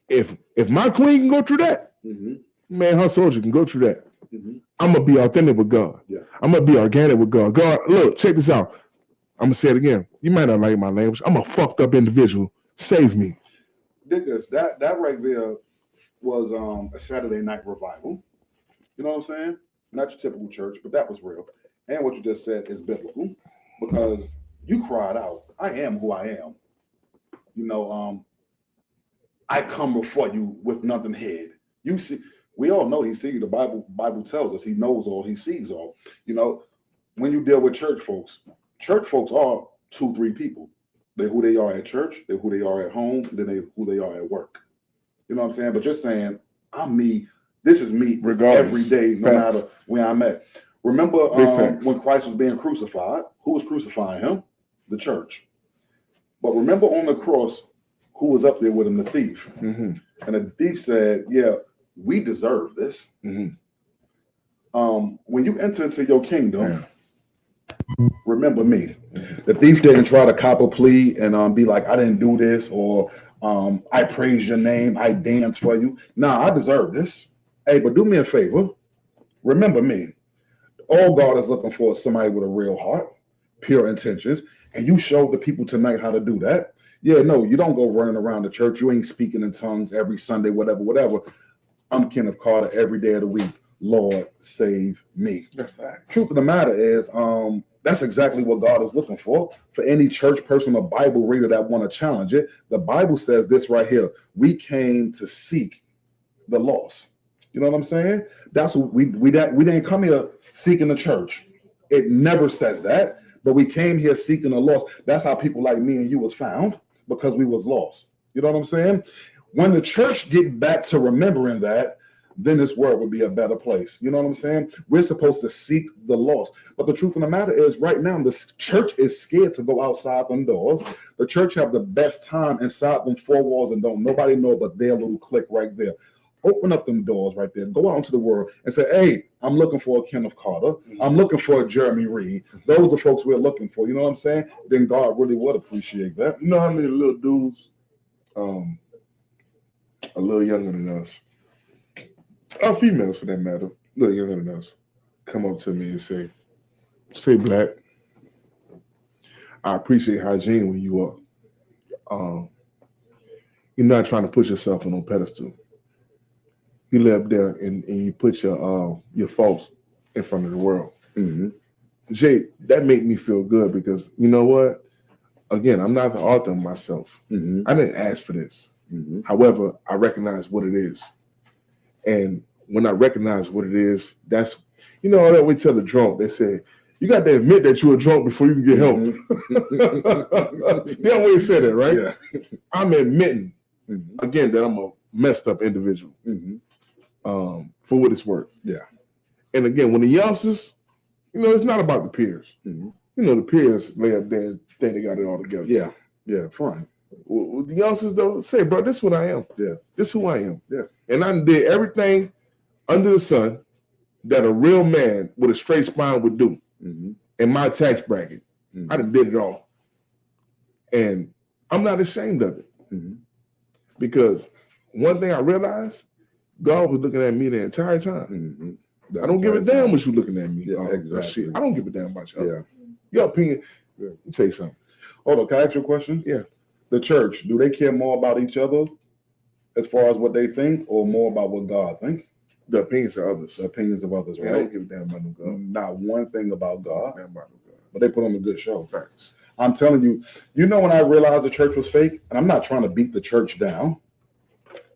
Speaker 2: if my queen can go through that, man, her soldier can go through that. I'm going to be authentic with God.
Speaker 1: Yeah.
Speaker 2: I'm going to be organic with God. God, look, check this out. I'm going to say it again. You might not like my language. I'm a fucked up individual. Save me.
Speaker 1: Dig this. That right there was a Saturday night revival. You know what I'm saying? Not your typical church, but that was real. And what you just said is biblical because you cried out, I am who I am. You know, I come before you with nothing hid. You see, we all know he sees you. The Bible tells us he knows all, he sees all. You know, when you deal with church folks are 2-3 people. They're who they are at church, they're who they are at home, then they who they are at work. You know what I'm saying? But you're saying, I'm me. This is me
Speaker 2: Regardless.
Speaker 1: every day, no
Speaker 2: Facts.
Speaker 1: matter where I'm at. Remember
Speaker 2: Facts.
Speaker 1: when Christ was being crucified? Who was crucifying him? The church. But remember on the cross, who was up there with him? The thief.
Speaker 2: Mm-hmm.
Speaker 1: And the thief said, yeah, we deserve this.
Speaker 2: Mm-hmm.
Speaker 1: When you enter into your kingdom, remember me. The thief didn't try to cop a plea and be like, I didn't do this, or I praise your name, I dance for you. Nah, I deserve this. Hey, but do me a favor. Remember me. All God is looking for is somebody with a real heart, pure intentions. And you showed the people tonight how to do that. Yeah, no, you don't go running around the church. You ain't speaking in tongues every Sunday, whatever. I'm Kenneth Carter every day of the week. Lord, save me.
Speaker 2: That's fact.
Speaker 1: Truth of the matter is, that's exactly what God is looking for any church person or Bible reader that want to challenge it. The Bible says this right here. We came to seek the lost. You know what I'm saying? That's what we didn't come here seeking the church. It never says that, but we came here seeking the lost. That's how people like me and you was found, because we was lost. You know what I'm saying? When the church get back to remembering that, then this world would be a better place. You know what I'm saying? We're supposed to seek the lost. But the truth of the matter is right now, the church is scared to go outside them doors. The church have the best time inside them 4 walls and don't nobody know but their little clique right there. Open up them doors right there. Go out into the world and say, hey, I'm looking for a Kenneth Carter. I'm looking for a Jeremy Reed. Those are the folks we're looking for. You know what I'm saying? Then God really would appreciate that.
Speaker 2: You know how many little dudes, a little younger than us, or females for that matter, a little younger than us, come up to me and say, Black, I appreciate how genuine you are. You're not trying to put yourself on no pedestal. You live there and you put your faults in front of the world.
Speaker 1: Mm-hmm.
Speaker 2: Jay, that make me feel good because you know what? Again, I'm not the author of myself.
Speaker 1: Mm-hmm.
Speaker 2: I didn't ask for this.
Speaker 1: Mm-hmm.
Speaker 2: However, I recognize what it is. And when I recognize what it is, that's, you know, that we tell the drunk, they say, you got to admit that you're a drunk before you can get help. They always say that, right?
Speaker 1: Yeah.
Speaker 2: I'm admitting,
Speaker 1: Mm-hmm.
Speaker 2: again, that I'm a messed up individual
Speaker 1: Mm-hmm.
Speaker 2: for what it's worth.
Speaker 1: Yeah.
Speaker 2: And again, when the youngsters, you know, it's not about the peers.
Speaker 1: Mm-hmm.
Speaker 2: You know, the peers lay up there and think they got it all together.
Speaker 1: Yeah. Yeah. Fine.
Speaker 2: Well, the youngsters don't say, bro, this is what I am.
Speaker 1: Yeah.
Speaker 2: This is who I am.
Speaker 1: Yeah.
Speaker 2: And I did everything under the sun that a real man with a straight spine would do
Speaker 1: Mm-hmm.
Speaker 2: in my tax bracket.
Speaker 1: Mm-hmm.
Speaker 2: I done did it all. And I'm not ashamed of it.
Speaker 1: Mm-hmm.
Speaker 2: Because one thing I realized, God was looking at me the entire time.
Speaker 1: Mm-hmm.
Speaker 2: I don't give a damn what you looking at me.
Speaker 1: Yeah, exactly.
Speaker 2: Shit. I don't give a damn about you.
Speaker 1: Yeah.
Speaker 2: Your opinion.
Speaker 1: Yeah.
Speaker 2: Let me tell you something.
Speaker 1: Hold on, can I ask you a question?
Speaker 2: Yeah.
Speaker 1: The church, do they care more about each other as far as what they think, or more about what God thinks?
Speaker 2: The opinions of others.
Speaker 1: The opinions of others,
Speaker 2: I
Speaker 1: right?
Speaker 2: don't give a damn about no God.
Speaker 1: Not one thing about God,
Speaker 2: Damn about no God.
Speaker 1: but they put on a good show.
Speaker 2: Facts.
Speaker 1: I'm telling you, you know when I realized the church was fake, and I'm not trying to beat the church down.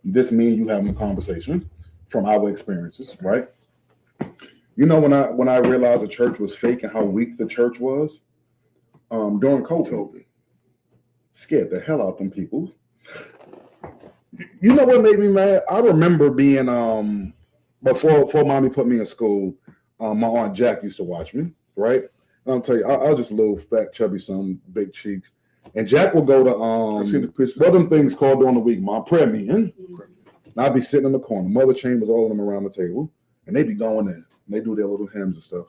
Speaker 1: This me and you having a conversation from our experiences, right? You know when I realized the church was fake and how weak the church was during COVID. Scared the hell out of them people. You know what made me mad? I remember being before mommy put me in school, my aunt Jack used to watch me, right? And I'll tell you, I was just a little fat, chubby son, big cheeks. And Jack would go to
Speaker 2: I seen the picture.
Speaker 1: what them things called during the week, Mom, prayer meeting. And I'd be sitting in the corner, mother chambers, all of them around the table, and they be going in. And they do their little hymns and stuff.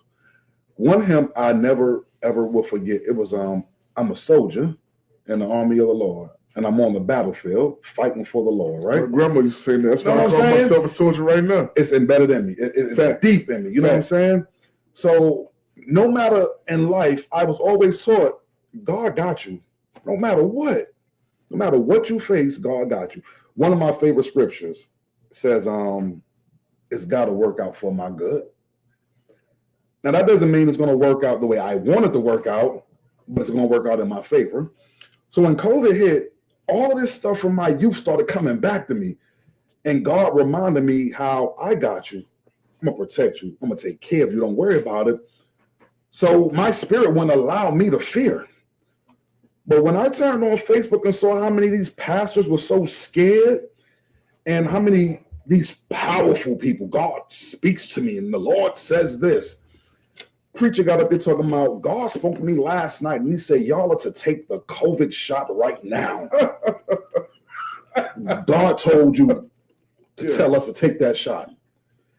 Speaker 1: One hymn I never ever will forget. It was I'm a soldier in the army of the Lord, and I'm on the battlefield fighting for the Lord, right?
Speaker 2: My grandma used to say that. That's why
Speaker 1: Know
Speaker 2: I
Speaker 1: what
Speaker 2: call
Speaker 1: I'm saying?
Speaker 2: myself a soldier right now.
Speaker 1: It's embedded in me. It's
Speaker 2: Fact.
Speaker 1: deep in me. You know what I'm saying? So no matter in life, I was always taught God got you. No matter what you face, God got you. One of my favorite scriptures says, it's got to work out for my good. Now that doesn't mean it's going to work out the way I want it to work out, but it's going to work out in my favor. So when COVID hit, all of this stuff from my youth started coming back to me. And God reminded me how I got you. I'm going to protect you. I'm going to take care of you. Don't worry about it. So my spirit wouldn't allow me to fear. But when I turned on Facebook and saw how many of these pastors were so scared and how many these powerful people, God speaks to me and the Lord says this. Preacher got up there talking about, God spoke to me last night and he said, y'all are to take the COVID shot right now. God told you to tell us to take that shot.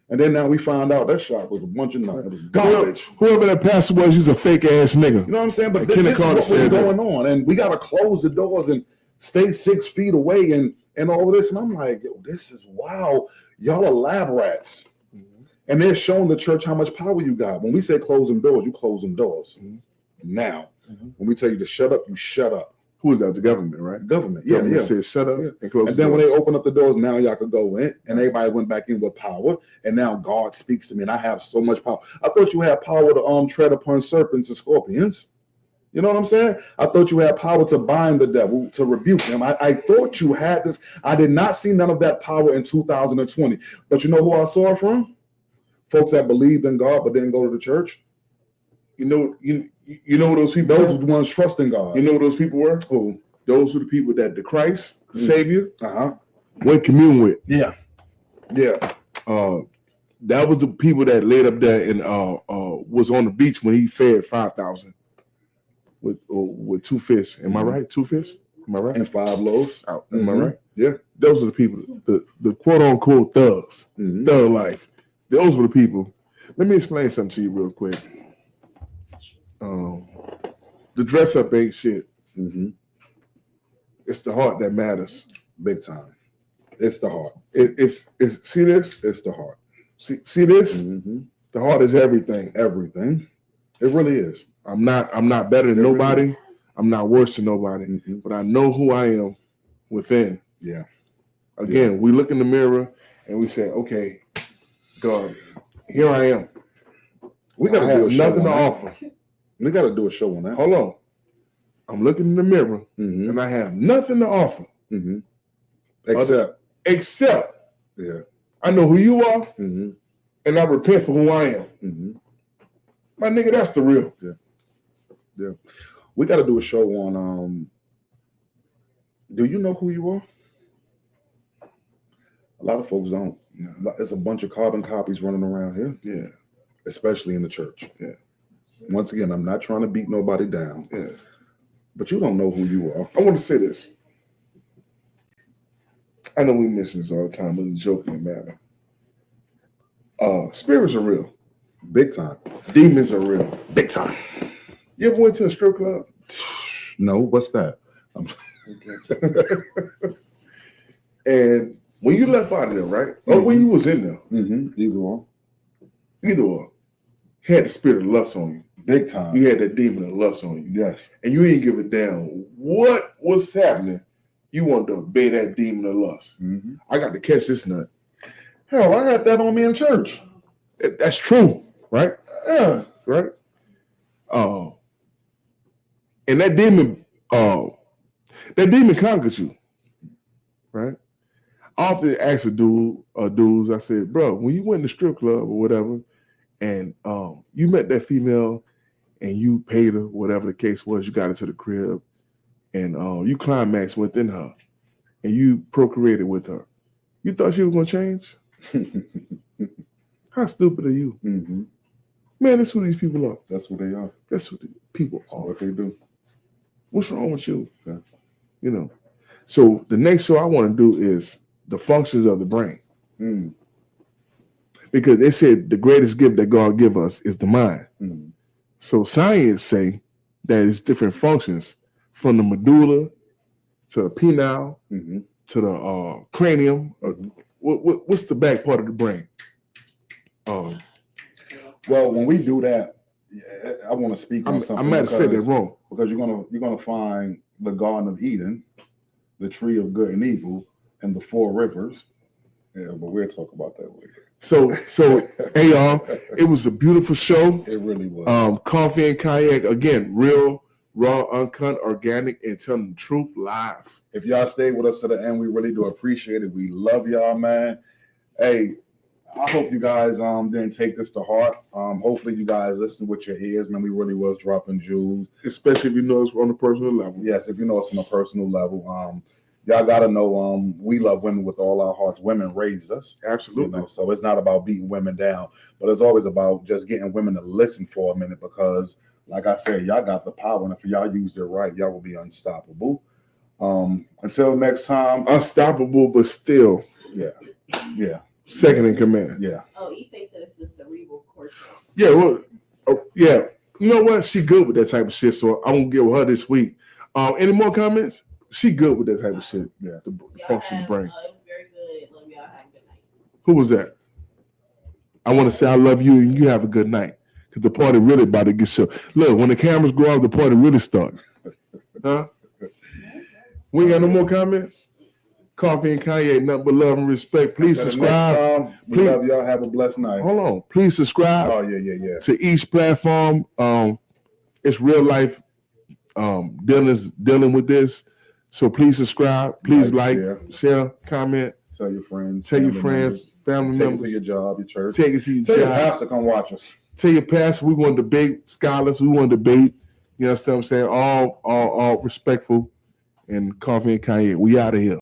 Speaker 1: And then now we found out that shot was a bunch of nothing. It was garbage.
Speaker 2: Whoever that pastor was, he's a fake ass nigga. You know what I'm saying? But
Speaker 1: This is what was
Speaker 2: said that.
Speaker 1: going on. And we got to close the doors and stay 6 feet away and all of this. And I'm like, yo, this is wow. Y'all are lab rats. And they're showing the church how much power you got. When we say close them doors, you close them doors. Now, when we tell you to shut up, you shut up.
Speaker 2: Who is that? The government, right?
Speaker 1: Government. Yeah,
Speaker 2: Government
Speaker 1: yeah.
Speaker 2: said shut up and close
Speaker 1: And
Speaker 2: the
Speaker 1: then when they
Speaker 2: doors.
Speaker 1: open up the doors, now y'all could go in, and everybody went back in with power. And now God speaks to me, and I have so much power. I thought you had power to tread upon serpents and scorpions. You know what I'm saying? I thought you had power to bind the devil, to rebuke him. I thought you had this. I did not see none of that power in 2020. But you know who I saw it from? Folks that believed in God but didn't go to the church.
Speaker 2: You know those people.
Speaker 1: Those were the ones trusting God.
Speaker 2: You know who those people were?
Speaker 1: Who?
Speaker 2: Those were the people that the Christ, the Savior,
Speaker 1: Uh-huh.
Speaker 2: went commune with.
Speaker 1: Yeah. Yeah.
Speaker 2: That was the people that laid up there and was on the beach when he fed 5,000 with 2 fish. Am I right? 2 fish? Am I right?
Speaker 1: And 5 loaves.
Speaker 2: Am I right?
Speaker 1: Yeah.
Speaker 2: Those are the people, the quote unquote thugs,
Speaker 1: Mhm.
Speaker 2: thug life. Those were the people. Let me explain something to you real quick. The dress up ain't shit.
Speaker 1: Mhm.
Speaker 2: It's the heart that matters.
Speaker 1: Big time. It's the heart.
Speaker 2: It's see this?
Speaker 1: It's the heart.
Speaker 2: See this?
Speaker 1: Mhm.
Speaker 2: The heart is everything.
Speaker 1: Everything. It really is.
Speaker 2: I'm not better than nobody. I'm not worse than nobody.
Speaker 1: Mhm.
Speaker 2: But I know who I am within.
Speaker 1: Yeah.
Speaker 2: Again, we look in the mirror and we say, okay, God, here I am.
Speaker 1: We got
Speaker 2: I
Speaker 1: to do
Speaker 2: have
Speaker 1: a show
Speaker 2: nothing
Speaker 1: on
Speaker 2: to
Speaker 1: that.
Speaker 2: offer.
Speaker 1: We got to do a show on that.
Speaker 2: Hold on. I'm looking in the mirror
Speaker 1: Mm-hmm.
Speaker 2: and I have nothing to offer
Speaker 1: Mm-hmm.
Speaker 2: except
Speaker 1: Yeah.
Speaker 2: I know who you are
Speaker 1: Mm-hmm.
Speaker 2: and I repent for who I am.
Speaker 1: Mm-hmm.
Speaker 2: My nigga, that's the real.
Speaker 1: We got to do a show on. Do you know who you are? A lot of folks don't. There's a bunch of carbon copies running around here,
Speaker 2: Yeah,
Speaker 1: especially in the church.
Speaker 2: Yeah.
Speaker 1: Once again, I'm not trying to beat nobody down.
Speaker 2: yeah.
Speaker 1: But you don't know who you are.
Speaker 2: I want to say this. I know we mention this all the time in a joking manner. Spirits are real.
Speaker 1: Big time.
Speaker 2: Demons are real.
Speaker 1: Big time.
Speaker 2: You ever went to a strip club?
Speaker 1: No, what's that?
Speaker 2: Okay. And when you left out of there, right? Or when you was in there,
Speaker 1: Mm-hmm.
Speaker 2: either or, had the spirit of lust on you.
Speaker 1: Big time.
Speaker 2: You had that demon of lust on you.
Speaker 1: Yes.
Speaker 2: And you ain't give a damn what was happening. You wanted to obey that demon of lust.
Speaker 1: Mm-hmm.
Speaker 2: I got to catch this nut.
Speaker 1: Hell, I had that on me in church.
Speaker 2: That's true,
Speaker 1: Right?
Speaker 2: yeah, right. And that demon conquers you, right? I often ask a dudes, I said, bro, when you went to the strip club or whatever, and you met that female and you paid her, whatever the case was, you got her to the crib, and you climaxed within her, and you procreated with her. You thought she was gonna change? How stupid are you?
Speaker 1: Mm-hmm.
Speaker 2: Man, that's who these people are.
Speaker 1: That's what they are.
Speaker 2: That's who the people
Speaker 1: That's
Speaker 2: are.
Speaker 1: what they do.
Speaker 2: What's wrong with you?
Speaker 1: Yeah.
Speaker 2: You know. So the next show I want to do is the functions of the brain.
Speaker 1: Mm.
Speaker 2: Because they said the greatest gift that God give us is the mind.
Speaker 1: Mm.
Speaker 2: So science say that it's different functions from the medulla to the penile
Speaker 1: Mm-hmm.
Speaker 2: to the cranium. What's the back part of the brain?
Speaker 1: Well, when we do that, I want to speak on
Speaker 2: I
Speaker 1: something.
Speaker 2: might have said that wrong.
Speaker 1: Because you're gonna find the Garden of Eden, the tree of good and evil, and the four rivers. Yeah, but we'll talk about that later.
Speaker 2: So hey y'all, it was a beautiful show.
Speaker 1: It really was.
Speaker 2: Coffee and Cognac, again, real, raw, uncut, organic, and telling the truth live.
Speaker 1: If y'all stay with us to the end, we really do appreciate it. We love y'all, man. Hey, I hope you guys didn't take this to heart. Hopefully you guys listened with your ears, man. We really was dropping jewels.
Speaker 2: Especially if you know it's on a personal level.
Speaker 1: Yes, if you know us on a personal level. Y'all gotta know we love women with all our hearts. Women raised us.
Speaker 2: Absolutely.
Speaker 1: You know, so it's not about beating women down, but it's always about just getting women to listen for a minute because, like I said, y'all got the power, and if y'all used it right, y'all will be unstoppable. Until next time,
Speaker 2: Unstoppable, but still
Speaker 1: yeah,
Speaker 2: second in command.
Speaker 1: yeah.
Speaker 3: Oh, Ife said it's the cerebral cortex.
Speaker 2: Yeah, well, yeah. You know what? She good with that type of shit, so I'm gonna give her this week. Any more comments? She good with that type of shit.
Speaker 1: Yeah.
Speaker 2: The
Speaker 3: Y'all
Speaker 2: function of the brain.
Speaker 3: It was very good. Love y'all. Have a good night.
Speaker 2: Who was that? I want to say I love you and you have a good night. Because the party really about to get show. Look, when the cameras go off, the party really starts. Huh? We ain't got no more comments? Coffee and Cognac, nothing but love and respect. Please
Speaker 1: Until the
Speaker 2: subscribe.
Speaker 1: next time, we
Speaker 2: Please-
Speaker 1: love y'all. Have a blessed night.
Speaker 2: Hold on. Please subscribe
Speaker 1: Oh yeah.
Speaker 2: to each platform. It's real life dealing with this. So please subscribe. Please like, share, comment.
Speaker 1: Tell your friends.
Speaker 2: Tell your
Speaker 1: family
Speaker 2: friends, family
Speaker 1: members. Take it to
Speaker 2: members.
Speaker 1: your job, your church.
Speaker 2: Take it to your
Speaker 1: Tell your
Speaker 2: job.
Speaker 1: pastor come watch us.
Speaker 2: Tell your pastor we want to debate scholars. We want to debate. You understand what I'm saying? All respectful and Coffee and Cognac. We out of here.